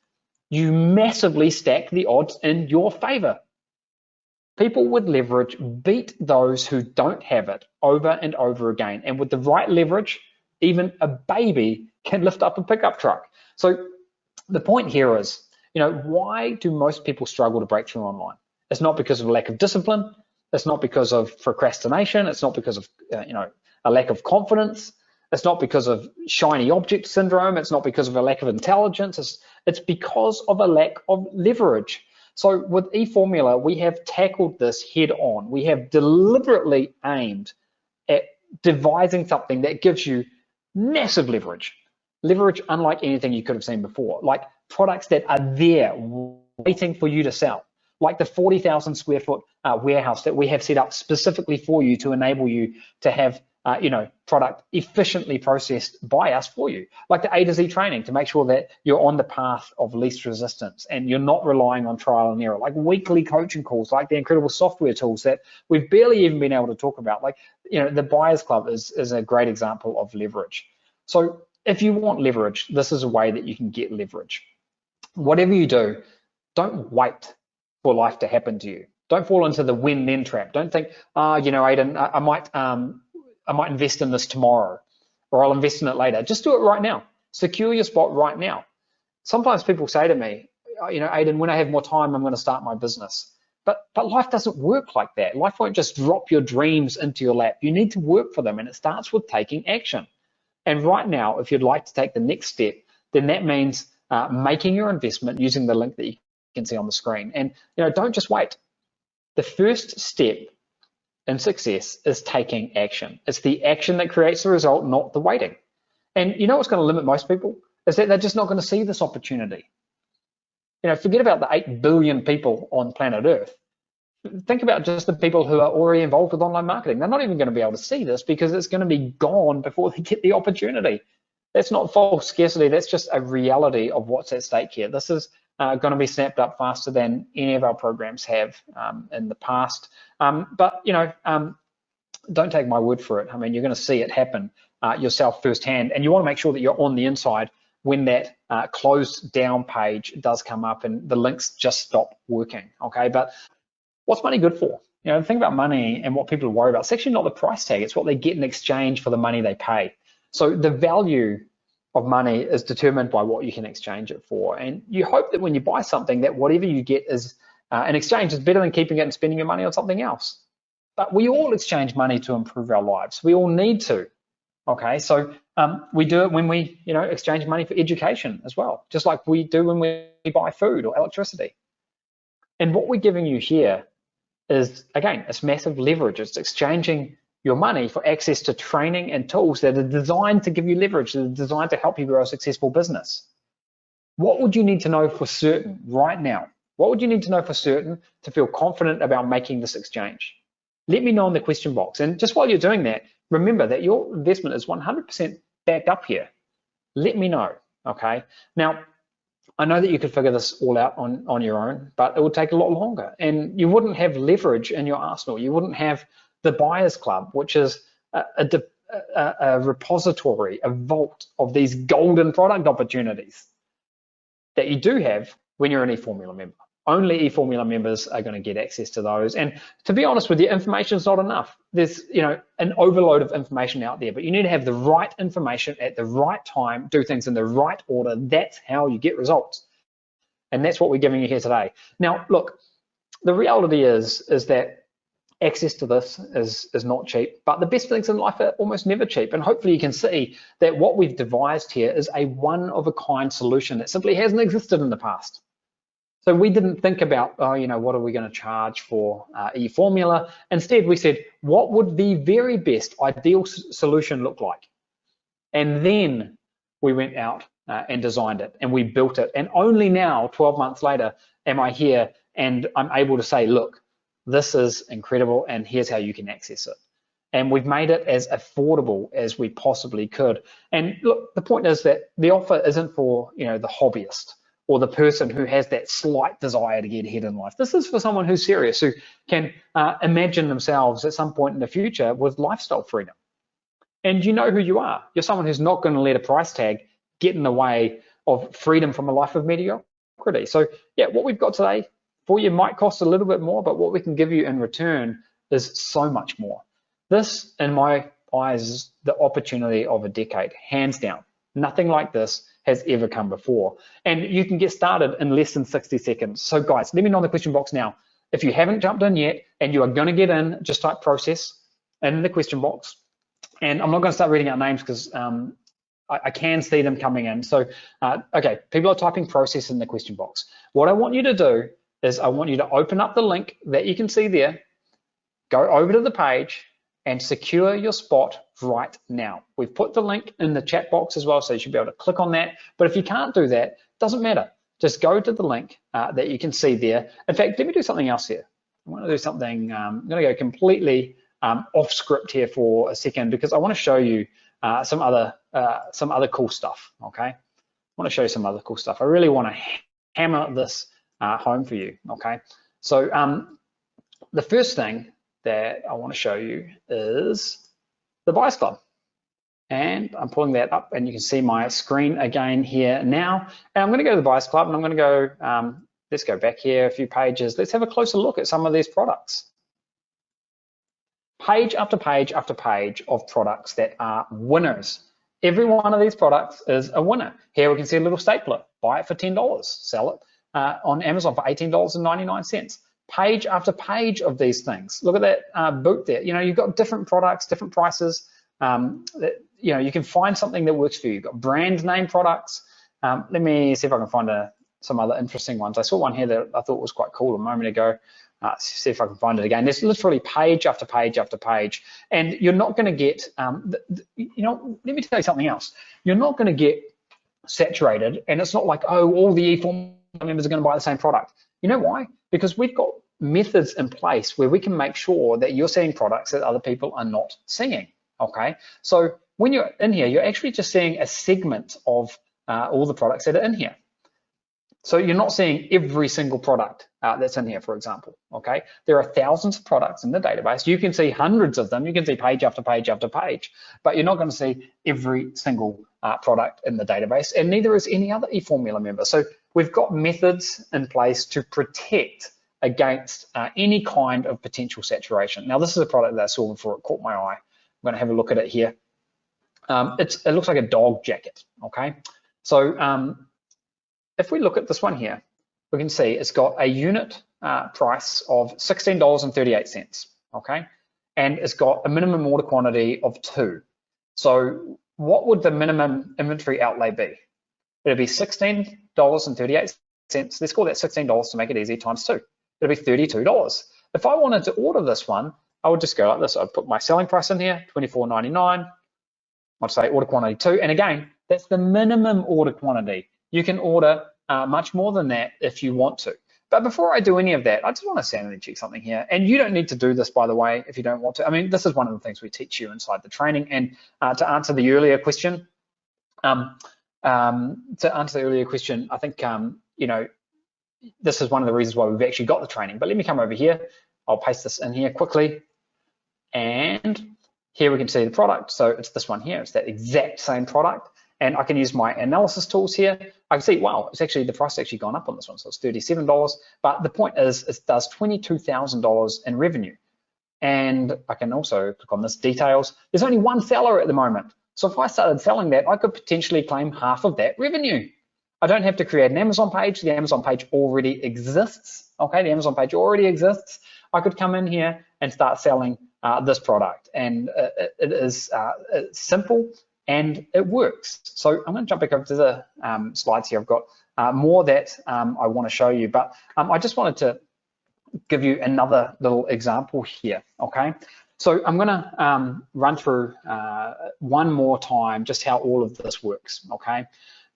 you massively stack the odds in your favor. People with leverage beat those who don't have it over and over again. And with the right leverage, even a baby can lift up a pickup truck. So the point here is, why do most people struggle to break through online? It's not because of a lack of discipline. It's not because of procrastination. It's not because of, a lack of confidence. It's not because of shiny object syndrome. It's not because of a lack of intelligence. It's because of a lack of leverage. So with eFormula, we have tackled this head on. We have deliberately aimed at devising something that gives you massive leverage. Leverage unlike anything you could have seen before, like products that are there waiting for you to sell, like the 40,000 square foot warehouse that we have set up specifically for you to enable you to have product efficiently processed by us for you, like the A to Z training to make sure that you're on the path of least resistance and you're not relying on trial and error, like weekly coaching calls, like the incredible software tools that we've barely even been able to talk about. Like, the Buyers Club is a great example of leverage. So if you want leverage, this is a way that you can get leverage. Whatever you do, don't wait for life to happen to you. Don't fall into the when-then trap. Don't think, Aidan, I might invest in this tomorrow, or I'll invest in it later. Just do it right now. Secure your spot right now. Sometimes people say to me, Aidan, when I have more time, I'm going to start my business. But life doesn't work like that. Life won't just drop your dreams into your lap. You need to work for them, and it starts with taking action. And right now, if you'd like to take the next step, then that means making your investment using the link that you can see on the screen. And don't just wait. The first step in success is taking action. It's the action that creates the result, not the waiting. And what's going to limit most people is that they're just not going to see this opportunity. Forget about the 8 billion people on planet Earth. Think about just the people who are already involved with online marketing. They're not even going to be able to see this because it's going to be gone before they get the opportunity. That's not false scarcity. That's just a reality of what's at stake here. This is going to be snapped up faster than any of our programs have in the past. But don't take my word for it. I mean, you're going to see it happen yourself firsthand, and you want to make sure that you're on the inside when that closed down page does come up and the links just stop working. Okay, but what's money good for? The thing about money and what people worry about, it's actually not the price tag. It's what they get in exchange for the money they pay. So the value of money is determined by what you can exchange it for. And you hope that when you buy something, that whatever you get is an exchange is better than keeping it and spending your money on something else. But we all exchange money to improve our lives. We all need to. Okay, so we do it when we exchange money for education as well, just like we do when we buy food or electricity. And what we're giving you here is, again, it's massive leverage. It's exchanging your money for access to training and tools that are designed to give you leverage, that are designed to help you grow a successful business. What would you need to know for certain right now? What would you need to know for certain to feel confident about making this exchange? Let me know in the question box. And just while you're doing that, remember that your investment is 100% backed up here. Let me know, okay? Now, I know that you could figure this all out on your own, but it would take a lot longer, and you wouldn't have leverage in your arsenal. You wouldn't have the Buyers Club, which is a repository, a vault of these golden product opportunities that you do have when you're an eFormula member. Only eFormula members are going to get access to those. And to be honest with you, information is not enough. There's an overload of information out there, but you need to have the right information at the right time, do things in the right order. That's how you get results. And that's what we're giving you here today. Now, look, the reality is that access to this is not cheap, but the best things in life are almost never cheap. And hopefully you can see that what we've devised here is a one-of-a-kind solution that simply hasn't existed in the past. So we didn't think about, what are we going to charge for eFormula? Instead, we said, what would the very best ideal solution look like? And then we went out and designed it, and we built it. And only now, 12 months later, am I here and I'm able to say, look, this is incredible, and here's how you can access it. And we've made it as affordable as we possibly could. And look, the point is that the offer isn't for the hobbyist or the person who has that slight desire to get ahead in life. This is for someone who's serious, who can imagine themselves at some point in the future with lifestyle freedom. And you know who you are. You're someone who's not going to let a price tag get in the way of freedom from a life of mediocrity. So yeah, what we've got today for you might cost a little bit more, but what we can give you in return is so much more. This, in my eyes, is the opportunity of a decade, hands down. Nothing like this has ever come before. And you can get started in less than 60 seconds. So guys, let me know in the question box now. If you haven't jumped in yet and you are going to get in, just type process in the question box. And I'm not going to start reading out names because I can see them coming in. So, okay, people are typing process in the question box. What I want you to do is I want you to open up the link that you can see there, go over to the page and secure your spot right now. We've put the link in the chat box as well, so you should be able to click on that. But if you can't do that, doesn't matter. Just go to the link that you can see there. In fact, let me do something else here. I want to do something, I'm going to go completely off script here for a second because I want to show you some other cool stuff, okay? I want to show you some other cool stuff. I really want to hammer this home for you, okay? So the first thing that I want to show you is the Buyers Club. And I'm pulling that up and you can see my screen again here now. And I'm going to go to the Buyers Club and I'm going to go, let's go back here a few pages. Let's have a closer look at some of these products. Page after page after page of products that are winners. Every one of these products is a winner. Here we can see a little stapler. Buy it for $10, sell it on Amazon for $18.99. Page after page of these things. Look at that boot there. You know, you've got different products, different prices. That, you know, you can find something that works for you. You've got brand name products. Let me see if I can find some other interesting ones. I saw one here that I thought was quite cool a moment ago. See if I can find it again. There's literally page after page after page, and you're not going to get, you know, let me tell you something else. You're not going to get saturated, and it's not like, oh, all the EFormula members are going to buy the same product. You know why? Because we've got methods in place where we can make sure that you're seeing products that other people are not seeing, okay? So when you're in here, you're actually just seeing a segment of all the products that are in here. So you're not seeing every single product that's in here, for example, okay? There are thousands of products in the database. You can see hundreds of them. You can see page after page after page, but you're not going to see every single product in the database, and neither is any other EFormula member. So we've got methods in place to protect against any kind of potential saturation. Now, this is a product that I saw before. It caught my eye. I'm going to have a look at it here. It looks like a dog jacket, okay? So if we look at this one here, we can see it's got a unit price of $16.38, okay? And it's got a minimum order quantity of 2. So what would the minimum inventory outlay be? It'd be $16.38. Let's call that $16 to make it easy, times 2. It'll be $32. If I wanted to order this one, I would just go like this. I'd put my selling price in here, $24.99. I'd say order quantity 2. And again, that's the minimum order quantity. You can order much more than that if you want to. But before I do any of that, I just want to sanity check something here. And you don't need to do this, by the way, if you don't want to. I mean, this is one of the things we teach you inside the training. And to answer the earlier question, I think, you know, this is one of the reasons why we've actually got the training. But let me come over here. I'll paste this in here quickly. And here we can see the product. So it's this one here. It's that exact same product. And I can use my analysis tools here. I can see, wow, it's actually, the price has actually gone up on this one. So it's $37. But the point is, it does $22,000 in revenue. And I can also click on this details. There's only one seller at the moment. So if I started selling that, I could potentially claim half of that revenue. I don't have to create an Amazon page. The Amazon page already exists. Okay, the Amazon page already exists. I could come in here and start selling this product. And it is simple and it works. So I'm going to jump back over to the slides here. I've got more that I want to show you, but I just wanted to give you another little example here, okay? So I'm going to run through one more time just how all of this works, okay?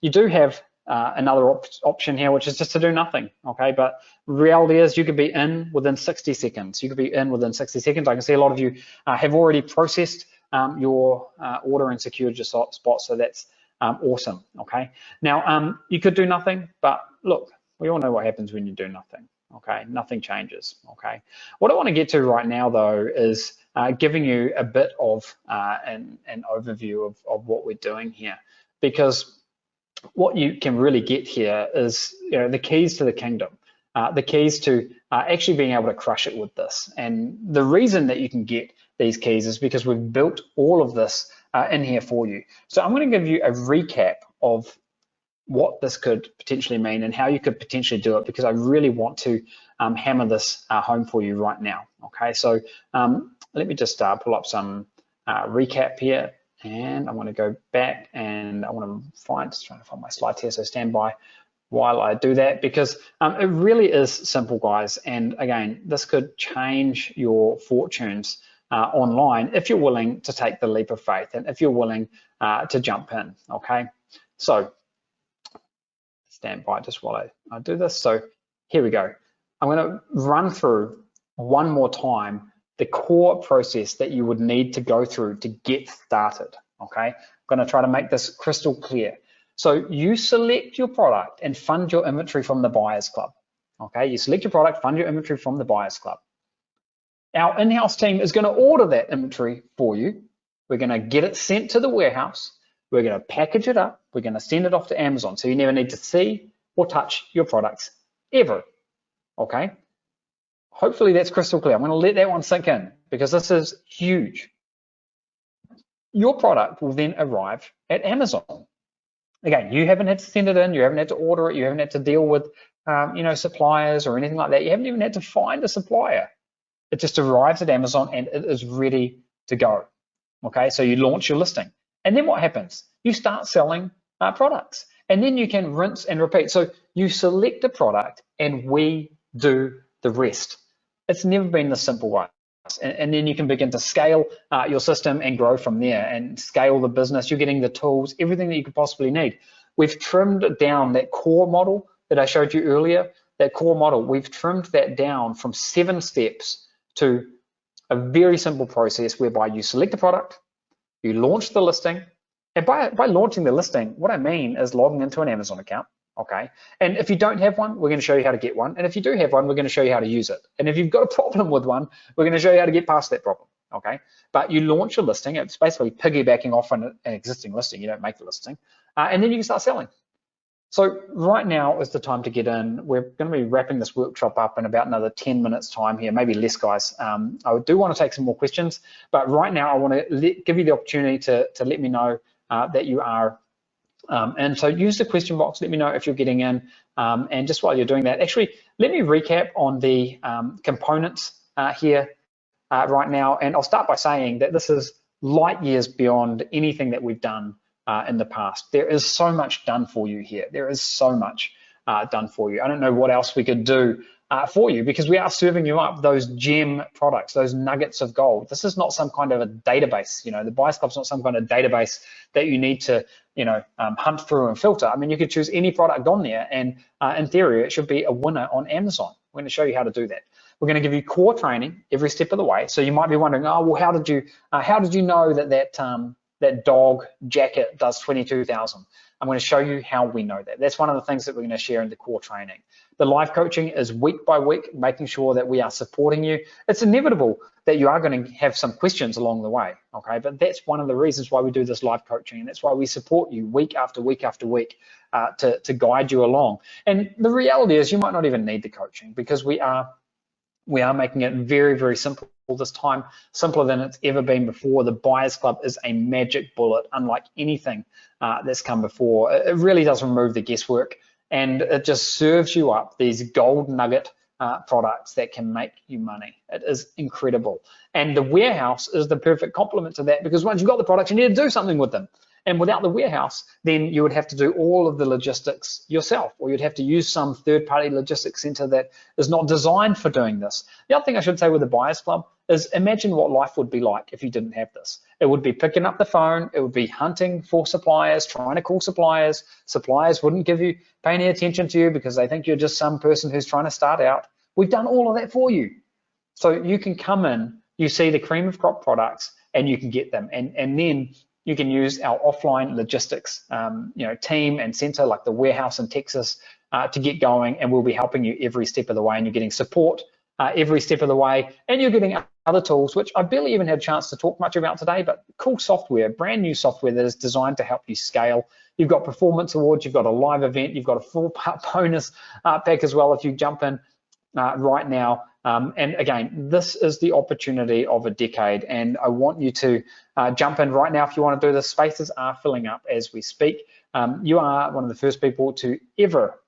You do have another option here, which is just to do nothing, okay? But reality is you could be in within 60 seconds. You could be in within 60 seconds. I can see a lot of you have already processed your order and secured your spot, so that's awesome, okay? Now, you could do nothing, but look, we all know what happens when you do nothing, okay? Nothing changes, okay? What I want to get to right now, though, is giving you a bit of an overview of what we're doing here, because what you can really get here is, you know, the keys to the kingdom, the keys to actually being able to crush it with this. And the reason that you can get these keys is because we've built all of this in here for you. So I'm going to give you a recap of what this could potentially mean and how you could potentially do it, because I really want to hammer this home for you right now. Okay, so let me just pull up some recap here. And I want to go back and I want to trying to find my slides here, so stand by. while I do that, because it really is simple, guys. And again, this could change your fortunes online if you're willing to take the leap of faith and if you're willing to jump in, okay? So stand by just while I do this. So here we go. I'm going to run through one more time the core process that you would need to go through to get started, okay? I'm going to try to make this crystal clear. So you select your product and fund your inventory from the Buyers Club, okay? You select your product, fund your inventory from the Buyers Club. Our in-house team is going to order that inventory for you. We're going to get it sent to the warehouse. We're going to package it up. We're going to send it off to Amazon. So you never need to see or touch your products ever, okay? Hopefully that's crystal clear. I'm going to let that one sink in because this is huge. Your product will then arrive at Amazon. Again, you haven't had to send it in, you haven't had to order it, you haven't had to deal with suppliers or anything like that. You haven't even had to find a supplier. It just arrives at Amazon and it is ready to go. Okay, so you launch your listing. And then what happens? You start selling products. And then you can rinse and repeat. So you select a product and we do the rest. It's never been this simple, guys. And then you can begin to scale your system and grow from there and scale the business. You're getting the tools, everything that you could possibly need. We've trimmed down that core model that I showed you earlier, that core model. We've trimmed that down from 7 steps to a very simple process whereby you select a product, you launch the listing, and by launching the listing, what I mean is logging into an Amazon account. Okay, and if you don't have one, we're going to show you how to get one. And if you do have one, we're going to show you how to use it. And if you've got a problem with one, we're going to show you how to get past that problem. Okay, but you launch a listing. It's basically piggybacking off an existing listing. You don't make the listing, and then you can start selling. So right now is the time to get in. We're going to be wrapping this workshop up in about another 10 minutes time here, maybe less, guys. I do want to take some more questions, but right now I want to give you the opportunity to let me know that you are. And so use the question box, let me know if you're getting in. And just while you're doing that, actually, let me recap on the components here right now. And I'll start by saying that this is light years beyond anything that we've done in the past. There is so much done for you here. There is so much done for you. I don't know what else we could do for you because we are serving you up those gem products, those nuggets of gold. This is not some kind of a database. The Buyers Club's not some kind of database that you need to hunt through and filter. I mean, you could choose any product on there and in theory, it should be a winner on Amazon. We're going to show you how to do that. We're going to give you core training every step of the way. So you might be wondering, oh, well, how did you know that dog jacket does 22,000? I'm going to show you how we know that. That's one of the things that we're going to share in the core training. The live coaching is week by week, making sure that we are supporting you. It's inevitable that you are going to have some questions along the way, okay? But that's one of the reasons why we do this live coaching, and that's why we support you week after week after week to guide you along. And the reality is you might not even need the coaching because we are making it very, very simple this time, simpler than it's ever been before. The Buyers Club is a magic bullet, unlike anything that's come before. It really does remove the guesswork, and it just serves you up these gold nugget products that can make you money. It is incredible. And the warehouse is the perfect complement to that because once you've got the products, you need to do something with them. And without the warehouse, then you would have to do all of the logistics yourself, or you'd have to use some third-party logistics center that is not designed for doing this. The other thing I should say with the Buyers Club is imagine what life would be like if you didn't have this. It would be picking up the phone, it would be hunting for suppliers, trying to call suppliers. Suppliers wouldn't pay any attention to you because they think you're just some person who's trying to start out. We've done all of that for you. So you can come in, you see the cream of crop products, and you can get them. And then you can use our offline logistics team and center like the warehouse in Texas to get going, and we'll be helping you every step of the way, and you're getting support every step of the way, and you're getting other tools, which I barely even had a chance to talk much about today, but cool software, brand new software that is designed to help you scale. You've got performance awards, you've got a live event, you've got a full bonus pack as well if you jump in right now. And again, this is the opportunity of a decade, and I want you to jump in right now if you want to do this. Spaces are filling up as we speak. You are one of the first people to ever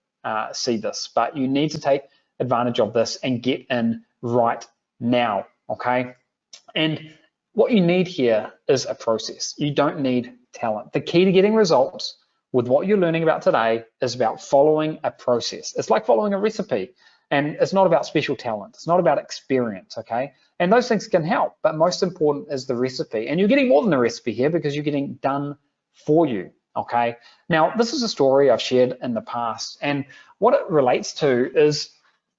see this, but you need to take advantage of this and get in right now, okay? And what you need here is a process. You don't need talent. The key to getting results with what you're learning about today is about following a process. It's like following a recipe, and it's not about special talent. It's not about experience, okay? And those things can help, but most important is the recipe. And you're getting more than the recipe here because you're getting done for you, okay? Now, this is a story I've shared in the past, and what it relates to is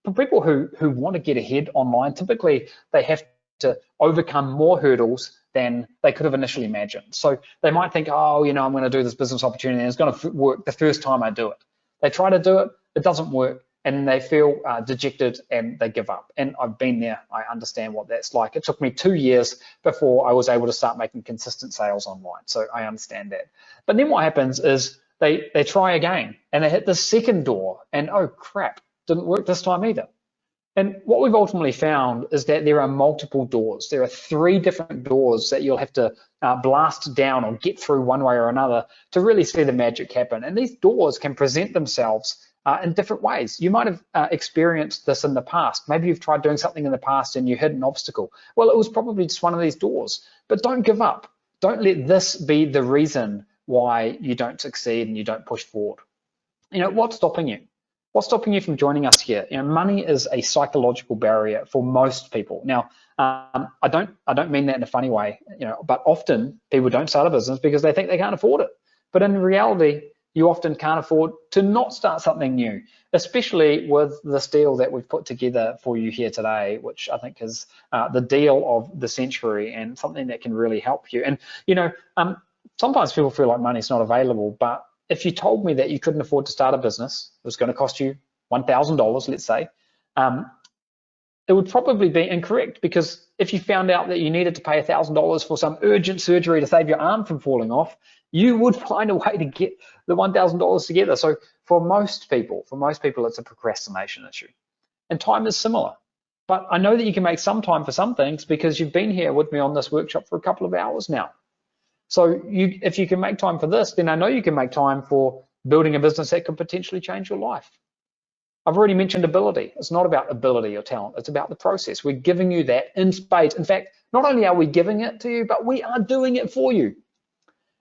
for people who want to get ahead online, typically they have to overcome more hurdles than they could have initially imagined. So they might think, oh, you know, I'm going to do this business opportunity and it's going to work the first time I do it. They try to do it, it doesn't work, and they feel dejected and they give up. And I've been there. I understand what that's like. It took me 2 years before I was able to start making consistent sales online. So I understand that. But then what happens is they try again and they hit the second door and, oh crap, didn't work this time either. And what we've ultimately found is that there are multiple doors. There are 3 different doors that you'll have to blast down or get through one way or another to really see the magic happen. And these doors can present themselves in different ways. You might have experienced this in the past. Maybe you've tried doing something in the past and you hit an obstacle. Well, it was probably just one of these doors. But don't give up. Don't let this be the reason why you don't succeed and you don't push forward. You know, what's stopping you? What's stopping you from joining us here? You know, money is a psychological barrier for most people. Now, I don't mean that in a funny way, you know, but often people don't start a business because they think they can't afford it. But in reality, you often can't afford to not start something new, especially with this deal that we've put together for you here today, which I think is the deal of the century and something that can really help you. And, you know, sometimes people feel like money's not available, but if you told me that you couldn't afford to start a business, it was going to cost you $1,000, let's say, it would probably be incorrect, because if you found out that you needed to pay $1,000 for some urgent surgery to save your arm from falling off, you would find a way to get the $1,000 together. So for most people, it's a procrastination issue. And time is similar. But I know that you can make some time for some things because you've been here with me on this workshop for a couple of hours now. So if you can make time for this, then I know you can make time for building a business that could potentially change your life. I've already mentioned ability. It's not about ability or talent. It's about the process. We're giving you that in spades. In fact, not only are we giving it to you, but we are doing it for you.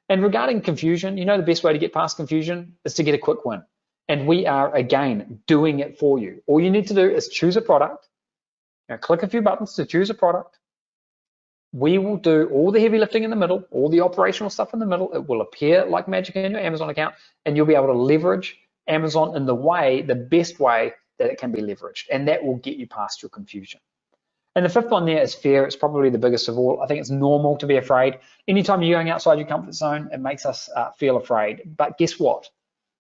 And regarding confusion, you know the best way to get past confusion is to get a quick win. And we are, again, doing it for you. All you need to do is choose a product. Now, click a few buttons to choose a product. We will do all the heavy lifting in the middle, all the operational stuff in the middle. It will appear like magic in your Amazon account, and you'll be able to leverage Amazon in the best way that it can be leveraged. And that will get you past your confusion. And the 5th one there is fear. It's probably the biggest of all. I think it's normal to be afraid. Anytime you're going outside your comfort zone, it makes us feel afraid. But guess what?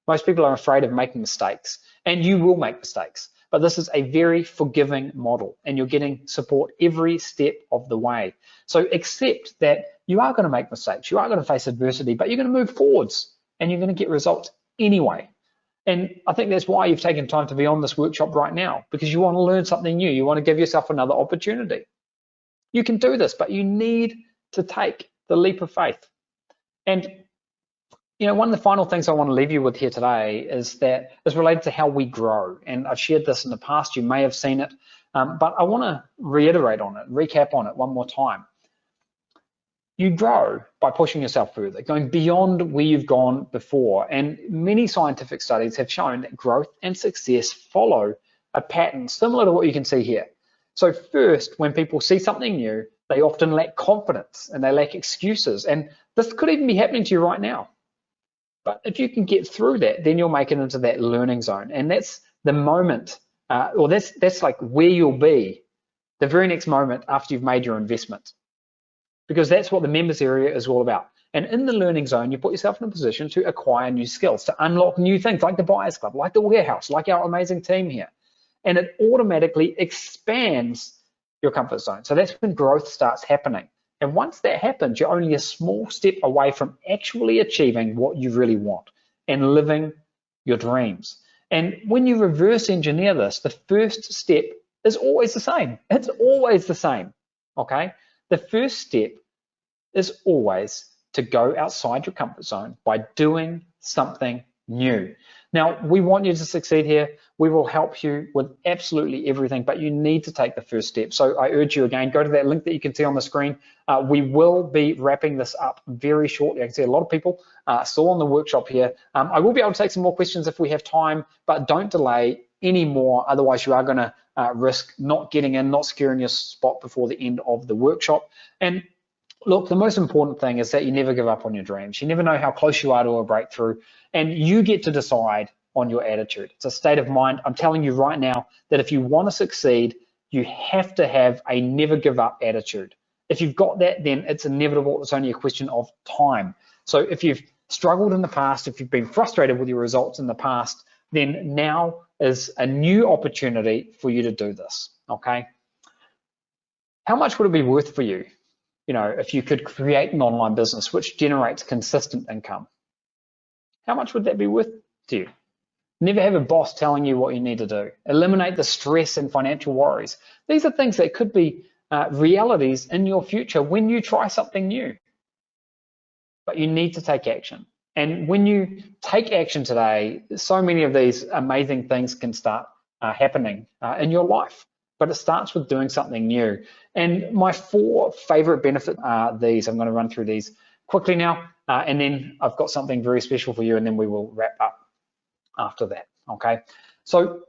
Most people are afraid of making mistakes, and you will make mistakes. But this is a very forgiving model, and you're getting support every step of the way. So accept that you are going to make mistakes, you are going to face adversity, but you're going to move forwards and you're going to get results anyway. And I think that's why you've taken time to be on this workshop right now, because you want to learn something new. You want to give yourself another opportunity. You can do this, but you need to take the leap of faith. And you know, one of the final things I want to leave you with here today is related to how we grow. And I've shared this in the past, you may have seen it, but I want to reiterate on it, recap on it one more time. You grow by pushing yourself further, going beyond where you've gone before. And many scientific studies have shown that growth and success follow a pattern similar to what you can see here. So first, when people see something new, they often lack confidence and they lack excuses. And this could even be happening to you right now. But if you can get through that, then you'll make it into that learning zone. And that's the moment, or that's like where you'll be the very next moment after you've made your investment. Because that's what the members area is all about. And in the learning zone, you put yourself in a position to acquire new skills, to unlock new things like the Buyers Club, like the warehouse, like our amazing team here. And it automatically expands your comfort zone. So that's when growth starts happening. And once that happens, you're only a small step away from actually achieving what you really want and living your dreams. And when you reverse engineer this, the first step is always the same. It's always the same, okay? The first step is always to go outside your comfort zone by doing something new. Now, we want you to succeed here. We will help you with absolutely everything, but you need to take the first step. So I urge you again, go to that link that you can see on the screen. We will be wrapping this up very shortly. I can see a lot of people still on the workshop here. I will be able to take some more questions if we have time, but don't delay anymore. Otherwise, you are going to risk not getting in, not securing your spot before the end of the workshop. And look, the most important thing is that you never give up on your dreams. You never know how close you are to a breakthrough, and you get to decide on your attitude. It's a state of mind. I'm telling you right now that if you want to succeed, you have to have a never give up attitude. If you've got that, then it's inevitable. It's only a question of time. So if you've struggled in the past, if you've been frustrated with your results in the past, then now is a new opportunity for you to do this, okay? How much would it be worth for you, if you could create an online business which generates consistent income? How much would that be worth to you? Never have a boss telling you what you need to do. Eliminate the stress and financial worries. These are things that could be realities in your future when you try something new. But you need to take action. And when you take action today, so many of these amazing things can start happening in your life. But it starts with doing something new. And my 4 favorite benefits are these. I'm going to run through these quickly now, and then I've got something very special for you, and then we will wrap up after that, okay? So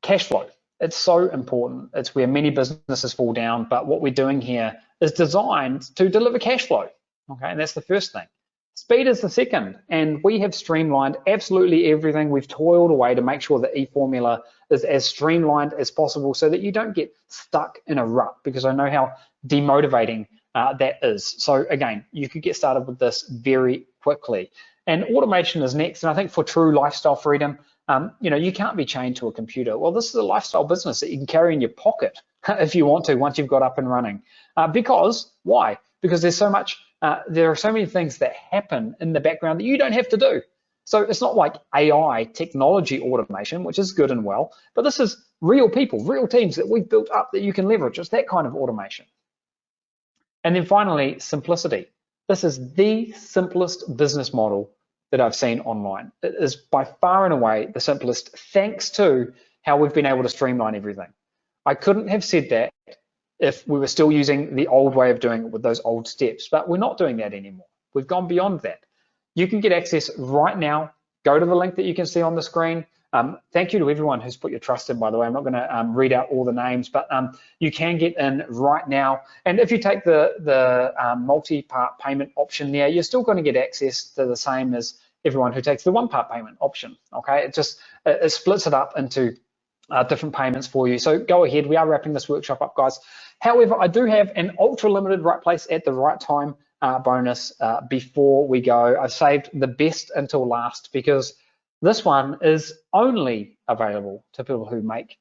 cash flow, it's so important. It's where many businesses fall down, but what we're doing here is designed to deliver cash flow, okay? And that's the first thing. Speed is the second, and we have streamlined absolutely everything. We've toiled away to make sure that EFormula is as streamlined as possible so that you don't get stuck in a rut, because I know how demotivating that is. So again, you could get started with this very quickly. And automation is next, and I think for true lifestyle freedom, you can't be chained to a computer. Well, this is a lifestyle business that you can carry in your pocket if you want to, once you've got up and running. Why? Because there are so many things that happen in the background that you don't have to do. So it's not like AI technology automation, which is good and well, but this is real people, real teams that we've built up that you can leverage. It's that kind of automation. And then finally, simplicity. This is the simplest business model that I've seen online. It is by far and away the simplest, thanks to how we've been able to streamline everything. I couldn't have said that if we were still using the old way of doing it with those old steps, but we're not doing that anymore. We've gone beyond that. You can get access right now. Go to the link that you can see on the screen. Thank you to everyone who's put your trust in, by the way. I'm not going to read out all the names, but you can get in right now. And if you take the multi-part payment option there, you're still going to get access to the same as everyone who takes the one-part payment option, okay? It splits it up into different payments for you. So go ahead. We are wrapping this workshop up, guys. However, I do have an ultra limited right place at the right time bonus before we go. I've saved the best until last because this one is only available to people who make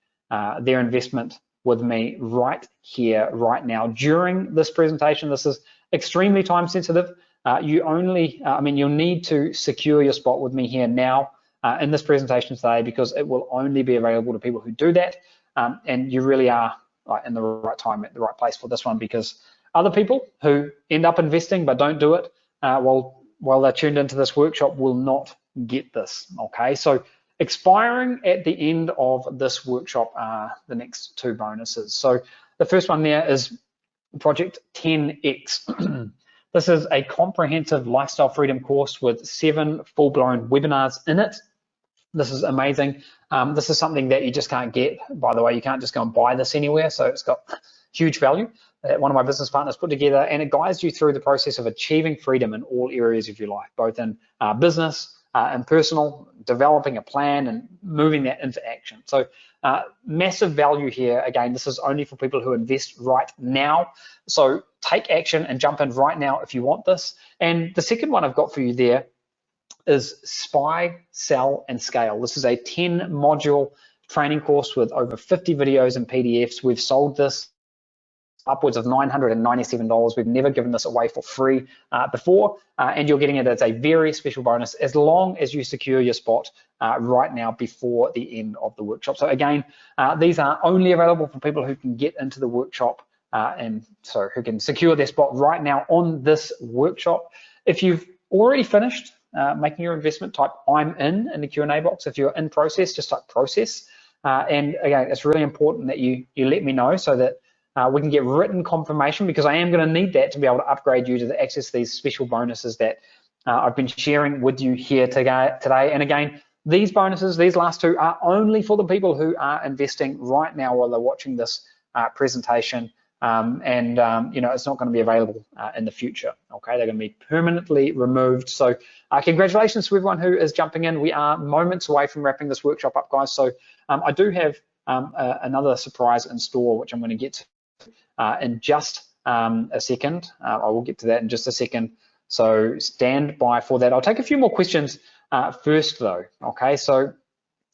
their investment with me right here, right now, during this presentation. This is extremely time sensitive. You'll need to secure your spot with me here now in this presentation today, because it will only be available to people who do that. And you really are in the right time at the right place for this one, because other people who end up investing but don't do it while they're tuned into this workshop will not get this, okay? So expiring at the end of this workshop are the next 2 bonuses. So the first one there is Project 10X. This is a comprehensive lifestyle freedom course with 7 full-blown webinars in it. This is amazing. This is something that you just can't get. By the way, you can't just go and buy this anywhere, so it's got huge value that one of my business partners put together, and it guides you through the process of achieving freedom in all areas of your life, both in business and personal, developing a plan and moving that into action. So massive value here. Again, this is only for people who invest right now. So take action and jump in right now if you want this. And the second one I've got for you there is Spy, Sell, and Scale. This is a 10-module training course with over 50 videos and PDFs. We've sold this upwards of $997. We've never given this away for free before, and you're getting it as a very special bonus as long as you secure your spot right now before the end of the workshop. So again, these are only available for people who can get into the workshop and so who can secure their spot right now on this workshop. If you've already finished making your investment, type I'm in the Q&A box. If you're in process, just type process. And again, it's really important that you let me know so that we can get written confirmation, because I am going to need that to be able to upgrade you to access these special bonuses that I've been sharing with you here today. And again, these bonuses, these last two, are only for the people who are investing right now while they're watching this presentation. It's not going to be available in the future. Okay, they're going to be permanently removed. So congratulations to everyone who is jumping in. We are moments away from wrapping this workshop up, guys. So I do have another surprise in store, which I'm going to get to in just a second. I will get to that in just a second. So stand by for that. I'll take a few more questions first, though. Okay, so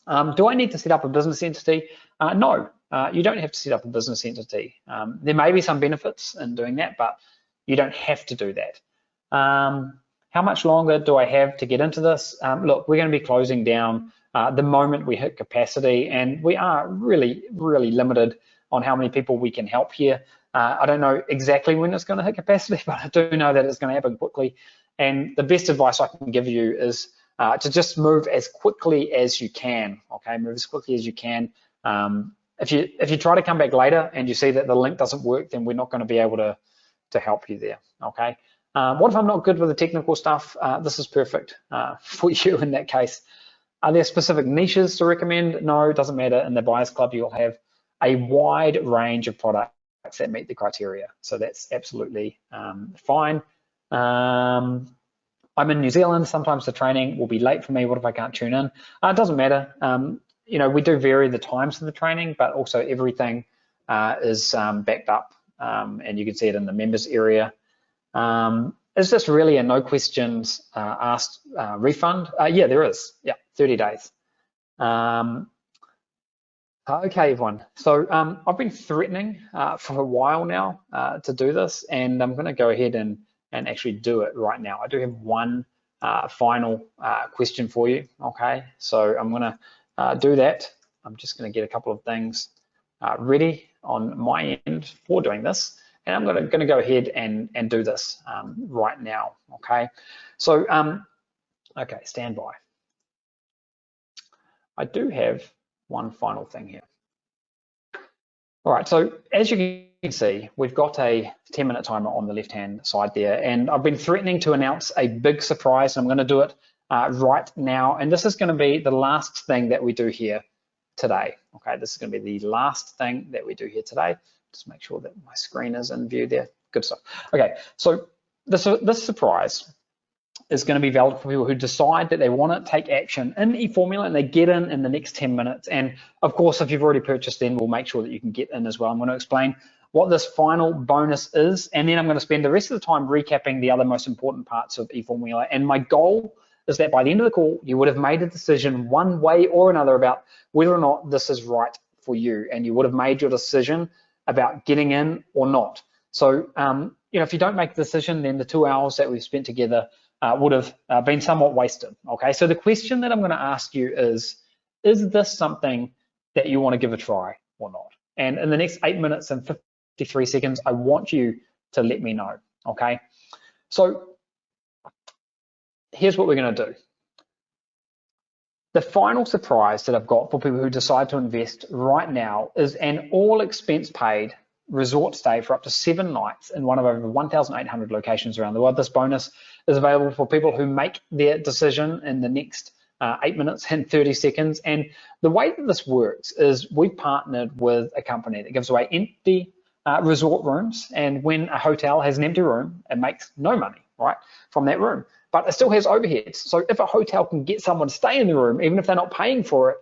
do I need to set up a business entity? No. You don't have to set up a business entity. There may be some benefits in doing that, but you don't have to do that. How much longer do I have to get into this? Look, we're going to be closing down the moment we hit capacity, and we are really, really limited on how many people we can help here. I don't know exactly when it's going to hit capacity, but I do know that it's going to happen quickly. And the best advice I can give you is to just move as quickly as you can. Okay, move as quickly as you can. If you try to come back later and you see that the link doesn't work, then we're not going to be able to help you there. Okay. What if I'm not good with the technical stuff? This is perfect for you in that case. Are there specific niches to recommend? No, it doesn't matter. In the Buyers Club, you'll have a wide range of products that meet the criteria. So that's absolutely fine. I'm in New Zealand. Sometimes the training will be late for me. What if I can't tune in? It doesn't matter. We do vary the times of the training, but also everything is backed up, and you can see it in the members area. Is this really a no questions asked refund? Yeah, there is. Yeah, 30 days. Okay, everyone. So I've been threatening for a while now to do this, and I'm going to go ahead and actually do it right now. I do have one final question for you. Okay, so I'm going to do that. I'm just going to get a couple of things ready on my end for doing this, and I'm going to go ahead and do this right now. Okay, so okay, stand by. I do have one final thing here. All right, so as you can see, we've got a 10-minute timer on the left-hand side there, and I've been threatening to announce a big surprise, and I'm going to do it right now. And this is going to be the last thing that we do here today. Okay, this is going to be the last thing that we do here today. Just make sure that my screen is in view there. Good stuff. Okay, so this surprise is going to be valid for people who decide that they want to take action in eFormula and they get in the next 10 minutes. And of course, if you've already purchased, then we'll make sure that you can get in as well. I'm going to explain what this final bonus is, and then I'm going to spend the rest of the time recapping the other most important parts of eFormula. And my goal is that by the end of the call, you would have made a decision one way or another about whether or not this is right for you, and you would have made your decision about getting in or not. So, if you don't make the decision, then the 2 hours that we've spent together would have been somewhat wasted. Okay, so the question that I'm going to ask you is this something that you want to give a try or not? And in the next 8 minutes and 53 seconds, I want you to let me know. Okay, so here's what we're going to do. The final surprise that I've got for people who decide to invest right now is an all expense paid resort stay for up to 7 nights in one of over 1,800 locations around the world. This bonus is available for people who make their decision in the next 8 minutes and 30 seconds. And the way that this works is we've partnered with a company that gives away empty resort rooms. And when a hotel has an empty room, it makes no money, right, from that room. But it still has overheads. So if a hotel can get someone to stay in the room, even if they're not paying for it,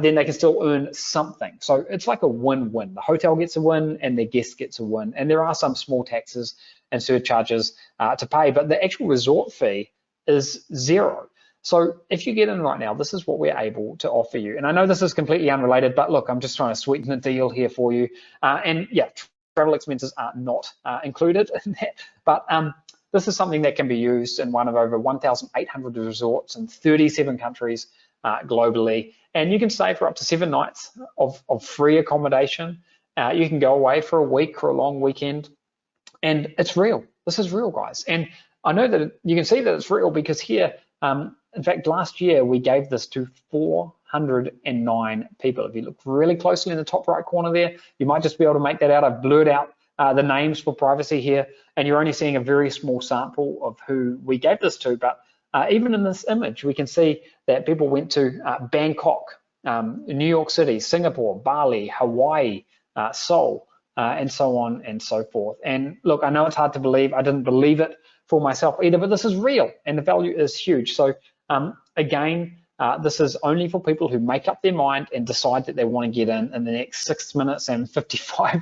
then they can still earn something. So it's like a win-win. The hotel gets a win and their guest gets a win. And there are some small taxes and surcharges to pay, but the actual resort fee is zero. So if you get in right now, this is what we're able to offer you. And I know this is completely unrelated, but look, I'm just trying to sweeten the deal here for you. And yeah, travel expenses are not included in that, but this is something that can be used in one of over 1,800 resorts in 37 countries globally. And you can stay for up to 7 nights of free accommodation. You can go away for a week or a long weekend. And it's real. This is real, guys. And I know that you can see that it's real because here In fact, last year we gave this to 409 people. If you look really closely in the top right corner there, you might just be able to make that out. I've blurred out the names for privacy here, and you're only seeing a very small sample of who we gave this to. But even in this image, we can see that people went to Bangkok, New York City, Singapore, Bali, Hawaii, Seoul, and so on and so forth. And look, I know it's hard to believe. I didn't believe it for myself either, but this is real and the value is huge. So again, this is only for people who make up their mind and decide that they want to get in the next 6 minutes and 55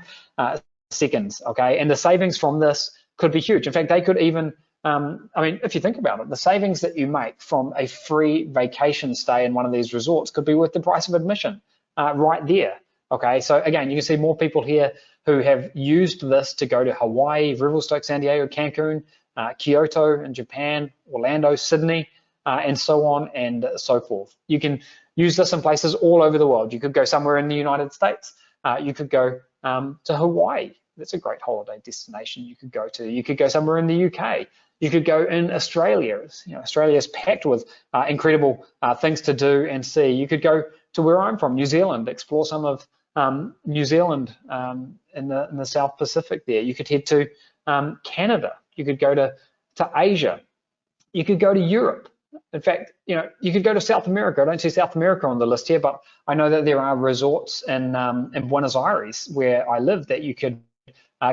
seconds, okay? And the savings from this could be huge. In fact, they could even, I mean, if you think about it, the savings that you make from a free vacation stay in one of these resorts could be worth the price of admission right there, okay? So again, you can see more people here who have used this to go to Hawaii, Revelstoke, San Diego, Cancun, Kyoto in Japan, Orlando, Sydney, and so on and so forth. You can use this in places all over the world. You could go somewhere in the United States. You could go to Hawaii. That's a great holiday destination you could go to. You could go somewhere in the UK. You could go in Australia. You know, Australia is packed with incredible things to do and see. You could go to where I'm from, New Zealand, explore some of New Zealand in the South Pacific there. You could head to Canada. You could go to Asia. You could go to Europe. In fact, you know, you could go to South America. I don't see South America on the list here, but I know that there are resorts in Buenos Aires where I live that you could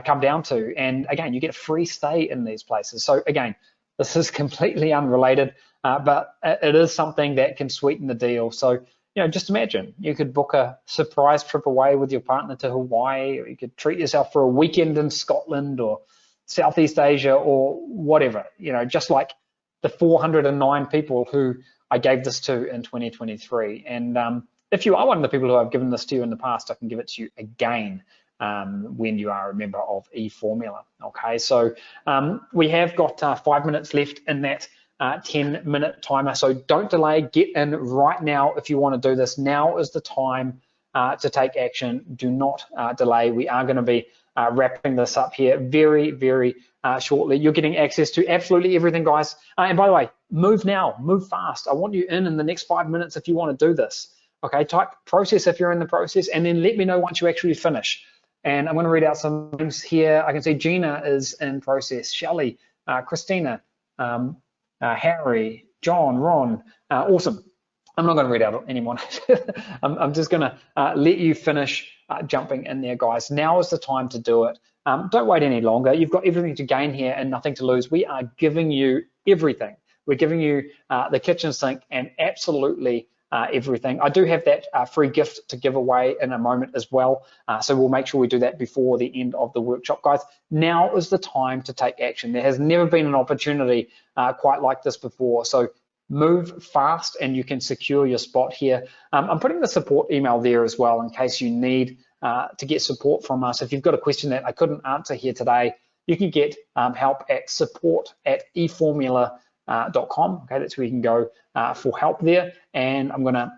come down to. And again, you get a free stay in these places. So again, this is completely unrelated, but it is something that can sweeten the deal. So, you know, just imagine you could book a surprise trip away with your partner to Hawaii, or you could treat yourself for a weekend in Scotland or Southeast Asia or whatever, you know, just like the 409 people who I gave this to in 2023. And if you are one of the people who I've given this to you in the past, I can give it to you again when you are a member of EFormula. Okay, so we have got 5 minutes left in that 10-minute timer. So don't delay, get in right now if you want to do this. Now is the time to take action. Do not delay. We are going to be wrapping this up here very, very shortly. You're getting access to absolutely everything, guys. And by the way, move now, move fast. I want you in the next 5 minutes if you want to do this. Okay, type process if you're in the process, and then let me know once you actually finish. And I'm going to read out some names here. I can see Gina is in process, Shelley, Christina, Harry, John, Ron. Awesome. I'm not going to read out anymore. I'm just going to let you finish jumping in there, guys. Now is the time to do it. Don't wait any longer. You've got everything to gain here and nothing to lose. We are giving you everything. We're giving you the kitchen sink and absolutely everything. I do have that free gift to give away in a moment as well. So we'll make sure we do that before the end of the workshop, guys. Now is the time to take action. There has never been an opportunity quite like this before. So move fast and you can secure your spot here. I'm putting the support email there as well in case you need to get support from us. If you've got a question that I couldn't answer here today, you can get help at support@eformula.com. Okay, that's where you can go for help there. And I'm gonna,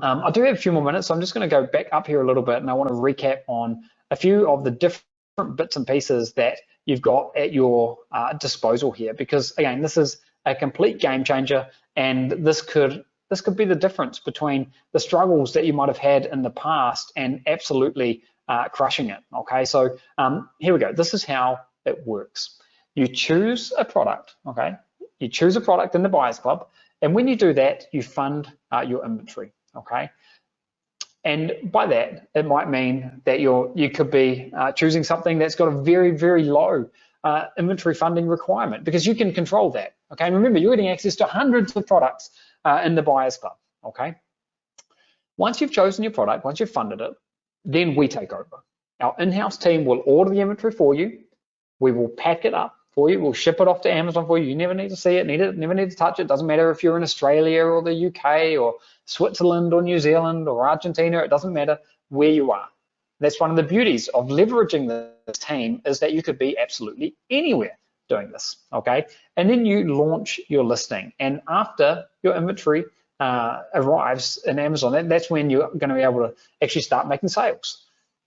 I do have a few more minutes, so I'm just gonna go back up here a little bit and I wanna recap on a few of the different bits and pieces that you've got at your disposal here, because again, this is a complete game changer, and this could be the difference between the struggles that you might have had in the past and absolutely crushing it. Okay, so here we go. This is how it works. You choose a product, okay? You choose a product in the Buyers Club, and when you do that, you fund your inventory, okay? And by that, it might mean that you could be choosing something that's got a very, very low inventory funding requirement, because you can control that, okay? And remember, you're getting access to hundreds of products in the Buyers Club, okay? Once you've chosen your product, once you've funded it, then we take over. Our in-house team will order the inventory for you. We will pack it up for you. We'll ship it off to Amazon for you. You never need to see it, never need to touch it. Doesn't matter if you're in Australia or the UK or Switzerland or New Zealand or Argentina. It doesn't matter where you are. That's one of the beauties of leveraging this team, is that you could be absolutely anywhere doing this, okay? And then you launch your listing. And after your inventory arrives in Amazon, that's when you're going to be able to actually start making sales.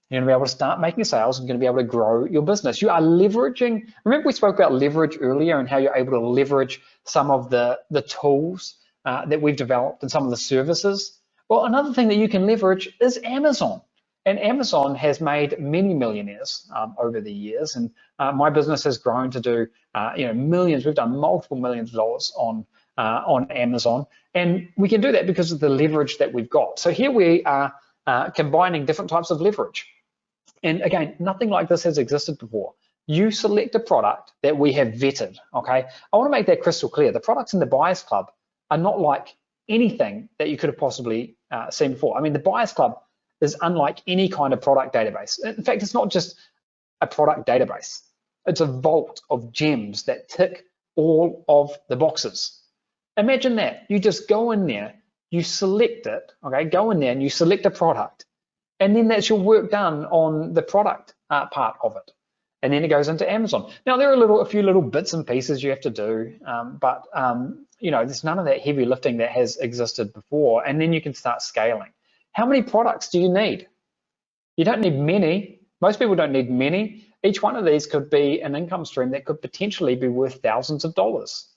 You're going to be able to start making sales and going to be able to grow your business. You are leveraging. Remember we spoke about leverage earlier and how you're able to leverage some of the tools that we've developed and some of the services. Well, another thing that you can leverage is Amazon. And Amazon has made many millionaires over the years. And my business has grown to do millions. We've done multiple millions of dollars on Amazon. And we can do that because of the leverage that we've got. So here we are combining different types of leverage. And again, nothing like this has existed before. You select a product that we have vetted, okay? I want to make that crystal clear. The products in the Buyers Club are not like anything that you could have possibly seen before. I mean, the Buyers Club is unlike any kind of product database. In fact, it's not just a product database. It's a vault of gems that tick all of the boxes. Imagine that. You just go in there, you select it, okay? Go in there and you select a product. And then that's your work done on the product part of it. And then it goes into Amazon. Now, there are a few little bits and pieces you have to do, but there's none of that heavy lifting that has existed before. And then you can start scaling. How many products do you need? You don't need many. Most people don't need many. Each one of these could be an income stream that could potentially be worth thousands of dollars.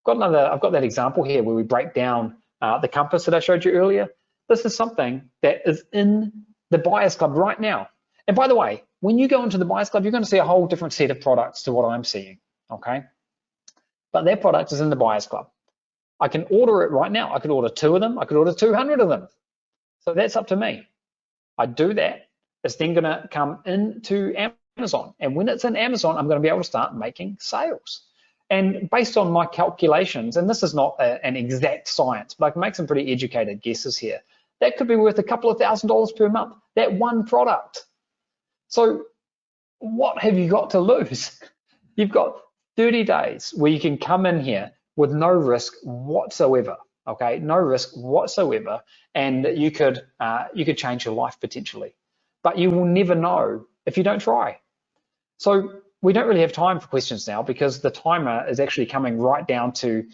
I've got that example here where we break down the compass that I showed you earlier. This is something that is in the Buyers Club right now. And by the way, when you go into the Buyers Club, you're going to see a whole different set of products to what I'm seeing, okay? But that product is in the Buyers Club. I can order it right now. I could order 2 of them. I could order 200 of them. So that's up to me. I do that. It's then going to come into Amazon. And when it's in Amazon, I'm going to be able to start making sales. And based on my calculations, and this is not an exact science, but I can make some pretty educated guesses here. That could be worth a couple of $1,000s per month, that one product. So what have you got to lose? You've got 30 days where you can come in here with no risk whatsoever, okay? No risk whatsoever, and you could change your life potentially. But you will never know if you don't try. So we don't really have time for questions now because the timer is actually coming right down to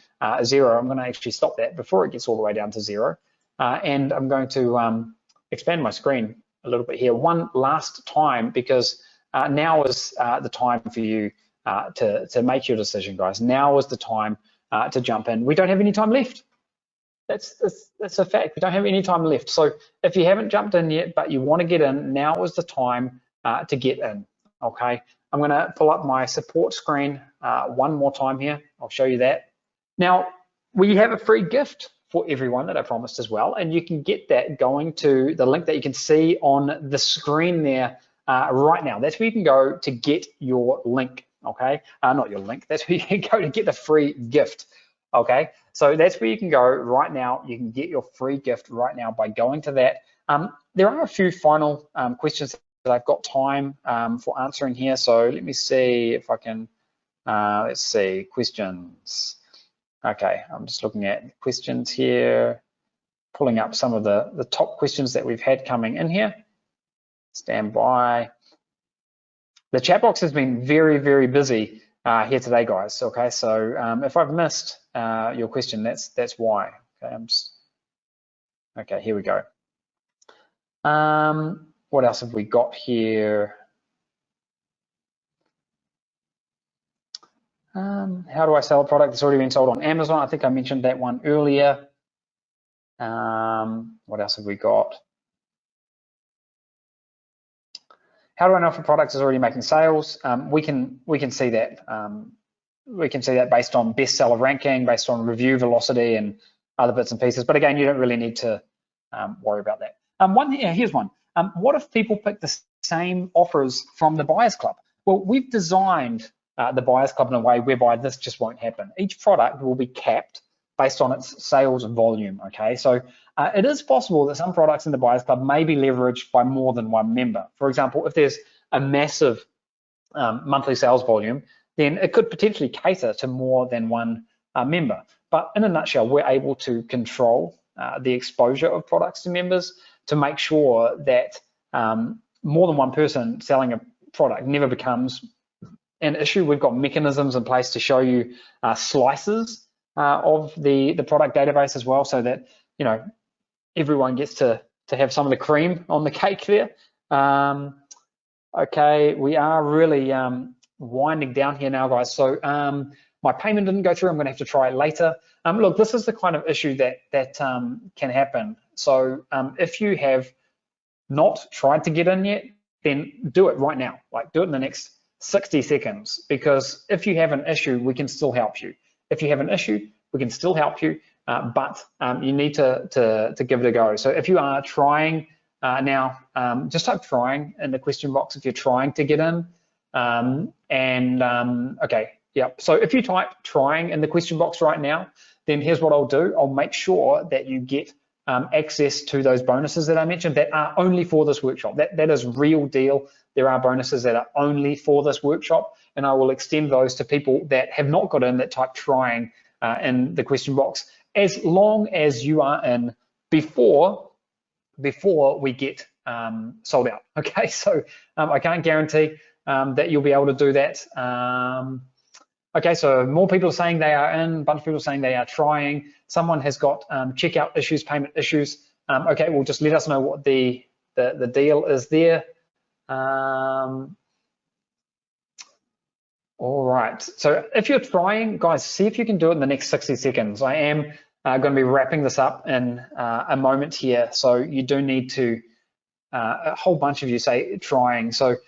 0. I'm going to actually stop that before it gets all the way down to 0. And I'm going to expand my screen a little bit here one last time because now is the time for you to make your decision, guys. Now is the time to jump in. We don't have any time left. That's a fact. We don't have any time left. So if you haven't jumped in yet, but you want to get in, now is the time to get in, okay? I'm going to pull up my support screen one more time here. I'll show you that. Now, we have a free gift for everyone that I promised as well, and you can get that going to the link that you can see on the screen there right now. That's where you can go to get your link, okay? Not your link, that's where you can go to get the free gift, okay? So that's where you can go right now. You can get your free gift right now by going to that. There are a few final questions that I've got time for answering here. So let me see if I can, let's see, questions. Okay, I'm just looking at questions here, pulling up some of the top questions that we've had coming in here. Stand by. The chat box has been very, very busy here today, guys. Okay, so if I've missed your question, that's why. Okay, okay, here we go. What else have we got here? How do I sell a product that's already been sold on Amazon? I think I mentioned that one earlier. What else have we got? How do I know if a product is already making sales? We can see that. We can see that based on bestseller ranking, based on review velocity, and other bits and pieces. But again, you don't really need to worry about that. Here's one. What if people pick the same offers from the Buyers Club? Well, we've designed the Buyers Club in a way whereby this just won't happen. Each product will be capped based on its sales volume, okay? So it is possible that some products in the Buyers Club may be leveraged by more than one member. For example, if there's a massive monthly sales volume, then it could potentially cater to more than one member. But in a nutshell, we're able to control the exposure of products to members to make sure that more than one person selling a product never becomes an issue. We've got mechanisms in place to show you slices of the product database as well, so that everyone gets to have some of the cream on the cake there. Okay, we are really winding down here now, guys. So my payment didn't go through. I'm going to have to try it later. Look, this is the kind of issue that can happen. So if you have not tried to get in yet, then do it right now. Like, do it in the next 60 seconds, because if you have an issue, we can still help you. If you have an issue, we can still help you, but you need to give it a go. So if you are trying now, just type trying in the question box if you're trying to get in. Okay, yeah. So if you type trying in the question box right now, then here's what I'll do. I'll make sure that you get access to those bonuses that I mentioned that are only for this workshop. That is real deal. There are bonuses that are only for this workshop, and I will extend those to people that have not got in, that type trying in the question box, as long as you are in before we get sold out. Okay, so I can't guarantee that you'll be able to do that. Okay, so more people are saying they are in, a bunch of people are saying they are trying. Someone has got checkout issues, payment issues. Okay, well, just let us know what the deal is there. All right, so if you're trying, guys, see if you can do it in the next 60 seconds. I am going to be wrapping this up in a moment here, so you do need to, a whole bunch of you say trying. So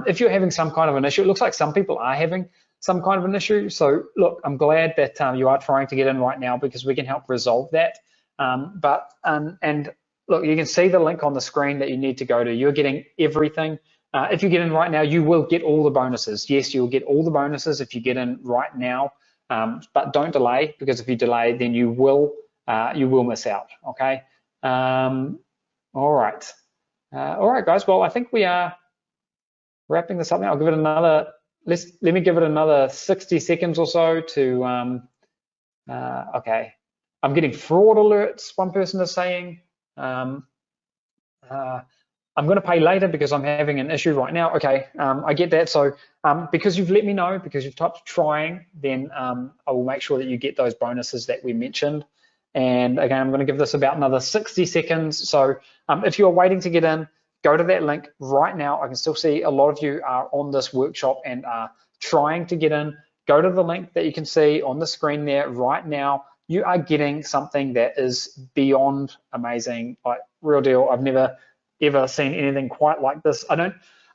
if you're having some kind of an issue, it looks like some people are having some kind of an issue. So look, I'm glad that you are trying to get in right now, because we can help resolve that. And look, you can see the link on the screen that you need to go to. You're getting everything. If you get in right now, you will get all the bonuses. Yes, you'll get all the bonuses if you get in right now, but don't delay, because if you delay, then you will miss out. Okay. All right. All right, guys. Well, I think we are wrapping this up now. I'll give it another. Let me give it another 60 seconds or so to. Okay. I'm getting fraud alerts. One person is saying. I'm going to pay later because I'm having an issue right now. Okay, I get that. So because you've let me know, because you've typed trying, then I will make sure that you get those bonuses that we mentioned. And again, I'm going to give this about another 60 seconds. So if you're waiting to get in, go to that link right now. I can still see a lot of you are on this workshop and are trying to get in. Go to the link that you can see on the screen there right now. You are getting something that is beyond amazing, like real deal. I've never ever seen anything quite like this. I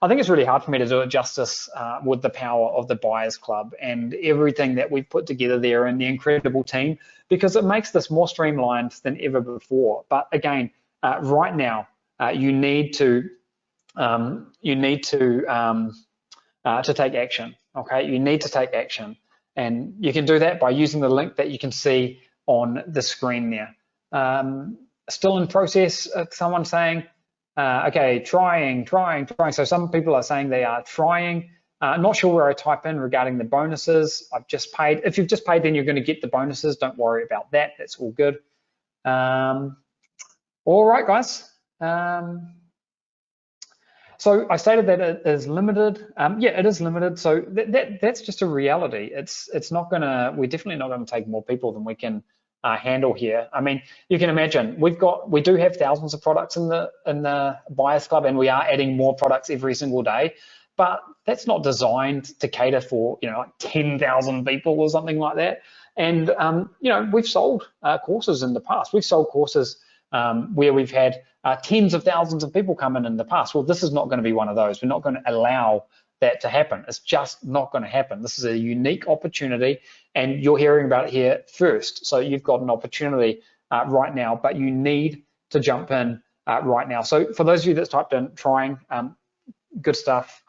think it's really hard for me to do it justice with the power of the Buyers Club and everything that we've put together there and the incredible team, because it makes this more streamlined than ever before. But again, right now, you need to take action. Okay, you need to take action, and you can do that by using the link that you can see on the screen there. Still in process. Someone saying, okay, trying. So some people are saying they are trying. Not sure where I type in regarding the bonuses. I've just paid. If you've just paid, then you're going to get the bonuses. Don't worry about that. That's all good. All right, guys. So I stated that it is limited. Yeah, it is limited. So that's just a reality. It's not gonna. We're definitely not going to take more people than we can handle here. I mean, you can imagine we do have thousands of products in the Buyers Club, and we are adding more products every single day. But that's not designed to cater for like 10,000 people or something like that. And we've sold courses in the past. We've sold courses where we've had tens of thousands of people come in the past. Well, this is not going to be one of those. We're not going to allow that to happen. It's just not going to happen. This is a unique opportunity, and you're hearing about it here first. So you've got an opportunity right now, but you need to jump in right now. So for those of you that's typed in trying, good stuff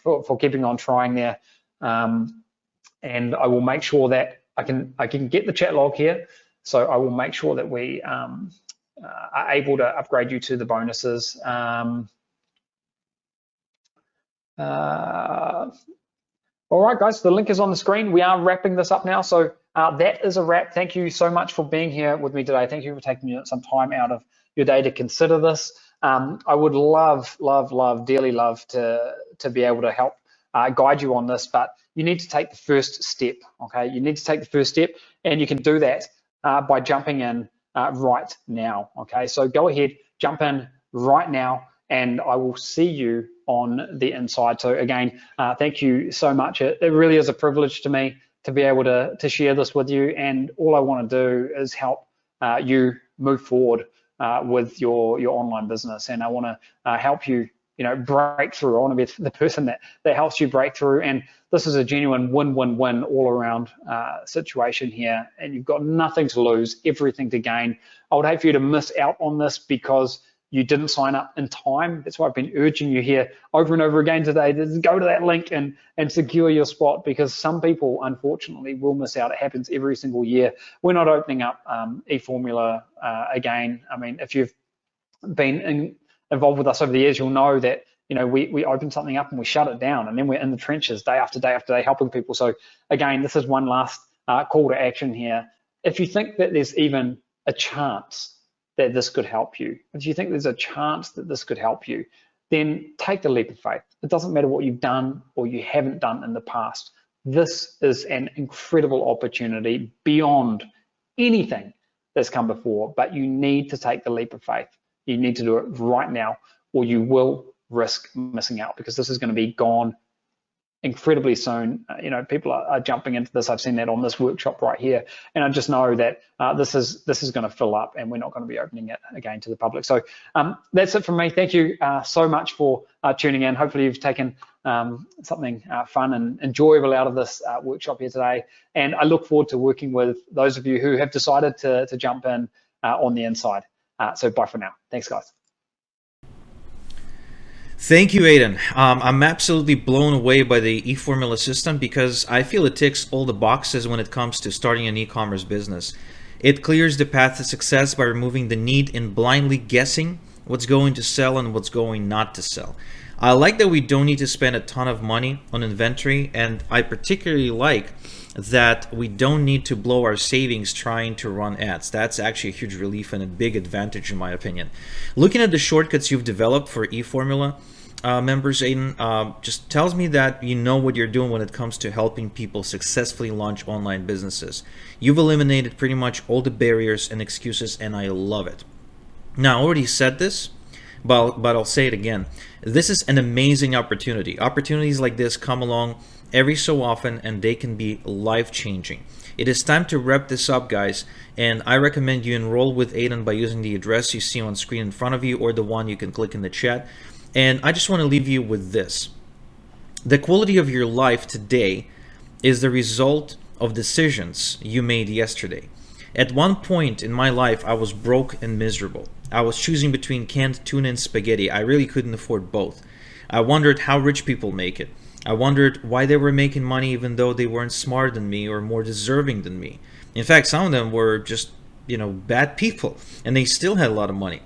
for keeping on trying there. And I will make sure that I can get the chat log here. So I will make sure that we are able to upgrade you to the bonuses. All right, guys, the link is on the screen. We are wrapping this up now. So that is a wrap. Thank you so much for being here with me today. Thank you for taking some time out of your day to consider this. I would love, dearly love to be able to help guide you on this, but you need to take the first step, okay? You need to take the first step, and you can do that by jumping in right now, okay? So go ahead, jump in right now, and I will see you on the inside. So again, thank you so much. It really is a privilege to me to be able to share this with you, and all I want to do is help you move forward with your online business, and I want to help you break through. I want to be the person that helps you break through, and this is a genuine win-win-win all around situation here, and you've got nothing to lose, everything to gain. I would hate for you to miss out on this because you didn't sign up in time. That's why I've been urging you here over and over again today to go to that link and secure your spot, because some people unfortunately will miss out. It happens every single year. We're not opening up eFormula again. I mean, if you've been involved with us over the years, you'll know that we open something up and we shut it down, and then we're in the trenches day after day after day helping people. So again, this is one last call to action here. If you think that there's even a chance that this could help you, if you think there's a chance that this could help you, then take the leap of faith. It doesn't matter what you've done or you haven't done in the past. This is an incredible opportunity beyond anything that's come before, but you need to take the leap of faith. You need to do it right now, or you will risk missing out, because this is going to be gone incredibly soon. People are jumping into this. I've seen that on this workshop right here, and I just know that this is going to fill up, and we're not going to be opening it again to the public. So that's it from me. Thank you so much for tuning in. Hopefully you've taken something fun and enjoyable out of this workshop here today, and I look forward to working with those of you who have decided to jump in on the inside. So bye for now. Thanks, guys. Thank you, Aiden. I'm absolutely blown away by the eFormula system because I feel it ticks all the boxes when it comes to starting an e-commerce business. It clears the path to success by removing the need in blindly guessing what's going to sell and what's going not to sell. I like that we don't need to spend a ton of money on inventory, and I particularly like that we don't need to blow our savings trying to run ads. That's actually a huge relief and a big advantage in my opinion. Looking at the shortcuts you've developed for eFormula members, Aiden, just tells me that you know what you're doing when it comes to helping people successfully launch online businesses. You've eliminated pretty much all the barriers and excuses, and I love it. Now, I already said this, but I'll say it again. This is an amazing opportunity. Opportunities like this come along every so often, and they can be life-changing. It is time to wrap this up, guys, and I recommend you enroll with Aiden by using the address you see on screen in front of you, or the one you can click in the chat. And I just want to leave you with this. The quality of your life today is the result of decisions you made yesterday. At one point in my life, I was broke and miserable. I was choosing between canned tuna and spaghetti. I really couldn't afford both. I wondered how rich people make it. I wondered why they were making money even though they weren't smarter than me or more deserving than me. In fact, some of them were just, bad people, and they still had a lot of money.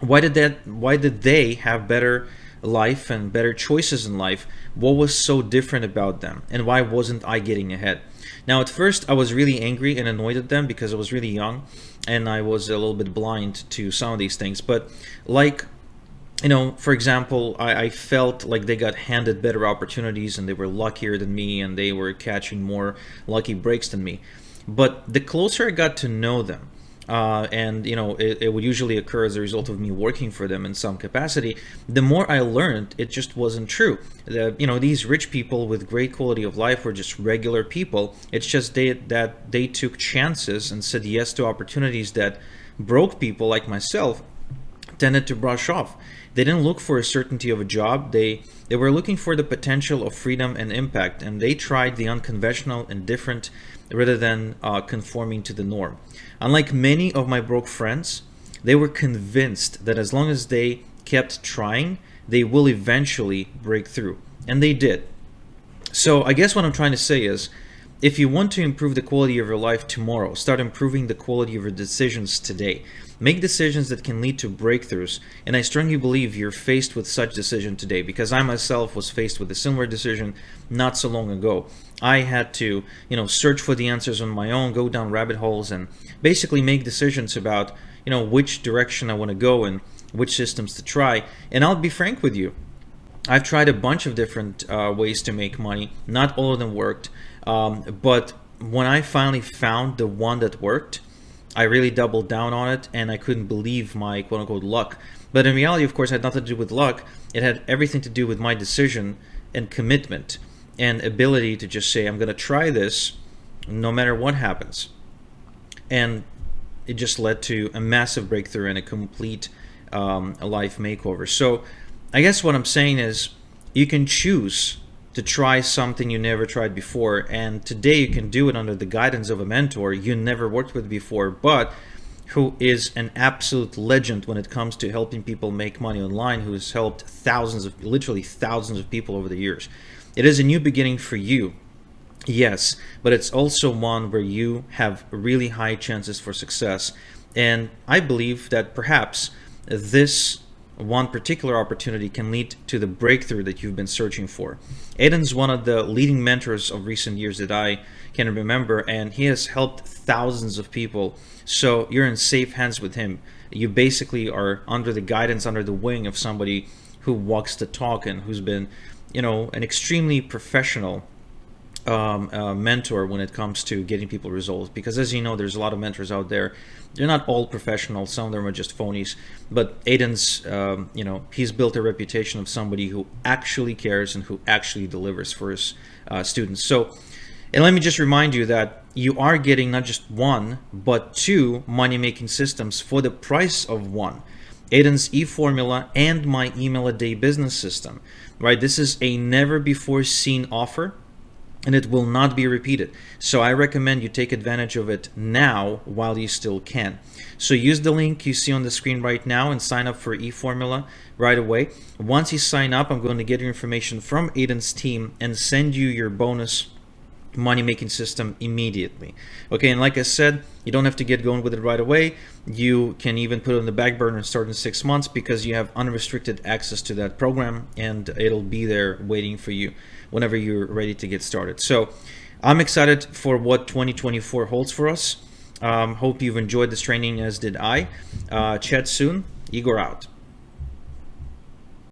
Why did they have better life and better choices in life? What was so different about them, and why wasn't I getting ahead? Now, at first, I was really angry and annoyed at them because I was really young and I was a little bit blind to some of these things. But for example, I felt like they got handed better opportunities and they were luckier than me and they were catching more lucky breaks than me. But the closer I got to know them, it would usually occur as a result of me working for them in some capacity, the more I learned it just wasn't true. These rich people with great quality of life were just regular people. It's just that they took chances and said yes to opportunities that broke people like myself tended to brush off. They didn't look for a certainty of a job. They were looking for the potential of freedom and impact, and they tried the unconventional and different rather than conforming to the norm. Unlike many of my broke friends, they were convinced that as long as they kept trying, they will eventually break through. And they did. So I guess what I'm trying to say is, if you want to improve the quality of your life tomorrow, start improving the quality of your decisions today. Make decisions that can lead to breakthroughs. And I strongly believe you're faced with such decision today, because I myself was faced with a similar decision not so long ago. I had to, search for the answers on my own, go down rabbit holes, and basically make decisions about, which direction I want to go and which systems to try. And I'll be frank with you. I've tried a bunch of different ways to make money. Not all of them worked. But when I finally found the one that worked, I really doubled down on it, and I couldn't believe my quote-unquote luck. But in reality, of course, it had nothing to do with luck. It had everything to do with my decision and commitment and ability to just say, I'm going to try this no matter what happens. And it just led to a massive breakthrough and a complete life makeover. So I guess what I'm saying is you can choose to try something you never tried before, and today you can do it under the guidance of a mentor you never worked with before, but who is an absolute legend when it comes to helping people make money online, who has helped literally thousands of people over the years. It is a new beginning for you, yes, but it's also one where you have really high chances for success. And I believe that perhaps this one particular opportunity can lead to the breakthrough that you've been searching for. Aidan's one of the leading mentors of recent years that I can remember, and he has helped thousands of people. So you're in safe hands with him. You basically are under the guidance, under the wing of somebody who walks the talk and who's been, an extremely professional mentor when it comes to getting people results. Because as you know, there's a lot of mentors out there. They're not all professional. Some of them are just phonies. But Aidan's, he's built a reputation of somebody who actually cares and who actually delivers for his students. So, and let me just remind you that you are getting not just one, but two money-making systems for the price of one. Aidan's EFormula and my email a day business system, right? This is a never before seen offer, and it will not be repeated. So I recommend you take advantage of it now while you still can. So use the link you see on the screen right now and sign up for EFormula right away. Once you sign up, I'm going to get your information from Aidan's team and send you your bonus money-making system immediately. Okay, and like I said, you don't have to get going with it right away. You can even put it on the back burner and start in 6 months, because you have unrestricted access to that program, and it'll be there waiting for you whenever you're ready to get started. So I'm excited for what 2024 holds for us. Hope you've enjoyed this training, as did I. Chat soon. Igor out.